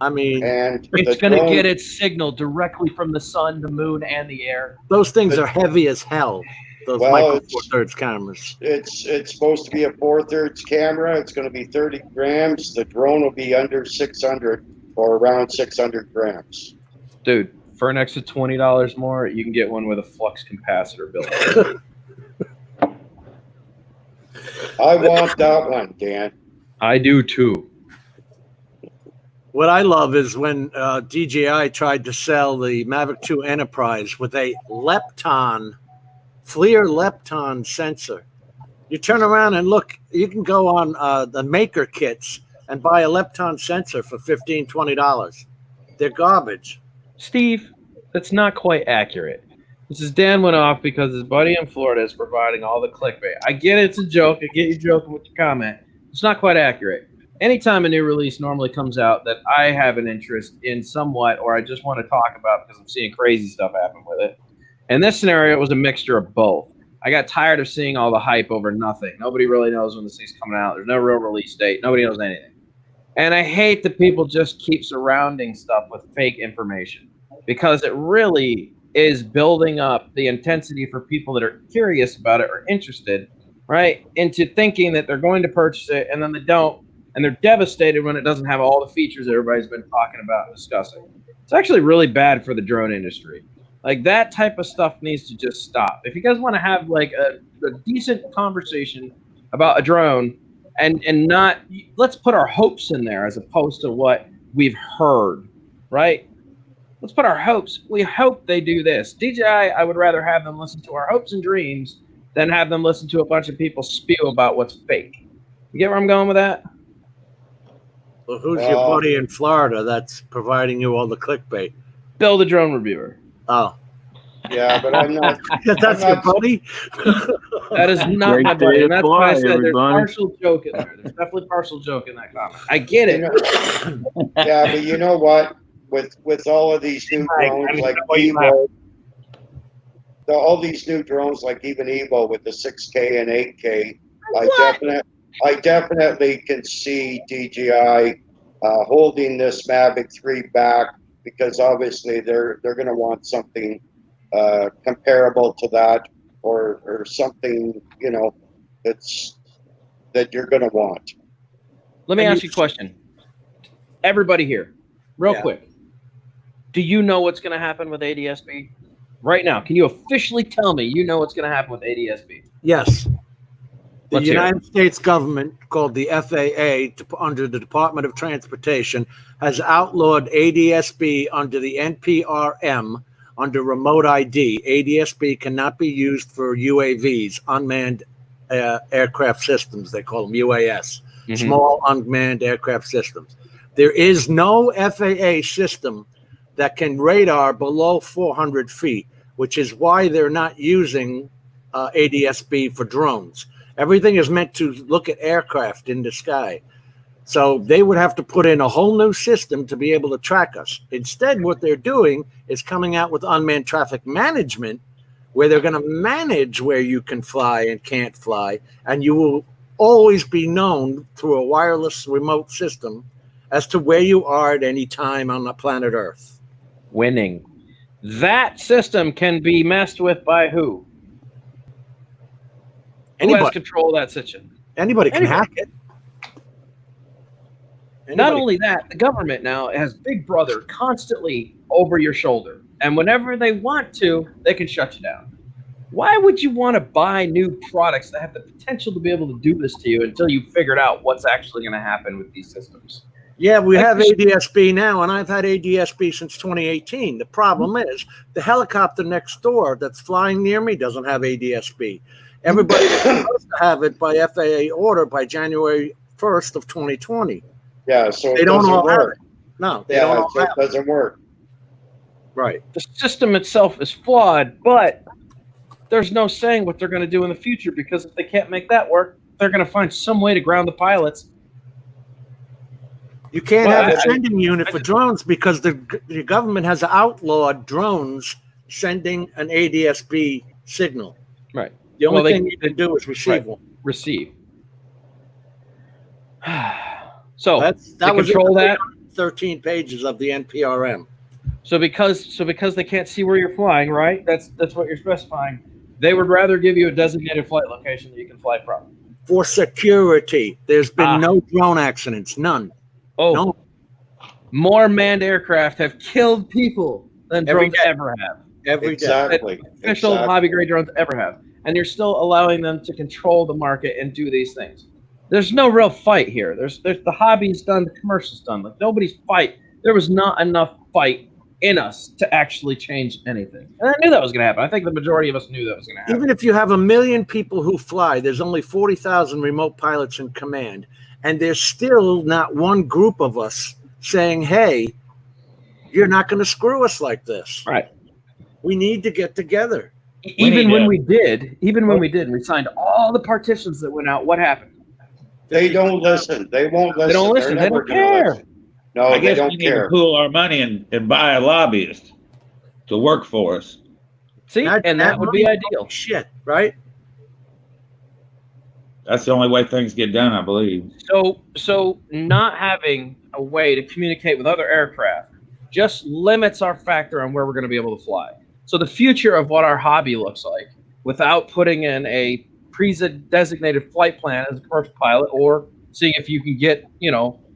I mean, it's going to get its signal directly from the sun, the moon, and the air. Those things are heavy as hell. Those micro 4/3 cameras. It's supposed to be a 4/3 camera. It's going to be 30 grams. The drone will be under 600 or around 600 grams. Dude, for an extra $20 more, you can get one with a flux capacitor built. I want that one, Dan. I do too. What I love is when DJI tried to sell the Mavic 2 Enterprise with a Lepton, FLIR Lepton sensor. You turn around and look, you can go on the maker kits and buy a Lepton sensor for $15, $20. They're garbage. Steve, that's not quite accurate. This is Dan went off because his buddy in Florida is providing all the clickbait. I get it's a joke. I get you joking with your comment. It's not quite accurate. Anytime a new release normally comes out that I have an interest in somewhat, or I just want to talk about because I'm seeing crazy stuff happen with it. In this scenario, it was a mixture of both. I got tired of seeing all the hype over nothing. Nobody really knows when this thing's coming out. There's no real release date. Nobody knows anything. And I hate that people just keep surrounding stuff with fake information because it really is building up the intensity for people that are curious about it or interested, right, into thinking that they're going to purchase it and then they don't. And they're devastated when it doesn't have all the features that everybody's been talking about and discussing. It's actually really bad for the drone industry. Like, that type of stuff needs to just stop. If you guys want to have, like, a decent conversation about a drone, and not, let's put our hopes in there as opposed to what we've heard, right? Let's put our hopes. We hope they do this. DJI, I would rather have them listen to our hopes and dreams than have them listen to a bunch of people spew about what's fake. You get where I'm going with that? Well, who's your buddy in Florida that's providing you all the clickbait? Bill the drone reviewer. Oh. Yeah, but I'm not. That's your buddy? That is not Great my buddy. day And that's to why I fly, said there's everybody. partial joke in there. There's definitely partial joke in that comment. I get it. Yeah, but you know what? With all of these new drones like Evo, all these new drones like even Evo with the 6K and 8K, I definitely can see DJI holding this Mavic 3 back because obviously they're going to want something comparable to that or something, you know, that you're going to want. Let me ask you a question. Everybody here, real quick. Do you know what's going to happen with ADS-B? Right now, can you officially tell me you know what's going to happen with ADS-B? Yes. The Let's hear it. United States government, called the FAA, under the Department of Transportation, has outlawed ADS-B under the NPRM under remote ID. ADS-B cannot be used for UAVs, unmanned aircraft systems. They call them UAS, small unmanned aircraft systems. There is no FAA system that can radar below 400 feet, which is why they're not using ADS-B for drones. Everything is meant to look at aircraft in the sky. So they would have to put in a whole new system to be able to track us. Instead, what they're doing is coming out with unmanned traffic management, where they're going to manage where you can fly and can't fly, and you will always be known through a wireless remote system as to where you are at any time on the planet Earth. Winning. That system can be messed with by who? Who has control of that system? Anybody can hack it. Not only that, the government now has Big Brother constantly over your shoulder. And whenever they want to, they can shut you down. Why would you want to buy new products that have the potential to be able to do this to you until you figured out what's actually going to happen with these systems? Yeah, we have ADS-B now, and I've had ADS-B since 2018. The problem is the helicopter next door that's flying near me doesn't have ADS-B. Everybody was supposed to have it by FAA order by January 1st of 2020. Yeah, so they don't all have it. No, they don't all have it. Doesn't work. Right. The system itself is flawed, but there's no saying what they're going to do in the future, because if they can't make that work, they're going to find some way to ground the pilots. You can't have a sending unit for drones because the government has outlawed drones sending an ADS-B signal. Right. The only thing you can do is receive one. Receive. So that to was control that 13 pages of the NPRM. So because they can't see where you're flying, right? That's what you're specifying. They would rather give you a designated flight location that you can fly from. For security. There's been no drone accidents, none. Oh, no. More manned aircraft have killed people than drones ever have. Exactly. Official hobby grade drones ever have. And you're still allowing them to control the market and do these things. There's no real fight here. There's the hobby's done, the commercial's done. Like nobody's fight. There was not enough fight in us to actually change anything. And I knew that was going to happen. I think the majority of us knew that was going to happen. Even if you have 1 million people who fly, there's only 40,000 remote pilots in command. And there's still not one group of us saying, hey, you're not going to screw us like this. Right. We need to get together. Even when we did, and we signed all the partitions that went out, what happened? They don't listen. They won't listen. They don't listen. They don't care. No, I guess they don't we need care. to pool our money and buy a lobbyist to work for us. See, and that would be ideal. Shit, right? That's the only way things get done, I believe. So not having a way to communicate with other aircraft just limits our factor on where we're going to be able to fly. So the future of what our hobby looks like, without putting in a pre-designated flight plan as a commercial pilot, or seeing if you can get,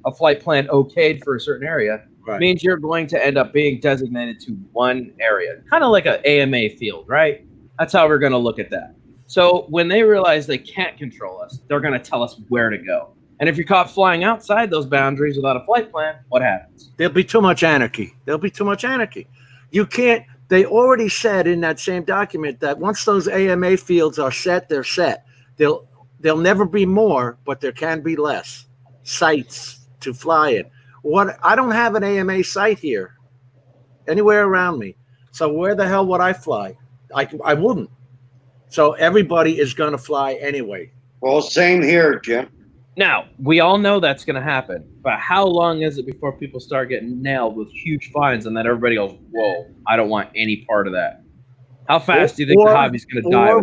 a flight plan okayed for a certain area, means you're going to end up being designated to one area, kind of like an AMA field, right? That's how we're going to look at that. So when they realize they can't control us, they're going to tell us where to go. And if you're caught flying outside those boundaries without a flight plan, what happens? There'll be too much anarchy. You can't. They already said in that same document that once those AMA fields are set, they're set. There'll never be more, but there can be less sites to fly in. I don't have an AMA site here, anywhere around me. So where the hell would I fly? I wouldn't. So everybody is going to fly anyway. Well, same here, Jim. Now, we all know that's going to happen, but how long is it before people start getting nailed with huge fines and then everybody goes, whoa, I don't want any part of that? How fast do you think the hobby's going to die?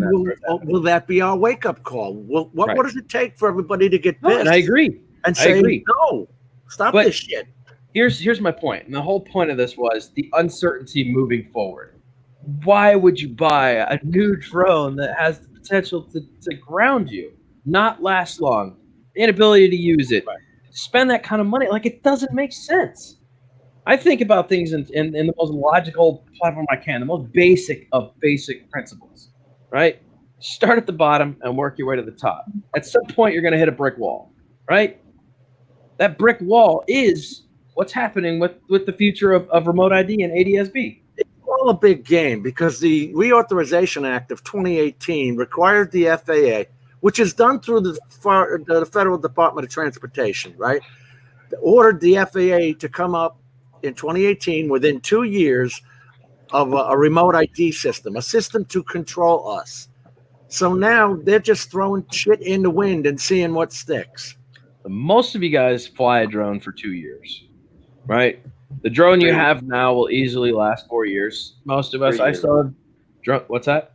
Will that be our wake-up call? What does it take for everybody to get pissed? And I agree. And say, no, stop this shit. Here's my point. And the whole point of this was the uncertainty moving forward. Why would you buy a new drone that has the potential to ground you, not last long, inability to use it, spend that kind of money? Like, it doesn't make sense. I think about things in the most logical platform I can, the most basic of basic principles, right? Start at the bottom and work your way to the top. At some point, you're going to hit a brick wall, right? That brick wall is what's happening with the future of remote ID and ADSB. It's all a big game because the Reauthorization Act of 2018 required the FAA, which is done through the Federal Department of Transportation, right? Ordered the FAA to come up in 2018 within 2 years of a remote ID system, a system to control us. So now they're just throwing shit in the wind and seeing what sticks. Most of you guys fly a drone for 2 years, right? The drone you have now will easily last 4 years. Most of us, I still have drone. What's that?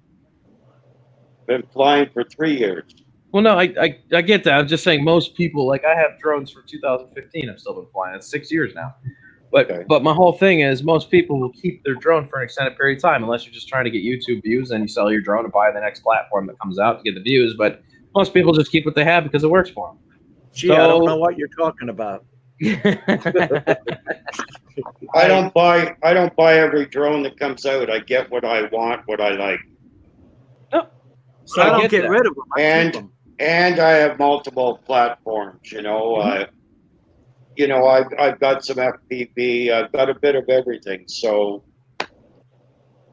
Been flying for 3 years. Well, no, I get that. I'm just saying most people, like I have drones for 2015. I've still been flying. It's 6 years now. But my whole thing is most people will keep their drone for an extended period of time unless you're just trying to get YouTube views and you sell your drone and buy the next platform that comes out to get the views. But most people just keep what they have because it works for them. Gee, I don't know what you're talking about. I don't buy every drone that comes out. I get what I want, what I like. No. So I don't get rid of them. And I have multiple platforms, you know. I've got some FPV. I've got a bit of everything. So,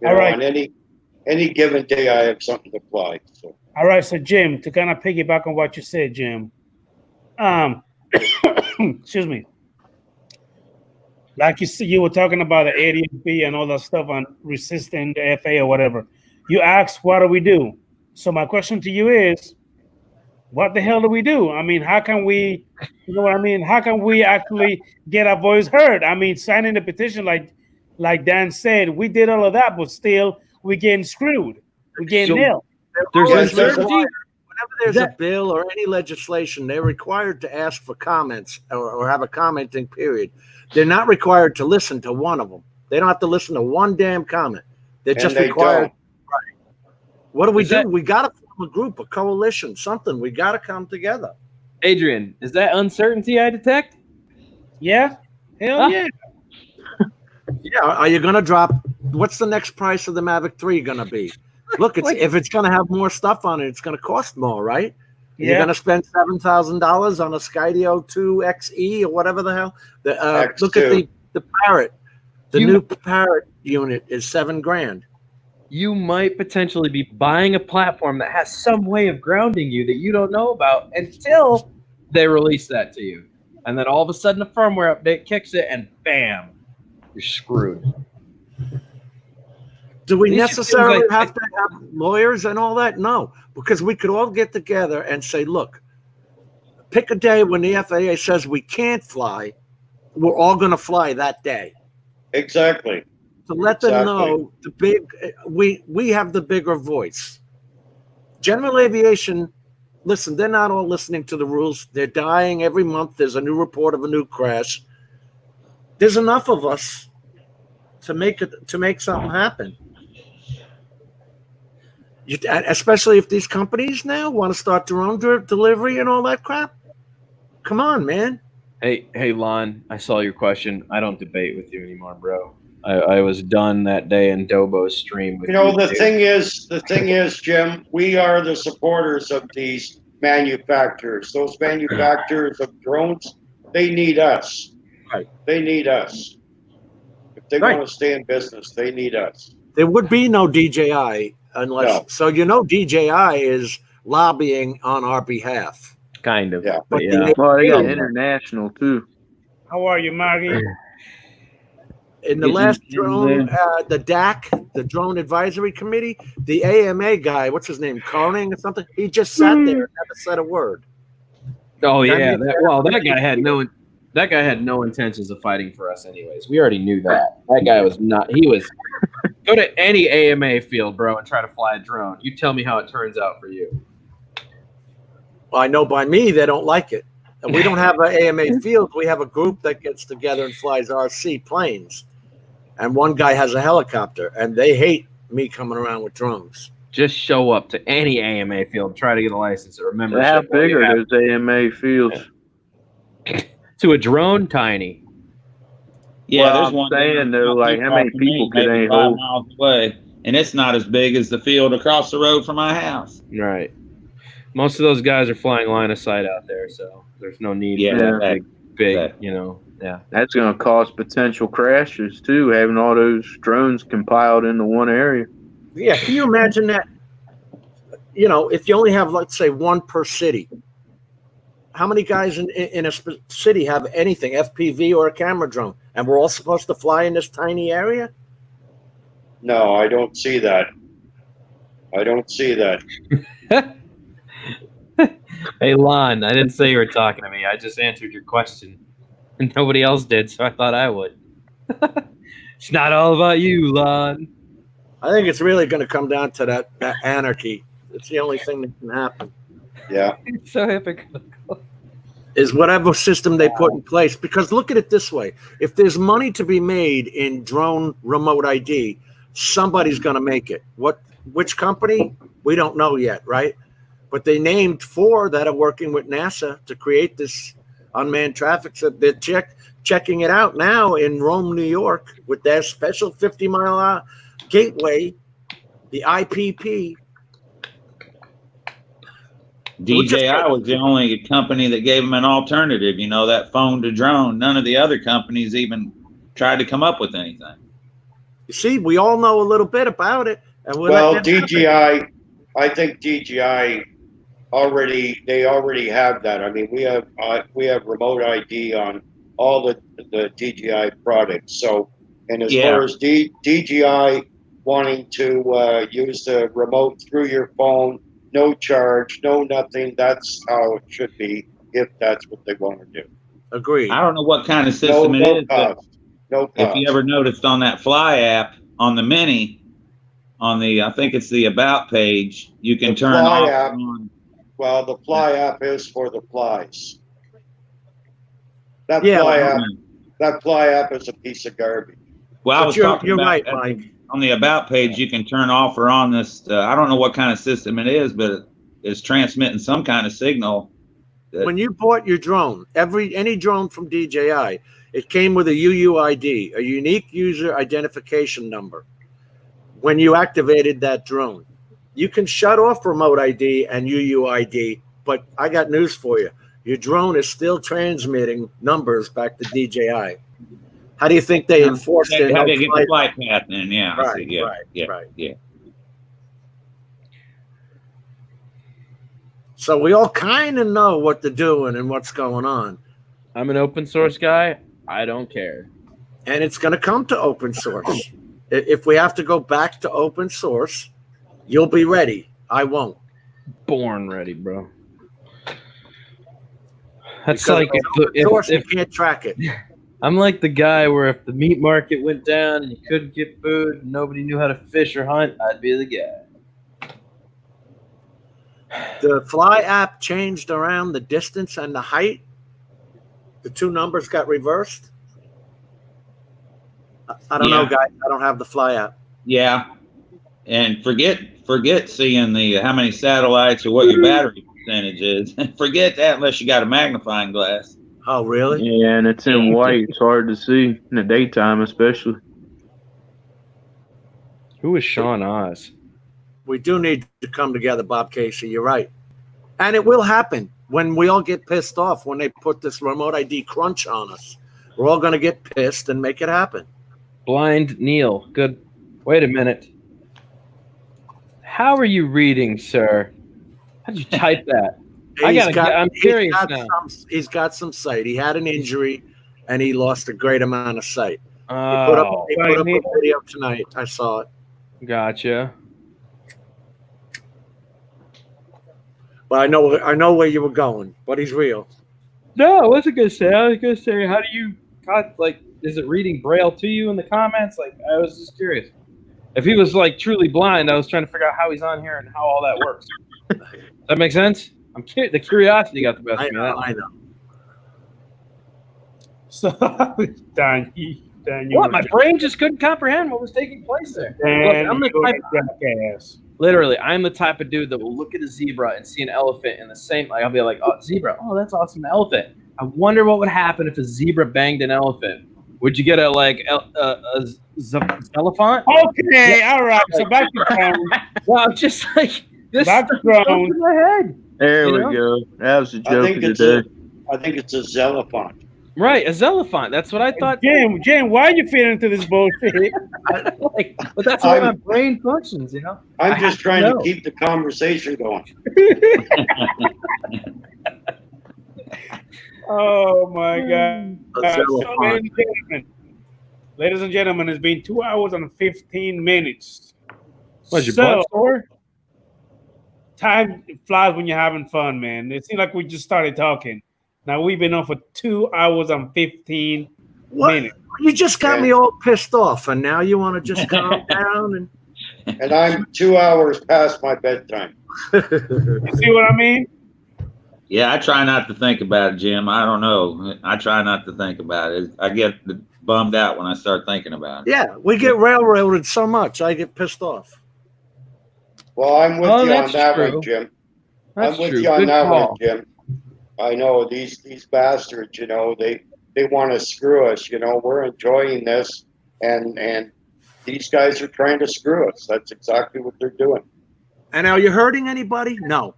on any given day, I have something to fly. So. All right, so Jim, to kind of piggyback on what you said, Jim. Excuse me. Like you were talking about the ADSB and all that stuff on resisting the FAA or whatever. You asked, what do we do? So my question to you is, what the hell do we do? I mean, how can we, you know what I mean? How can we actually get our voice heard? I mean, signing the petition, like Dan said, we did all of that, but still we're getting screwed. We're getting nailed. There's uncertainty. Whenever there's a bill or any legislation, they're required to ask for comments or have a commenting period. They're not required to listen to one of them. They don't have to listen to one damn comment. They're just required. Right. What do we do? We got to form a group, a coalition, something. We got to come together. Adrian, is that uncertainty I detect? Yeah. Hell yeah. Yeah. Are you going to drop? What's the next price of the Mavic 3 going to be? Look, if it's going to have more stuff on it, it's going to cost more, right? Yeah. You're going to spend $7,000 on a Skydio 2 XE or whatever the hell. Look at the Parrot. The new Parrot unit is $7,000. You might potentially be buying a platform that has some way of grounding you that you don't know about until they release that to you. And then all of a sudden a firmware update kicks it and bam, you're screwed. Do we necessarily have to have lawyers and all that? No, because we could all get together and say, look, pick a day when the FAA says we can't fly. We're all going to fly that day. Exactly. To let them know we have the bigger voice. General Aviation, listen, they're not all listening to the rules. They're dying every month. There's a new report of a new crash. There's enough of us to make something happen. Especially if these companies now want to start their own delivery and all that crap. Come on, man. Hey, Lon, I saw your question. I don't debate with you anymore, bro. I was done that day in Dobo's stream. With You know, the two. thing is, Jim, we are the supporters of these manufacturers. Those manufacturers of drones, they need us. Right. They need us. If they Right. want to stay in business, they need us. There would be no DJI unless. No. So DJI is lobbying on our behalf. Kind of. Yeah. But But yeah. the- Well, they got Yeah. international too. How are you, Maggie? In the Getting last in drone, the DAC, the Drone Advisory Committee, the AMA guy, what's his name, Corning or something, he just sat there and never said a word. Oh That yeah. means- That guy had no. That guy had no intentions of fighting for us, anyways. We already knew that. That guy was not. He was. Go to any AMA field, bro, and try to fly a drone. You tell me how it turns out for you. Well, I know by me, they don't like it. And we don't have an AMA field. We have a group that gets together and flies RC planes. And one guy has a helicopter, and they hate me coming around with drones. Just show up to any AMA field, try to get a license or a membership. How All big you are have- those AMA fields? To a drone, tiny. Yeah, Well, there's I'm one saying, down though, not like, too how far many from me, people could maybe they 5 hold? miles away, and it's not as big as the field across the road from my house. Right. Most of those guys are flying line of sight out there, so there's no need Yeah, for that that- big, that- yeah. That's going to cause potential crashes too, having all those drones compiled into one area. Yeah, can you imagine that? If you only have, let's say, one per city, how many guys in a city have anything, FPV or a camera drone? And we're all supposed to fly in this tiny area? No, I don't see that. I don't see that. Hey, Lon, I didn't say you were talking to me. I just answered your question. And nobody else did, so I thought I would. It's not all about you, Lon. I think it's really going to come down to that anarchy. It's the only thing that can happen. Yeah. It's so hypocritical. Is whatever system they put in place. Because look at it this way. If there's money to be made in drone remote ID, somebody's going to make it. Which company? We don't know yet, right? But they named 4 that are working with NASA to create this unmanned traffic. So they're checking it out now in Rome, New York, with their special 50-mile gateway, the IPP. DJI was the only company that gave them an alternative, that phone to drone. None of the other companies even tried to come up with anything. You see, we all know a little bit about it. And Well, DJI, I think DJI already have that. I mean, we have remote ID on all the DJI products. So, and as far as DJI wanting to use the remote through your phone, no charge, no nothing, that's how it should be if that's what they want to do. Agreed. I don't know what kind of system it is, but No cost. if you ever noticed on that Fly app on the Mini, I think it's the About page, you can The turn Fly off. app. and on. Well, the Fly app is for the flies. That Fly app is a piece of garbage. Well, I But was you're talking about right, Mike. on the About page, you can turn off or on this. I don't know what kind of system it is, but it's transmitting some kind of signal. When you bought your drone, any drone from DJI, it came with a UUID, a unique user identification number. When you activated that drone, you can shut off remote ID and UUID, but I got news for you. Your drone is still transmitting numbers back to DJI. How do you think they enforced it? How they get the flight path in? Yeah, I see. Right. Yeah. So we all kind of know what they're doing and what's going on. I'm an open source guy. I don't care. And it's going to come to open source. If we have to go back to open source, you'll be ready. I won't. Born ready, bro. That's Because like open source, you can't track it. I'm like the guy where if the meat market went down and you couldn't get food and nobody knew how to fish or hunt, I'd be the guy. The Fly app changed around the distance and the height. The 2 numbers got reversed. I don't know, guys. I don't have the Fly app. Yeah, and forget seeing how many satellites or what your battery percentage is. Forget that unless you got a magnifying glass. Oh, really? Yeah, and it's in white. It's hard to see in the daytime, especially. Who is Sean Oz? We do need to come together, Bob Casey. You're right. And it will happen when we all get pissed off when they put this remote ID crunch on us. We're all going to get pissed and make it happen. Blind Neil. Good. Wait a minute. How are you reading, sir? How'd you type that? I'm curious now. He's got some sight. He had an injury, and he lost a great amount of sight. He put up a video tonight. I saw it. Gotcha. But I know where you were going. But he's real. No, I wasn't gonna say. I was gonna say, how do you is it reading Braille to you in the comments? Like, I was just curious. If he was like truly blind, I was trying to figure out how he's on here and how all that works. Does that make sense? The curiosity got the best of me. I know. So, Dan, what? My brain just couldn't comprehend what was taking place there. Dan, Look, I'm the type. Literally, I'm the type of dude that will look at a zebra and see an elephant in the same. Like, I'll be like, "Oh, zebra! Oh, that's awesome, elephant." I wonder what would happen if a zebra banged an elephant. Would you get a elephant? Okay, Yeah. all right. So back to Crown. Well, I'm just like this. Back to Crown. In my head. There we go. That was a joke of the day. I think it's a Zelafont. Right, a Zelafont. That's what I thought. Jim, why are you feeding into this bullshit? But that's how my brain functions, you know. I'm just trying to keep the conversation going. Oh my God! So, ladies and gentlemen, it's been 2 hours and 15 minutes. What's your butt sore? Time flies when you're having fun, man. It seems like we just started talking. Now we've been on for 2 hours and 15 minutes. You just got me all pissed off, and now you want to just calm down and I'm 2 hours past my bedtime. You see what I mean? Yeah, I try not to think about it, Jim. I don't know. I try not to think about it. I get bummed out when I start thinking about it. Yeah, we get railroaded so much, I get pissed off. Well, I'm with you on that one, Jim. I'm with you on that one, Jim. I know these bastards, you know, they want to screw us, you know. We're enjoying this, and these guys are trying to screw us. That's exactly what they're doing. And are you hurting anybody? No.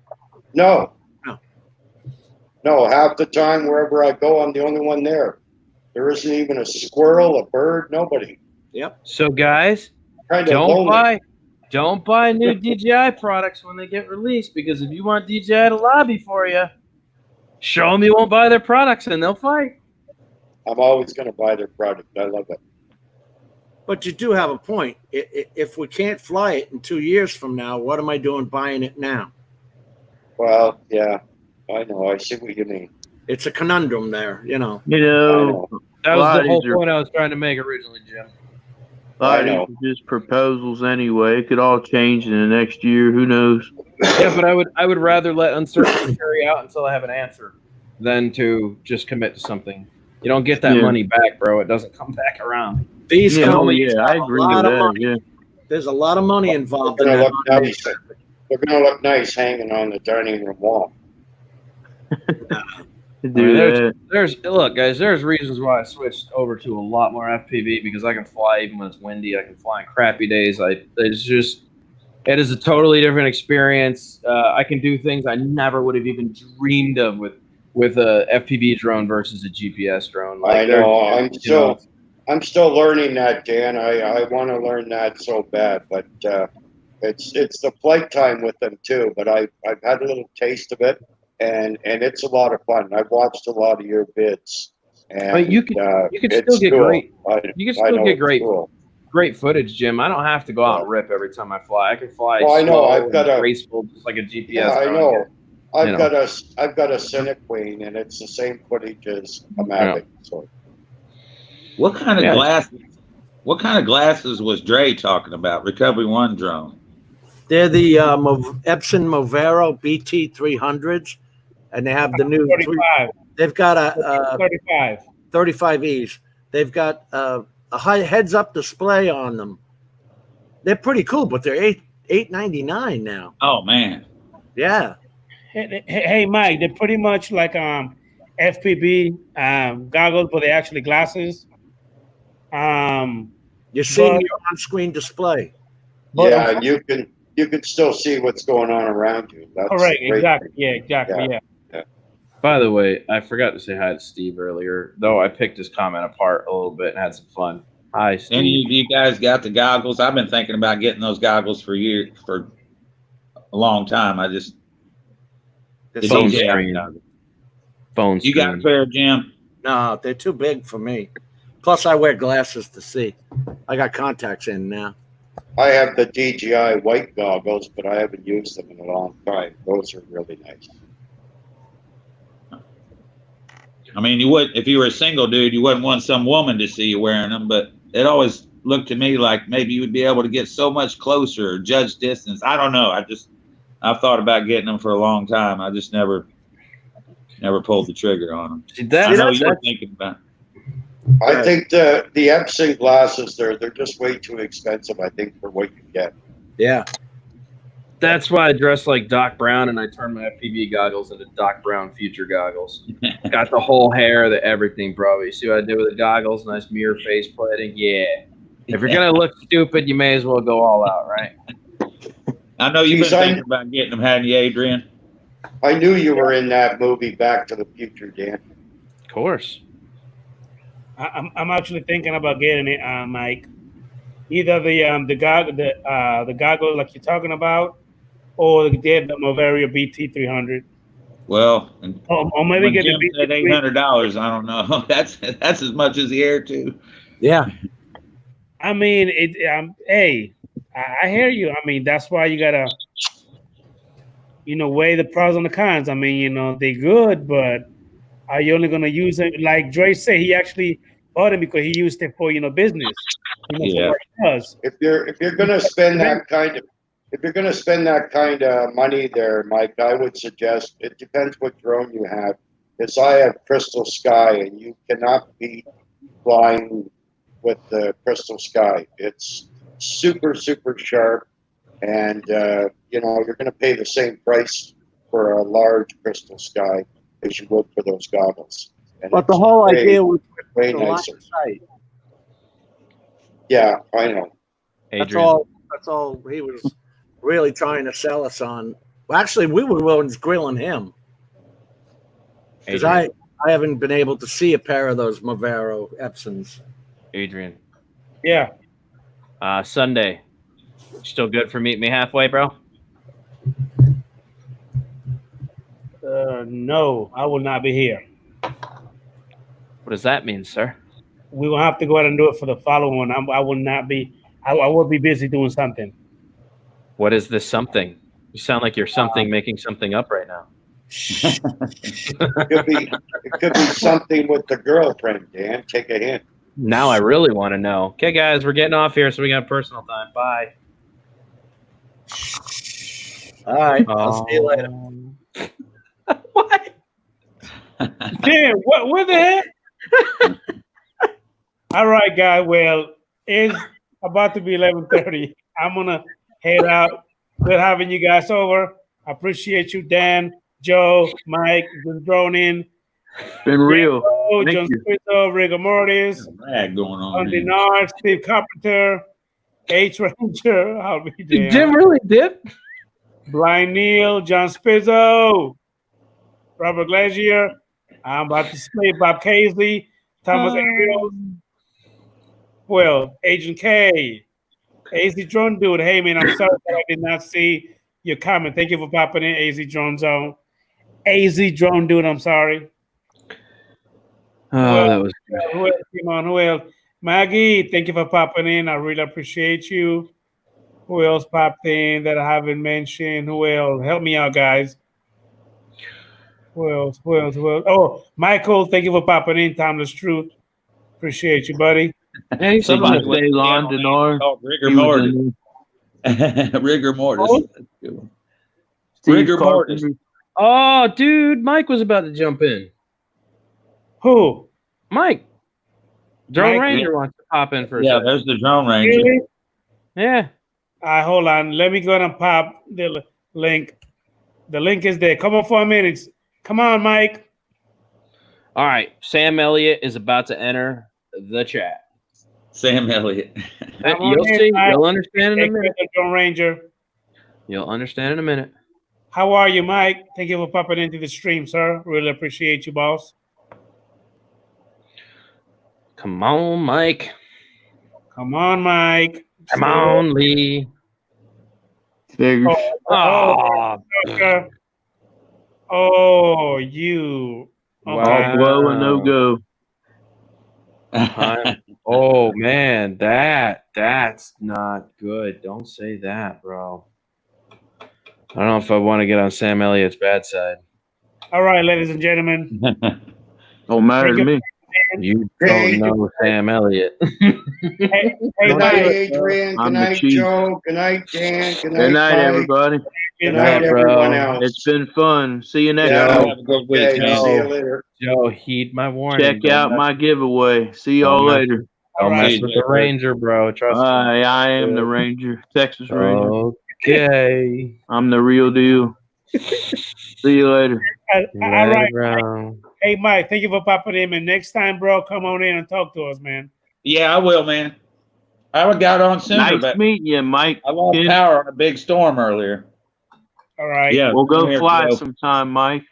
No, half the time wherever I go, I'm the only one there. There isn't even a squirrel, a bird, nobody. Yep. So guys, don't buy new DJI products when they get released, because if you want DJI to lobby for you, show them you won't buy their products and they'll fight. I'm always going to buy their product. I love it. But you do have a point. If we can't fly it in 2 years from now, what am I doing buying it now? Well, yeah, I know. I see what you mean. It's a conundrum there, you know. You know, that was the whole point I was trying to make originally, Jim. I know. Just proposals anyway. It could all change in the next year. Who knows? Yeah, but I would rather let uncertainty carry out until I have an answer than to just commit to something. You don't get that money back, bro. It doesn't come back around. These companies I agree with that. Yeah. There's a lot of money involved in They're that. going to look nice hanging on the dining room wall. Look, guys, there's reasons why I switched over to a lot more FPV, because I can fly even when it's windy. I can fly on crappy days. It is a totally different experience. I can do things I never would have even dreamed of with a FPV drone versus a GPS drone. Like, I know. I'm still learning that, Dan. I want to learn that so bad, but it's the flight time with them too. But I've had a little taste of it, and it's a lot of fun. I've watched a lot of your vids, and you can still get cool. great footage, Jim. I don't have to go out and rip every time I fly. I can fly. Well, I know. I've got a graceful, just like a GPS. Yeah, I know. I've got a Cinequeen, and it's the same footage as a Mavic. Yeah. So. What kind of glasses? What kind of glasses was Dre talking about? Recovery One drone. They're the Epson Movero BT300s, and they have the new 35. They've got a 35Es. They've got a high heads-up display on them. They're pretty cool, but they're $899 now. Oh man. Yeah. Hey, Mike, they're pretty much like FPV goggles, but they're actually glasses. You're seeing your on-screen display. But Yeah, and you can still see what's going on around you. That's correct, the great exactly. thing. Yeah, exactly. Yeah. Yeah. By the way, I forgot to say hi to Steve earlier, though I picked his comment apart a little bit and had some fun. Hi, Steve. Any of you guys got the goggles? I've been thinking about getting those goggles for a long time. I just the Phone DJI screen. goggles. Phone You got a screen. pair, Jim? No, they're too big for me. Plus, I wear glasses to see. I got contacts in now. I have the DJI white goggles, but I haven't used them in a long time. Those are really nice. I mean, you would if you were a single dude, you wouldn't want some woman to see you wearing them. But it always looked to me like maybe you would be able to get so much closer, or judge distance. I don't know. I've thought about getting them for a long time. I just never pulled the trigger on them. See, that, I know that's, you're thinking about. I think the Epson glasses, they're just way too expensive, I think, for what you get. Yeah. that's why I dress like Doc Brown and I turn my FPV goggles into Doc Brown future goggles. Got the whole hair, the everything, bro. You see what I did with the goggles? Nice mirror face plating. Yeah. If you're going to look stupid, you may as well go all out, right? I know you've been thinking about getting them, hadn't you, Adrian? I knew you were in that movie Back to the Future, Dan. Of course. I'm actually thinking about getting it, Mike. Either the goggle like you're talking about, or the Movaria BT300. Well, or maybe get Jim the said $800. I don't know. That's as much as the air too. Yeah. I mean, hey, I hear you. I mean, that's why you gotta, weigh the pros and the cons. I mean, they're good, but are you only gonna use it? Like Dre said, he actually bought it because he used it for business. Yeah. For what he does. If you're gonna spend that kind of money there, Mike, I would suggest it depends what drone you have. Because I have Crystal Sky, and you cannot beat flying with the Crystal Sky. It's super, super sharp, and you're going to pay the same price for a large Crystal Sky as you would for those goggles. And But the it's whole idea was way the line nicer. of sight. Yeah, I know. Adrian. That's all he was really trying to sell us on. Well, actually, we were willing to grilling him because I haven't been able to see a pair of those Movero Epsons. Adrian. Yeah. Sunday. Still good for meet me halfway, bro? No, I will not be here. What does that mean, sir? We will have to go ahead and do it for the following one. I will not be. I will be busy doing something. What is this something? You sound like you're making something up right now. It could be something with the girlfriend, Dan. Take a hint. Now I really want to know. Okay, guys, we're getting off here, so we got personal time. Bye. All right, I'll see you later. What? Damn, what the heck? All right, guys. Well, it's about to be 11:30. I'm gonna head out. Good having you guys over. I appreciate you, Dan, Joe, Mike, just thrown in. Been real. John Spitzo, Rigor Mortis, Rag going on. Dinar, Steve Carpenter, H Ranger. I'll be there. Jim really did. Blind Neil, John Spizzo, Robert Glazier. I'm about to say Bob Casey, Thomas Ariel. Well, Agent K, AZ Drone Dude. Hey, man, I'm sorry that I did not see your comment. Thank you for popping in, AZ Drone Zone. AZ Drone Dude, I'm sorry. Oh, that was good. Who else came on? Who else? Maggie, thank you for popping in. I really appreciate you. Who else popped in that I haven't mentioned? Who else? Help me out, guys. Who else? Oh, Michael, thank you for popping in. Timeless Truth. Appreciate you, buddy. Hey, Somebody somebody say Lon Denard. Rigor Mortis. Rigor Mortis. Rigor Mortis. Oh, dude, Mike was about to jump in. Who? Mike. Drone Mike, Ranger wants to pop in for a Yeah, second. there's the Drone Ranger. Really? Yeah. Hold on. Let me go ahead and pop the link. The link is there. Come on for a minute. Come on, Mike. All right. Sam Elliott is about to enter the chat. Sam Elliott. Come on You'll in, see. Mike. You'll understand in a Hey, minute. John Ranger. You'll understand in a minute. How are you, Mike? Thank you for popping into the stream, sir. Really appreciate you, boss. Come on, Mike. Come on, Mike. Come on, Lee. Figures. Oh, Sucker. Oh, you. wow. All blow and no go. Oh man, that's not good. Don't say that, bro. I don't know if I want to get on Sam Elliott's bad side. All right, ladies and gentlemen. Don't matter to me. You don't know Sam Elliott. Hey, Good night, Mike. Adrian. I'm Good the night, chief. Joe. Good night, Dan. Good night, Good night, Mike. everybody. Good night, night, bro. everyone else. It's been fun. See you next Yeah. time. Have a good week, Okay, man. see you later. Joe, heed my warning. Check out my giveaway. See y'all Don't mess later. All Don't right. mess with the Ranger, bro. Trust me. I am the Ranger, Texas Ranger. Okay. I'm the real deal. See you later. All Right right. around. Hey, Mike, thank you for popping in. And next time, bro, come on in and talk to us, man. Yeah, I will, man. I would got on sooner, Nice but meeting you, Mike. I lost Kid. power on a big storm earlier. All right. Yeah, We'll come go here, fly Joe. sometime, Mike.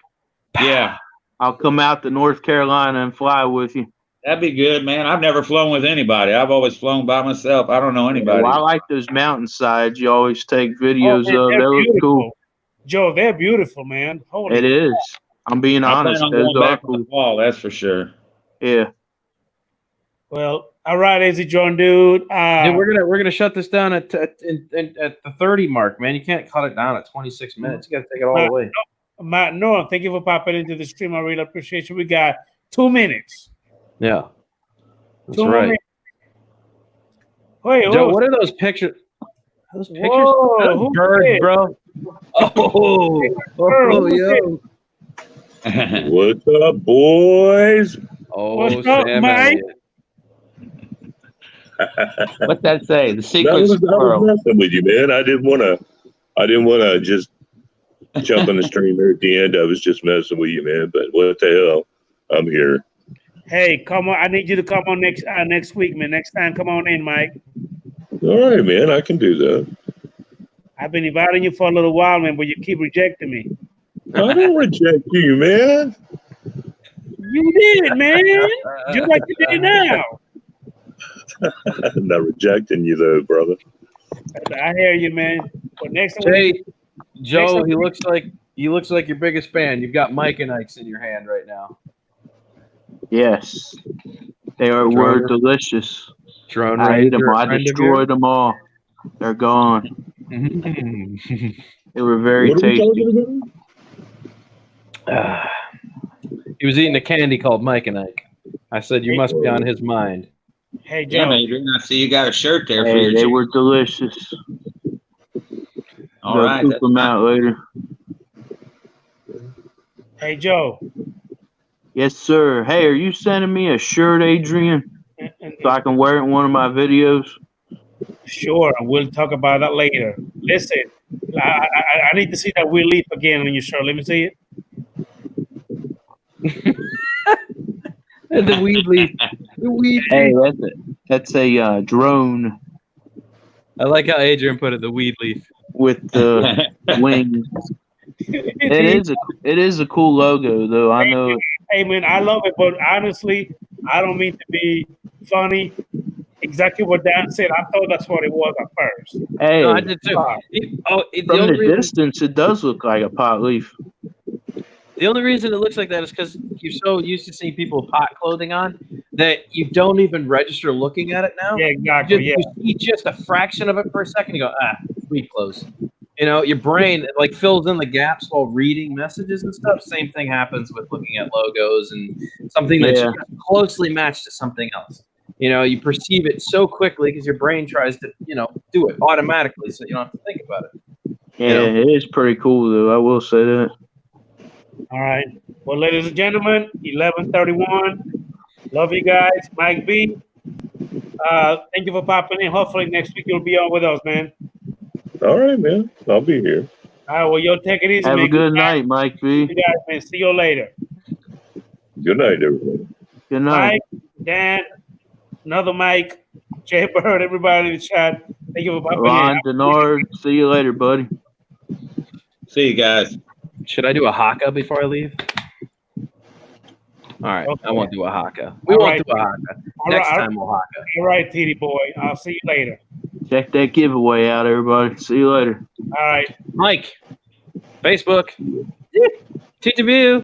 Yeah, I'll come out to North Carolina and fly with you. that'd be good, man. I've never flown with anybody. I've always flown by myself. I don't know anybody. Well, I like those mountainsides you always take videos man, of. they're They look beautiful. cool. Joe, they're beautiful, man. Holy It is. I'm being I plan honest. on Those going are back in cool. the fall, that's for sure. Yeah. Well, all right, Easy John, dude. Dude, we're gonna shut this down at the 30 mark, man. You can't cut it down at 26 minutes. You gotta take it all away. Matt, no, thank you for popping into the stream. I really appreciate you. We got 2 minutes. Yeah, that's 2 right. minutes. Wait, Joe, whoa. what are those pictures? Those pictures? Whoa, Those who's birds, this? bro. Oh, Who's yo. What's up, boys? Oh, What's up, Sam Mike? Elliott. What's that say? The I secret was squirrel. messing with you, man. I didn't want to just jump on the stream there at the end. I was just messing with you, man. But what the hell? I'm here. Hey, come on. I need you to come on next week, man. Next time, come on in, Mike. All right, man. I can do that. I've been inviting you for a little while, man, but you keep rejecting me. I don't reject you, man. You did, man. Just like you did now. I'm not rejecting you, though, brother. I hear you, man. But next time, Hey, Joe, he looks like your biggest fan. You've got Mike and Ike's in your hand right now. Yes. They were delicious. Drone I ate them. Ranger, I friend of destroyed them all. They're gone. yours? They were very What are we tasty. talking about? He was eating a candy called Mike and Ike. I said you must be on his mind. hey, Yeah, Joe. Adrian, I see you got a shirt there for Hey, your they chief. were delicious. All Go right. poop them out later. Hey, Joe. Yes, sir. Hey, are you sending me a shirt, Adrian, And- so I can wear it in one of my videos? Sure, we'll talk about that later. Listen, I need to see that we leaf again on your shirt. Let me see it. The weed leaf. The weed Hey, leaf. that's a drone I like how Adrian put it, the weed leaf. with the wings. It is a cool logo, though. I know. Hey, man, I love it, but honestly, I don't mean to be funny. Exactly what Dan said. I thought that's what it was at first. Hey, No, I did too. The from only the reason- distance, it does look like a pot leaf. The only reason it looks like that is because you're so used to seeing people with pot clothing on that you don't even register looking at it now. Yeah, exactly. Yeah. You see just a fraction of it for a second. You go, weed clothes. You know, your brain like fills in the gaps while reading messages and stuff. Same thing happens with looking at logos and something that's Yeah. closely matched to something else. You know, you perceive it so quickly because your brain tries to, do it automatically so you don't have to think about it. Yeah, it is pretty cool, though. I will say that. All right. Well, ladies and gentlemen, 11:31. Love you guys. Mike B. Thank you for popping in. Hopefully next week you'll be on with us, man. All right, man. I'll be here. All right. Well, you'll take it easy, Have man. a good night, Mike B. You guys, man. See you later. Good night, everybody. Good night. Mike, Dan, another Mike. Jay Bird, everybody in the chat. Thank you for popping Ron in. Denard, see you later, buddy. See you guys. Should I do a haka before I leave? All right, Okay. I won't do a haka. We All won't right. do a haka. All Next right. time we'll haka. All right, TD boy. I'll see you later. Check that giveaway out, everybody. See you later. All right. Mike, Facebook, TTView.